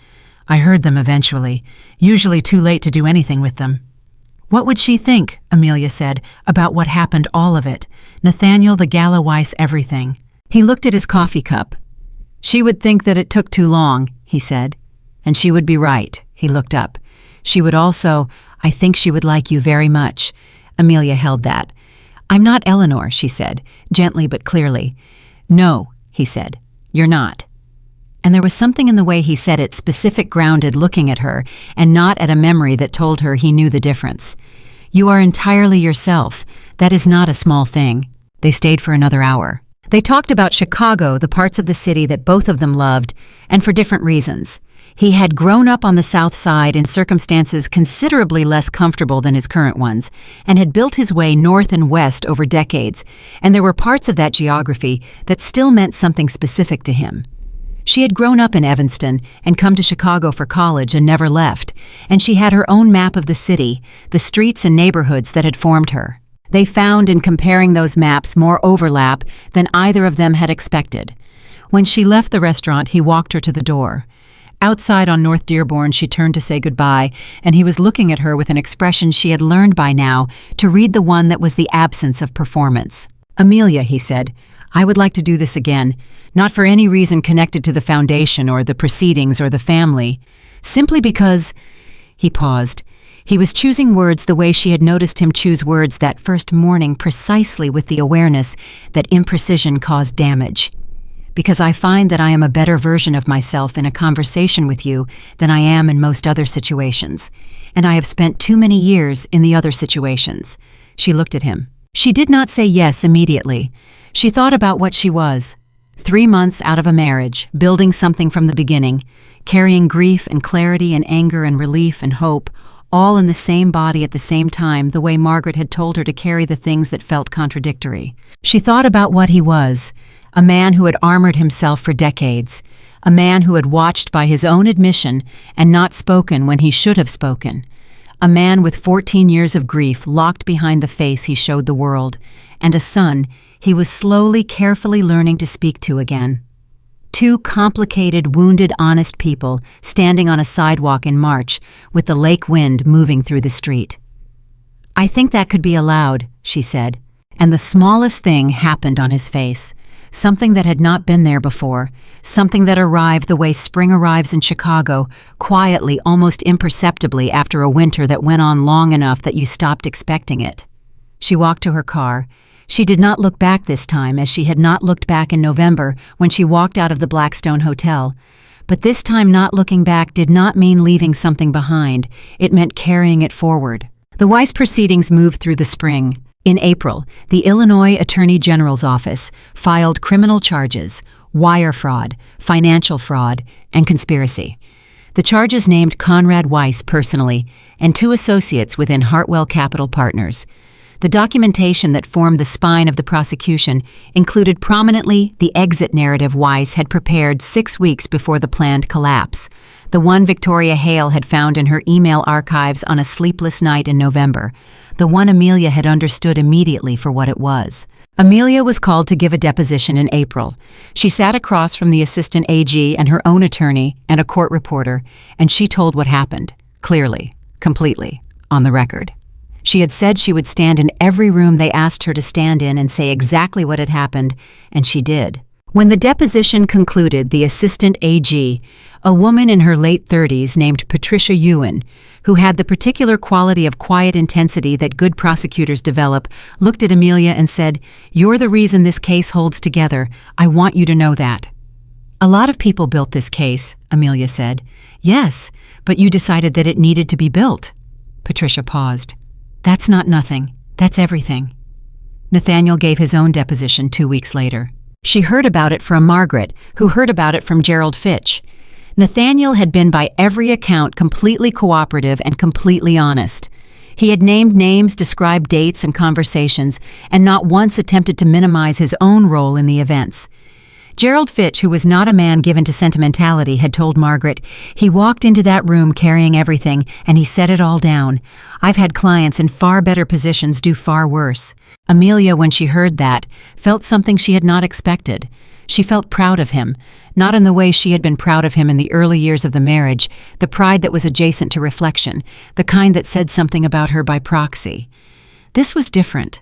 I heard them eventually, usually too late to do anything with them. "What would she think," Amelia said, "about what happened, all of it? Nathaniel, the Gala, Weiss, everything." He looked at his coffee cup. "She would think that it took too long," he said. "And she would be right." He looked up. "She would also, I think she would like you very much." Amelia held that. "I'm not Eleanor," she said, gently but clearly. "No," he said, "you're not." And there was something in the way he said it, specific, grounded, looking at her, and not at a memory that told her he knew the difference. "You are entirely yourself. That is not a small thing." They stayed for another hour. They talked about Chicago, the parts of the city that both of them loved, and for different reasons. He had grown up on the South Side in circumstances considerably less comfortable than his current ones, and had built his way north and west over decades, and there were parts of that geography that still meant something specific to him. She had grown up in Evanston and come to Chicago for college and never left, and she had her own map of the city, the streets and neighborhoods that had formed her. They found in comparing those maps more overlap than either of them had expected. When she left the restaurant, he walked her to the door. Outside on North Dearborn, she turned to say goodbye, and he was looking at her with an expression she had learned by now to read, the one that was the absence of performance. "Amelia," he said, "I would like to do this again, not for any reason connected to the foundation or the proceedings or the family, simply because—" He paused. He was choosing words the way she had noticed him choose words that first morning, precisely with the awareness that imprecision caused damage. "Because I find that I am a better version of myself in a conversation with you than I am in most other situations, and I have spent too many years in the other situations." She looked at him. She did not say yes immediately. She thought about what she was. 3 months out of a marriage, building something from the beginning, carrying grief and clarity and anger and relief and hope, all in the same body at the same time, the way Margaret had told her to carry the things that felt contradictory. She thought about what he was. A man who had armored himself for decades, a man who had watched by his own admission and not spoken when he should have spoken, a man with 14 years of grief locked behind the face he showed the world, and a son he was slowly, carefully learning to speak to again. 2 complicated, wounded, honest people standing on a sidewalk in March with the lake wind moving through the street. "I think that could be allowed," she said, and the smallest thing happened on his face. Something that had not been there before, something that arrived the way spring arrives in Chicago, quietly, almost imperceptibly after a winter that went on long enough that you stopped expecting it. She walked to her car. She did not look back this time, as she had not looked back in November when she walked out of the Blackstone Hotel. But this time, not looking back did not mean leaving something behind. It meant carrying it forward. The Weiss proceedings moved through the spring. In April, the Illinois Attorney General's office filed criminal charges, wire fraud, financial fraud, and conspiracy. The charges named Conrad Weiss personally and 2 associates within Hartwell Capital Partners. The documentation that formed the spine of the prosecution included prominently the exit narrative Weiss had prepared 6 weeks before the planned collapse, the one Victoria Hale had found in her email archives on a sleepless night in November, the one Amelia had understood immediately for what it was. Amelia was called to give a deposition in April. She sat across from the assistant AG and her own attorney and a court reporter, and she told what happened, clearly, completely, on the record. She had said she would stand in every room they asked her to stand in and say exactly what had happened, and she did. When the deposition concluded, the assistant AG, a woman in her late 30s named Patricia Ewan, who had the particular quality of quiet intensity that good prosecutors develop, looked at Amelia and said, "You're the reason this case holds together. I want you to know that." "A lot of people built this case," Amelia said. "Yes, but you decided that it needed to be built." Patricia paused. "That's not nothing. That's everything." Nathaniel gave his own deposition 2 weeks later. She heard about it from Margaret, who heard about it from Gerald Fitch. Nathaniel had been by every account completely cooperative and completely honest. He had named names, described dates and conversations, and not once attempted to minimize his own role in the events. Gerald Fitch, who was not a man given to sentimentality, had told Margaret, "He walked into that room carrying everything, and he set it all down. I've had clients in far better positions do far worse." Amelia, when she heard that, felt something she had not expected. She felt proud of him, not in the way she had been proud of him in the early years of the marriage, the pride that was adjacent to reflection, the kind that said something about her by proxy. This was different.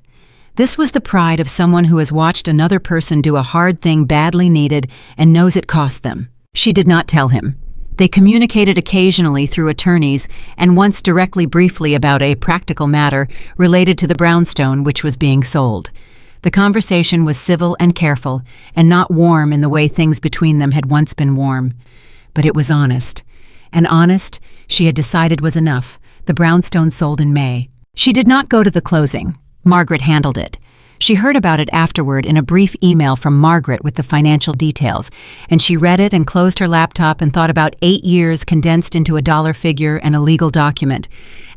This was the pride of someone who has watched another person do a hard thing badly needed and knows it cost them. She did not tell him. They communicated occasionally through attorneys and once directly briefly about a practical matter related to the brownstone which was being sold. The conversation was civil and careful and not warm in the way things between them had once been warm. But it was honest. And honest, she had decided, was enough. The brownstone sold in May. She did not go to the closing. Margaret handled it. She heard about it afterward in a brief email from Margaret with the financial details, and she read it and closed her laptop and thought about 8 years condensed into a dollar figure and a legal document.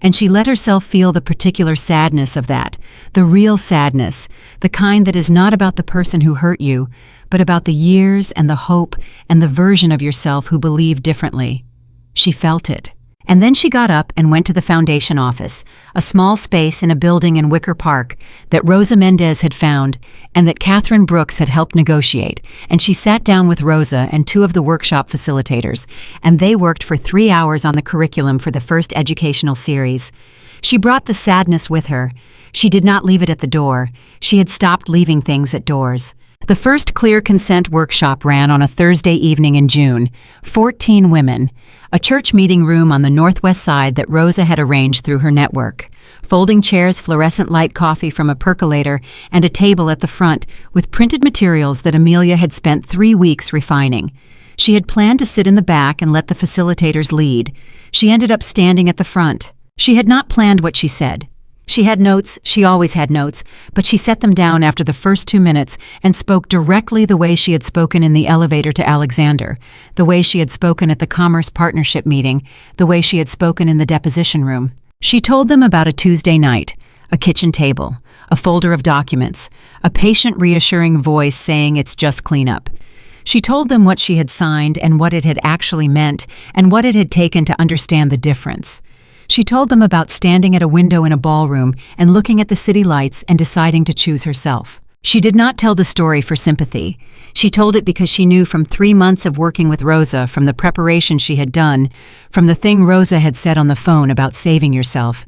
And she let herself feel the particular sadness of that, the real sadness, the kind that is not about the person who hurt you, but about the years and the hope and the version of yourself who believed differently. She felt it. And then she got up and went to the foundation office, a small space in a building in Wicker Park that Rosa Mendez had found and that Catherine Brooks had helped negotiate, and she sat down with Rosa and 2 of the workshop facilitators, and they worked for 3 hours on the curriculum for the first educational series. She brought the sadness with her. She did not leave it at the door. She had stopped leaving things at doors. The first Clear Consent workshop ran on a Thursday evening in June. 14 women. A church meeting room on the northwest side that Rosa had arranged through her network. Folding chairs, fluorescent light coffee from a percolator, and a table at the front with printed materials that Amelia had spent 3 weeks refining. She had planned to sit in the back and let the facilitators lead. She ended up standing at the front. She had not planned what she said. She had notes, she always had notes, but she set them down after the first 2 minutes and spoke directly the way she had spoken in the elevator to Alexander, the way she had spoken at the Commerce Partnership meeting, the way she had spoken in the deposition room. She told them about a Tuesday night, a kitchen table, a folder of documents, a patient reassuring voice saying it's just cleanup. She told them what she had signed and what it had actually meant and what it had taken to understand the difference. She told them about standing at a window in a ballroom and looking at the city lights and deciding to choose herself. She did not tell the story for sympathy. She told it because she knew from 3 months of working with Rosa, from the preparation she had done, from the thing Rosa had said on the phone about saving yourself,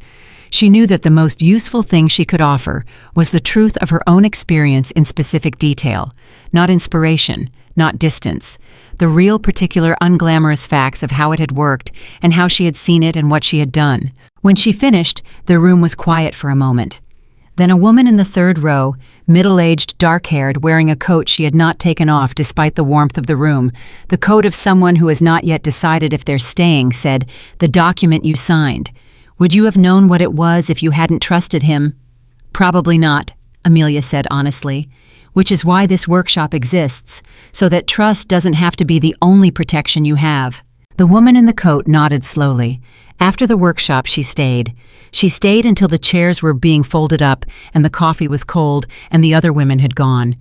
she knew that the most useful thing she could offer was the truth of her own experience in specific detail, not inspiration, not distance, the real particular unglamorous facts of how it had worked and how she had seen it and what she had done. When she finished, the room was quiet for a moment. Then a woman in the 3rd row, middle-aged, dark-haired, wearing a coat she had not taken off despite the warmth of the room, the coat of someone who has not yet decided if they're staying, said, "The document you signed. Would you have known what it was if you hadn't trusted him?" Probably not, Amelia said honestly, which is why this workshop exists, so that trust doesn't have to be the only protection you have. The woman in the coat nodded slowly. After the workshop, she stayed. She stayed until the chairs were being folded up and the coffee was cold and the other women had gone.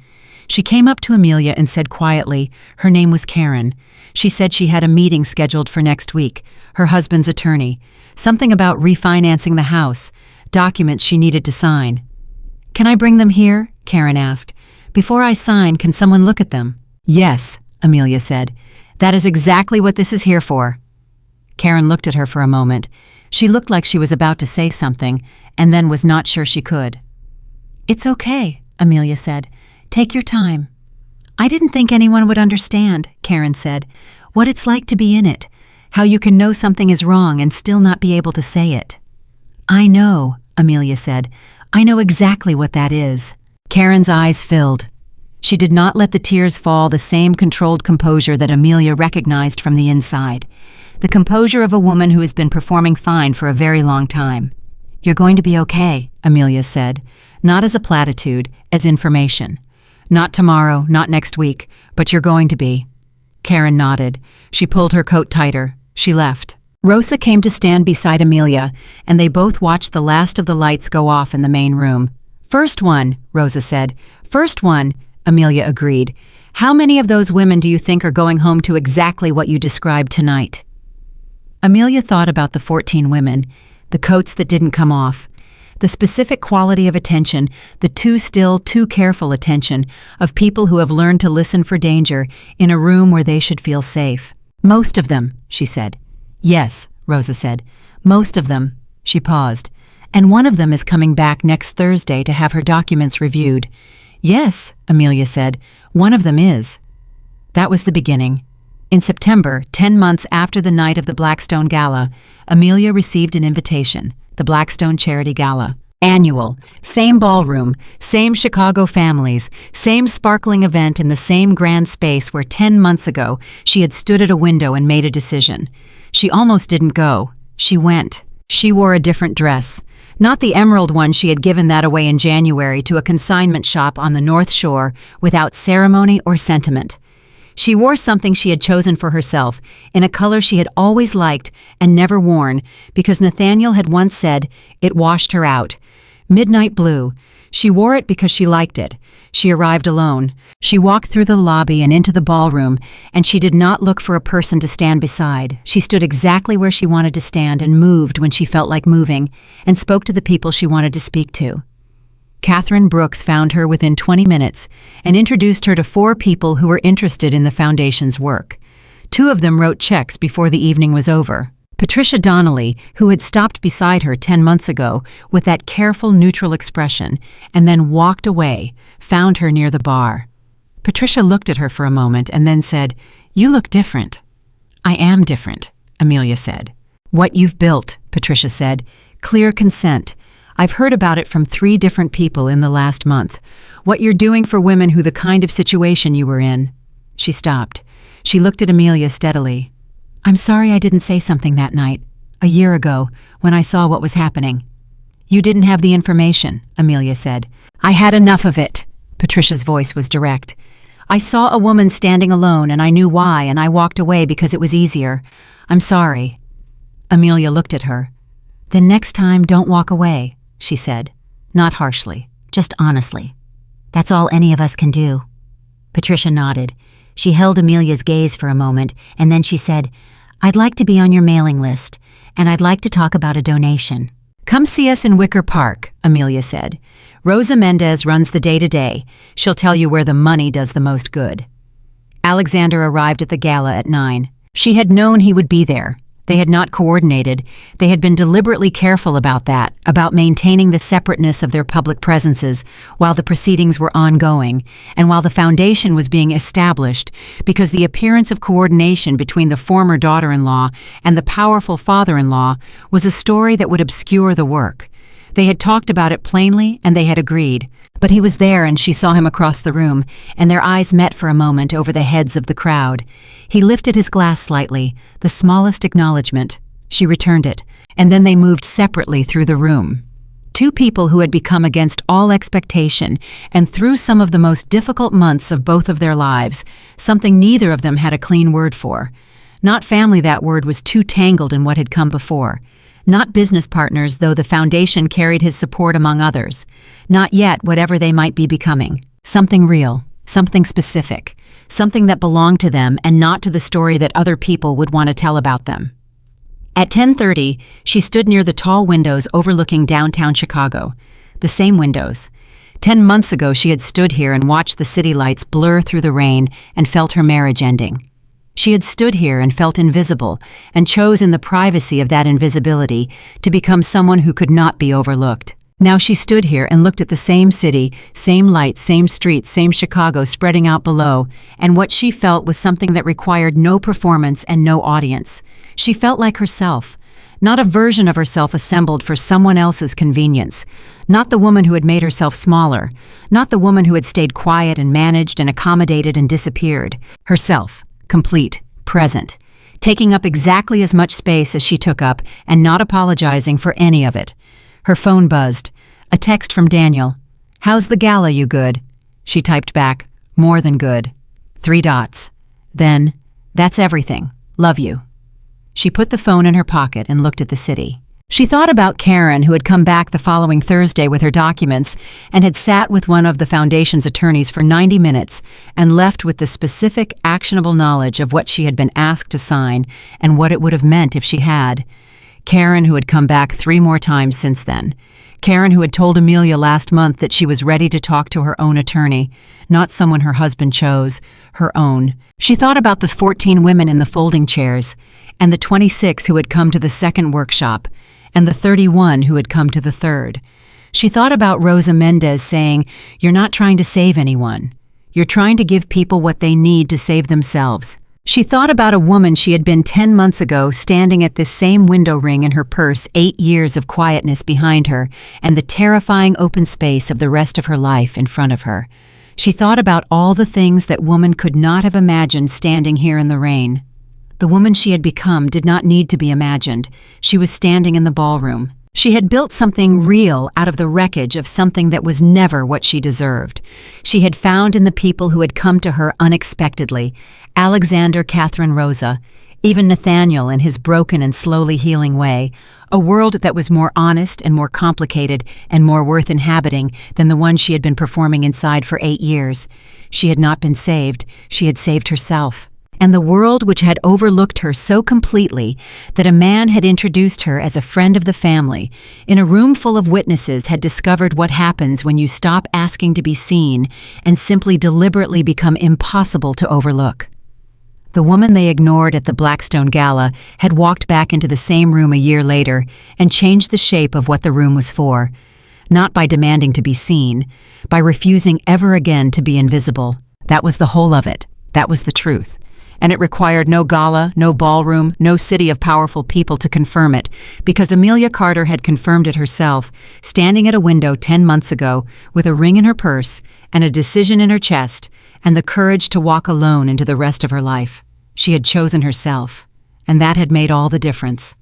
She came up to Amelia and said quietly, her name was Karen. She said she had a meeting scheduled for next week, her husband's attorney. Something about refinancing the house, documents she needed to sign. "Can I bring them here?" Karen asked. "Before I sign, can someone look at them?" "Yes," Amelia said. "That is exactly what this is here for." Karen looked at her for a moment. She looked like she was about to say something, and then was not sure she could. "It's okay," Amelia said. "Take your time." "I didn't think anyone would understand," Karen said. "What it's like to be in it. How you can know something is wrong and still not be able to say it." "I know," Amelia said. "I know exactly what that is." Karen's eyes filled. She did not let the tears fall, the same controlled composure that Amelia recognized from the inside. The composure of a woman who has been performing fine for a very long time. "You're going to be okay," Amelia said, not as a platitude, as information. "Not tomorrow, not next week, but you're going to be." Karen nodded. She pulled her coat tighter. She left. Rosa came to stand beside Amelia, and they both watched the last of the lights go off in the main room. "First one," Rosa said. "First one," Amelia agreed. "How many of those women do you think are going home to exactly what you described tonight?" Amelia thought about the 14 women, the coats that didn't come off, the specific quality of attention, the too still, too careful attention of people who have learned to listen for danger in a room where they should feel safe. "Most of them," she said. "Yes," Rosa said. "Most of them." She paused. "And one of them is coming back next Thursday to have her documents reviewed." "Yes," Amelia said. "One of them is." That was the beginning. In September, 10 months after the night of the Blackstone Gala, Amelia received an invitation, the Blackstone Charity Gala. Annual, same ballroom, same Chicago families, same sparkling event in the same grand space where 10 months ago she had stood at a window and made a decision. She almost didn't go. She went. She wore a different dress. Not the emerald one she had given that away in January to a consignment shop on the North Shore without ceremony or sentiment. She wore something she had chosen for herself, in a color she had always liked and never worn, because Nathaniel had once said it washed her out. Midnight blue. She wore it because she liked it. She arrived alone. She walked through the lobby and into the ballroom, and she did not look for a person to stand beside. She stood exactly where she wanted to stand and moved when she felt like moving, and spoke to the people she wanted to speak to. Catherine Brooks found her within 20 minutes and introduced her to 4 people who were interested in the foundation's work. 2 of them wrote checks before the evening was over. Patricia Donnelly, who had stopped beside her 10 months ago with that careful, neutral expression and then walked away, found her near the bar. Patricia looked at her for a moment and then said, "You look different." "I am different," Amelia said. "What you've built," Patricia said. "Clear consent. I've heard about it from 3 different people in the last month. What you're doing for women who the kind of situation you were in." She stopped. She looked at Amelia steadily. "I'm sorry I didn't say something that night, a year ago, when I saw what was happening." "You didn't have the information," Amelia said. "I had enough of it." Patricia's voice was direct. "I saw a woman standing alone and I knew why, and I walked away because it was easier. I'm sorry." Amelia looked at her. "Then next time don't walk away," she said. Not harshly, just honestly. "That's all any of us can do." Patricia nodded. She held Amelia's gaze for a moment, and then she said, "I'd like to be on your mailing list, and I'd like to talk about a donation." "Come see us in Wicker Park," Amelia said. "Rosa Mendez runs the day-to-day. She'll tell you where the money does the most good." Alexander arrived at the gala at 9. She had known he would be there. They had not coordinated. They had been deliberately careful about that, about maintaining the separateness of their public presences while the proceedings were ongoing and while the foundation was being established, because the appearance of coordination between the former daughter-in-law and the powerful father-in-law was a story that would obscure the work. They had talked about it plainly and they had agreed. But he was there and she saw him across the room, and their eyes met for a moment over the heads of the crowd. He lifted his glass slightly, the smallest acknowledgement. She returned it, and then they moved separately through the room. Two people who had become against all expectation and through some of the most difficult months of both of their lives, something neither of them had a clean word for. Not family, that word was too tangled in what had come before. Not business partners, though the foundation carried his support among others. Not yet, whatever they might be becoming. Something real, something specific, something that belonged to them and not to the story that other people would want to tell about them. At 10:30, she stood near the tall windows overlooking downtown Chicago. The same windows. 10 months ago, she had stood here and watched the city lights blur through the rain and felt her marriage ending. She had stood here and felt invisible and chose in the privacy of that invisibility to become someone who could not be overlooked. Now she stood here and looked at the same city, same lights, same streets, same Chicago spreading out below, and what she felt was something that required no performance and no audience. She felt like herself, not a version of herself assembled for someone else's convenience, not the woman who had made herself smaller, not the woman who had stayed quiet and managed and accommodated and disappeared. Herself, complete, present, taking up exactly as much space as she took up and not apologizing for any of it. Her phone buzzed. A text from Daniel. "How's the gala, you good?" She typed back, "More than good." 3 dots. Then, "That's everything. Love you." She put the phone in her pocket and looked at the city. She thought about Karen, who had come back the following Thursday with her documents and had sat with one of the foundation's attorneys for 90 minutes and left with the specific, actionable knowledge of what she had been asked to sign and what it would have meant if she had. Karen, who had come back 3 more times since then. Karen, who had told Amelia last month that she was ready to talk to her own attorney, not someone her husband chose, her own. She thought about the 14 women in the folding chairs, and the 26 who had come to the second workshop, and the 31 who had come to the third. She thought about Rosa Mendez saying, "You're not trying to save anyone. You're trying to give people what they need to save themselves." She thought about a woman she had been 10 months ago standing at this same window ring in her purse, 8 years of quietness behind her, and the terrifying open space of the rest of her life in front of her. She thought about all the things that woman could not have imagined standing here in the rain. The woman she had become did not need to be imagined. She was standing in the ballroom. She had built something real out of the wreckage of something that was never what she deserved. She had found in the people who had come to her unexpectedly, Alexander, Catherine, Rosa, even Nathaniel in his broken and slowly healing way, a world that was more honest and more complicated and more worth inhabiting than the one she had been performing inside for 8 years. She had not been saved, she had saved herself. And the world which had overlooked her so completely that a man had introduced her as a friend of the family, in a room full of witnesses had discovered what happens when you stop asking to be seen and simply deliberately become impossible to overlook. The woman they ignored at the Blackstone Gala had walked back into the same room a year later and changed the shape of what the room was for, not by demanding to be seen, by refusing ever again to be invisible. That was the whole of it. That was the truth. And it required no gala, no ballroom, no city of powerful people to confirm it, because Amelia Carter had confirmed it herself, standing at a window 10 months ago, with a ring in her purse and a decision in her chest, and the courage to walk alone into the rest of her life. She had chosen herself, and that had made all the difference.